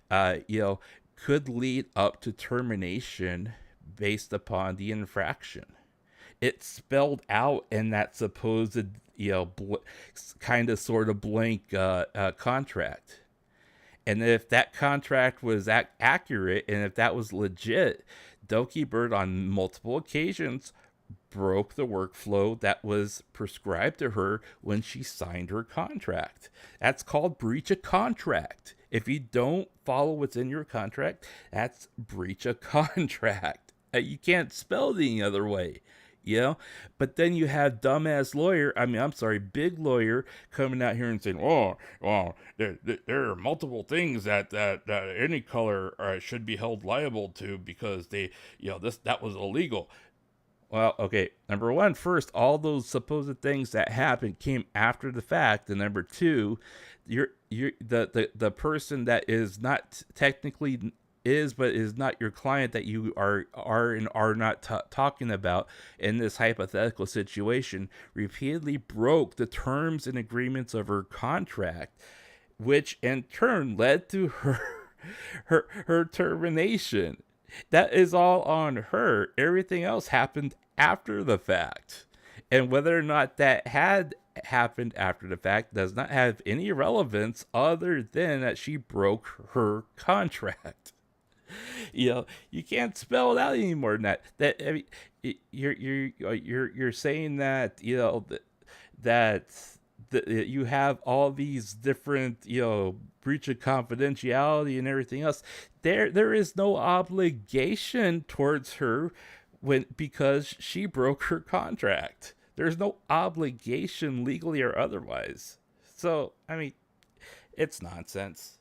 could lead up to termination based upon the infraction. it's spelled out in that supposed, kind of sort of blank contract. And if that contract was accurate and if that was legit, Doki Bird on multiple occasions broke the workflow that was prescribed to her when she signed her contract. That's called breach of contract. If you don't follow what's in your contract, that's breach of contract. You can't spell it any other way. But then you have dumbass lawyer, big lawyer coming out here and saying, there are multiple things that AnyColor should be held liable to because that was illegal. Well, okay, number one, first, all those supposed things that happened came after the fact, and number two, the person that is not technically but is not your client that you are not talking about in this hypothetical situation repeatedly broke the terms and agreements of her contract, which in turn led to her termination. That is all on her. Everything else happened after the fact. And whether or not that had happened after the fact does not have any relevance other than that she broke her contract. You can't spell it out anymore than that. You're saying that you have all these different breach of confidentiality and everything else. There is no obligation towards her because she broke her contract. There's no obligation legally or otherwise. So it's nonsense.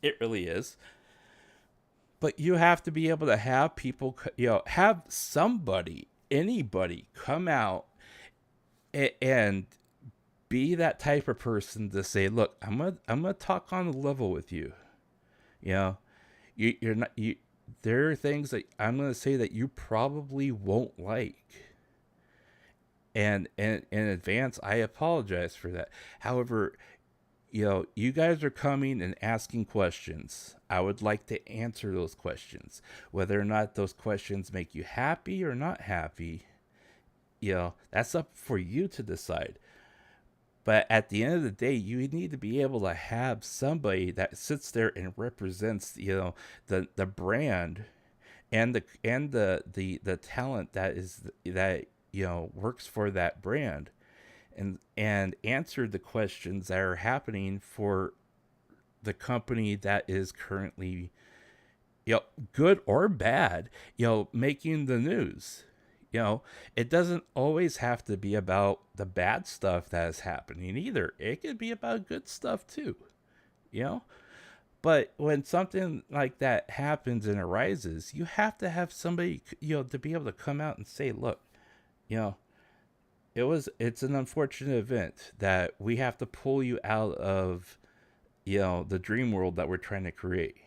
It really is. But you have to be able to have people, have somebody, anybody come out and be that type of person to say, look, I'm gonna talk on the level with you. There are things that I'm gonna say that you probably won't like. And in advance, I apologize for that. However, you guys are coming and asking questions. I would like to answer those questions. Whether or not those questions make you happy or not happy, that's up for you to decide. But at the end of the day, you need to be able to have somebody that sits there and represents, the brand and the talent that works for that brand. And answer the questions that are happening for the company that is currently, good or bad, making the news. It doesn't always have to be about the bad stuff that is happening either. It could be about good stuff too, But when something like that happens and arises, you have to have somebody, to be able to come out and say, look, it's an unfortunate event that we have to pull you out of, the dream world that we're trying to create.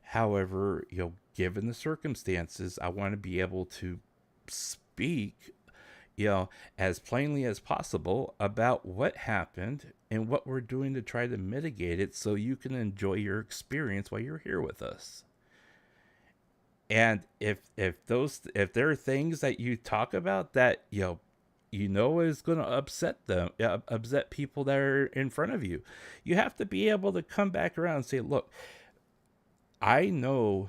However, given the circumstances, I want to be able to speak, as plainly as possible about what happened and what we're doing to try to mitigate it so you can enjoy your experience while you're here with us. And if there are things that you talk about that, is going to upset people that are in front of you, you have to be able to come back around and say, look, I know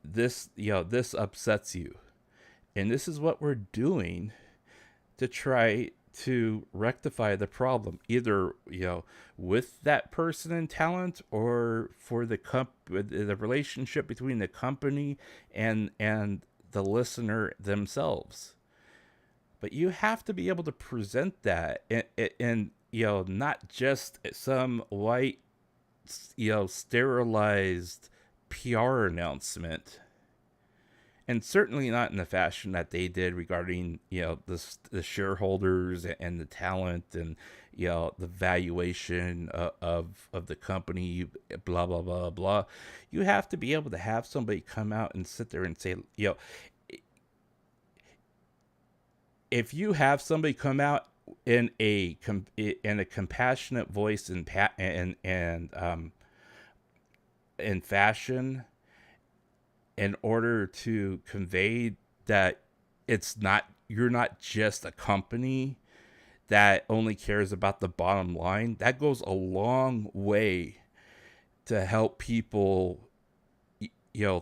this, this upsets you, and this is what we're doing to try to rectify the problem, either, with that person and talent, or for the relationship between the company and the listener themselves. But you have to be able to present that and not just some white, sterilized PR announcement. And certainly not in the fashion that they did regarding, the shareholders and the talent and, the valuation of the company, blah, blah, blah, blah. You have to be able to have somebody come out and sit there and say, if you have somebody come out in a compassionate voice and in fashion, in order to convey that you're not just a company that only cares about the bottom line. That goes a long way to help people,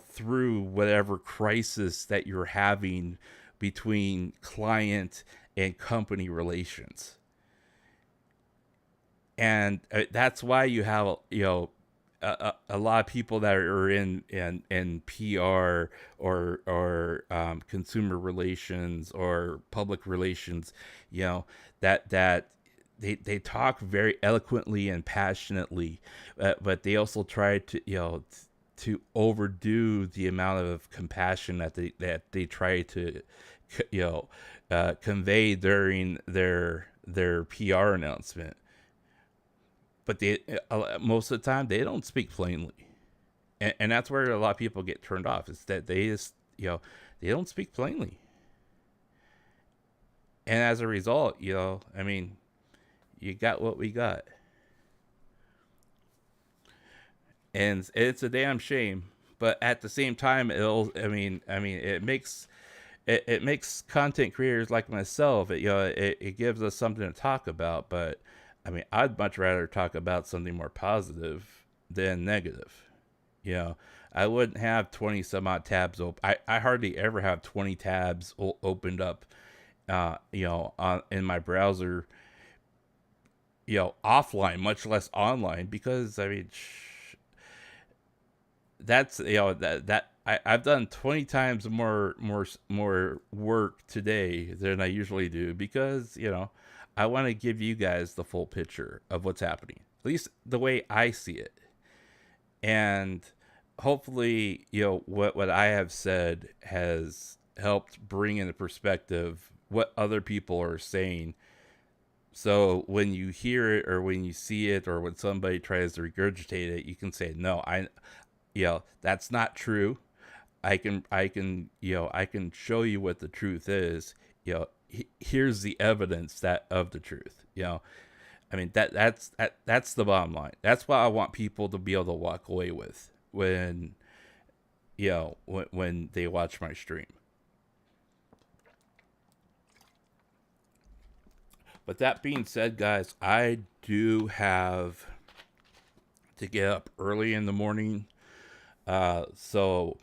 through whatever crisis that you're having between client and company relations. And that's why you have, a lot of people that are in PR or consumer relations or public relations, that they talk very eloquently and passionately, but they also try to overdo the amount of compassion that they try to convey during their PR announcement. But they most of the time they don't speak plainly, and that's where a lot of people get turned off. Is that they just they don't speak plainly, and as a result, you got what we got, and it's a damn shame. But at the same time, it makes content creators like myself. It gives us something to talk about, but. I'd much rather talk about something more positive than negative. I wouldn't have 20 some odd tabs open. I hardly ever have 20 tabs opened up, in my browser, offline, much less online, because that's, I've done 20 times more work today than I usually do, because, I want to give you guys the full picture of what's happening, at least the way I see it. And hopefully, what I have said has helped bring into perspective what other people are saying. So when you hear it or when you see it or when somebody tries to regurgitate it, you can say, no, that's not true. I can show you what the truth is. Here's the evidence of the truth. That's the bottom line. That's what I want people to be able to walk away with when they watch my stream. But that being said, guys, I do have to get up early in the morning, so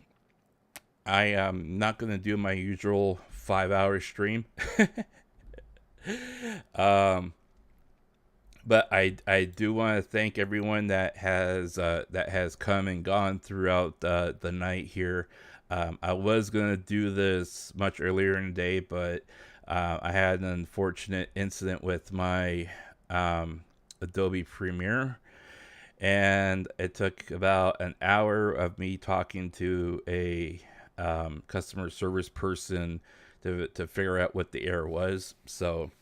I am not going to do my usual 5-hour stream. But I do want to thank everyone that has come and gone throughout the night here. I was going to do this much earlier in the day, but I had an unfortunate incident with my Adobe Premiere, and it took about an hour of me talking to a customer service person to figure out what the error was. So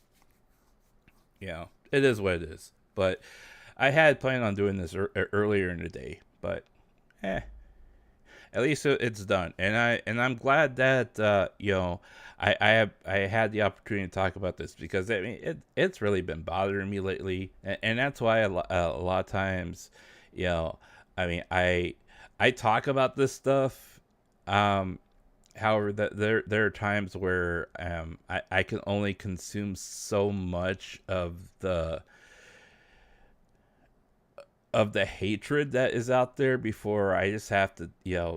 it is what it is. But I had planned on doing this earlier in the day, but at least it's done. And I'm glad that I had the opportunity to talk about this, because it's really been bothering me lately, and that's why a lot of times I talk about this stuff. However, there are times where I can only consume so much of the hatred that is out there before I just have to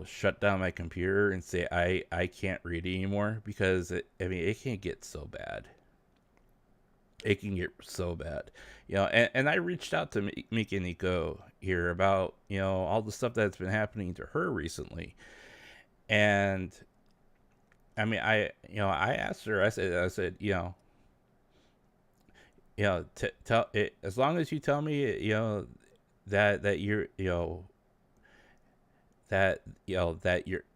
shut down my computer and say I can't read anymore, because it can get so bad. It can get so bad, and I reached out to Mikeneko here about all the stuff that's been happening to her recently, and I asked her. I said, tell it, as long as you tell me, that you're,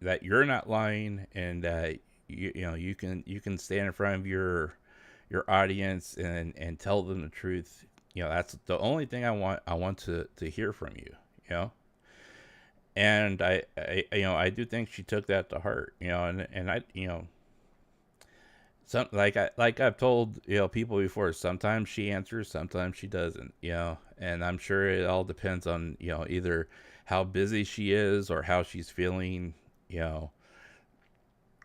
that you're not lying, and that you can stand in front of your audience and tell them the truth. That's the only thing I want to hear from you. And I do think she took that to heart, and I, some like I've told people before, sometimes she answers, sometimes she doesn't, and I'm sure it all depends on either how busy she is or how she's feeling,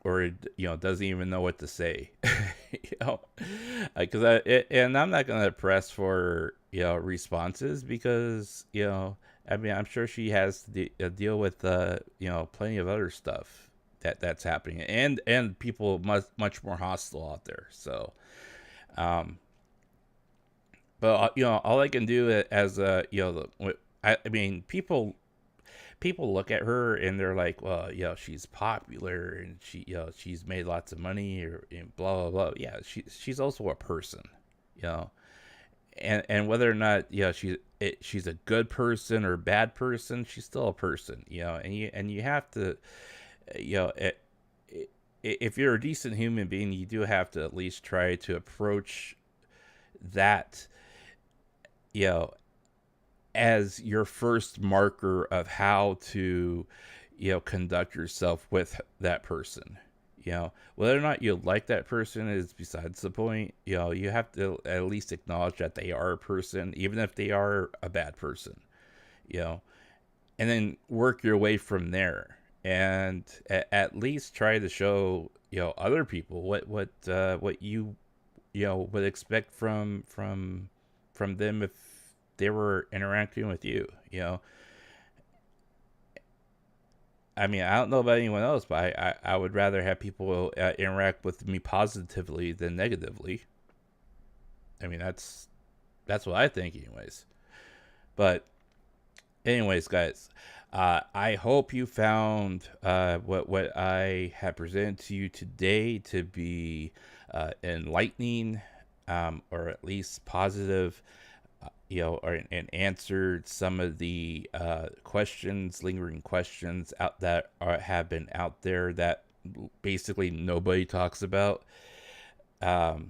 or doesn't even know what to say. Because and I'm not gonna press for responses, because I mean, I'm sure she has to deal with plenty of other stuff that's happening, and people much more hostile out there. So but all I can do as I mean, people look at her and they're like, well, she's popular and she's made lots of money, or blah blah blah. Yeah, she's also a person, and whether or not she's a good person or bad person, she's still a person, and you have to, if you're a decent human being, you do have to at least try to approach that, as your first marker of how to, conduct yourself with that person. Whether or not you like that person is besides the point. You have to at least acknowledge that they are a person, even if they are a bad person, and then work your way from there. And at least try to show, other people what you would expect from them if they were interacting with you. I mean, I don't know about anyone else, but I would rather have people interact with me positively than negatively. I mean, that's what I think anyways. But anyways, guys, I hope you found what I have presented to you today to be enlightening, or at least positive, and answered some of the lingering questions that have been out there that basically nobody talks about, because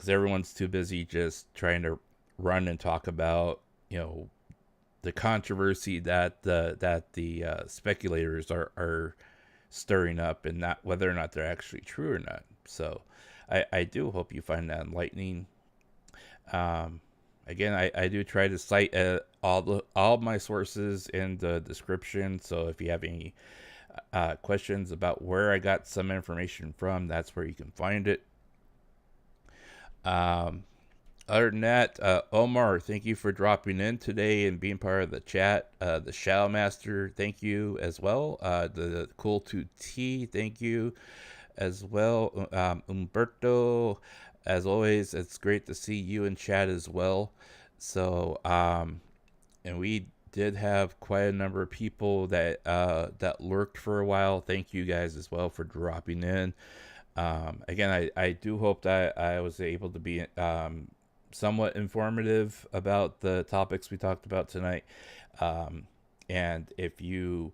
everyone's too busy just trying to run and talk about the controversy that the speculators are stirring up, and not whether or not they're actually true or not. So I do hope you find that enlightening. Again, I do try to cite all my sources in the description. So if you have any questions about where I got some information from, that's where you can find it. Other than that, Omar, thank you for dropping in today and being part of the chat. The Shadow Master, thank you as well. The Cool to T, thank you as well. Umberto, as always, it's great to see you in chat as well. So, and we did have quite a number of people that lurked for a while. Thank you guys as well for dropping in. Again, I do hope that I was able to be somewhat informative about the topics we talked about tonight. And if you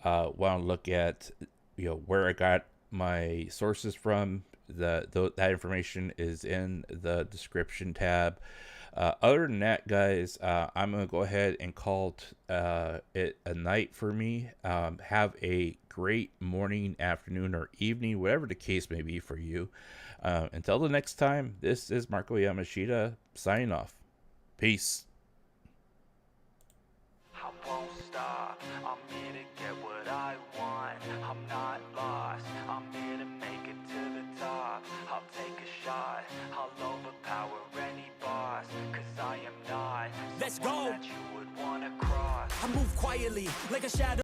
want to look at where I got my sources from, that information is in the description tab. Other than that, guys, I'm gonna go ahead and call it a night for me. Have a great morning, afternoon, or evening, whatever the case may be for you. Until the next time, this is Marko Yamashita signing off. Peace. I won't stop, I'm here to get what I want. I'm not lost, I'm here to make it to the top. I'll take a shot, I'll overpower any boss, cause I am not Let's someone go. that you would wanna cross. I move quietly like a shadow.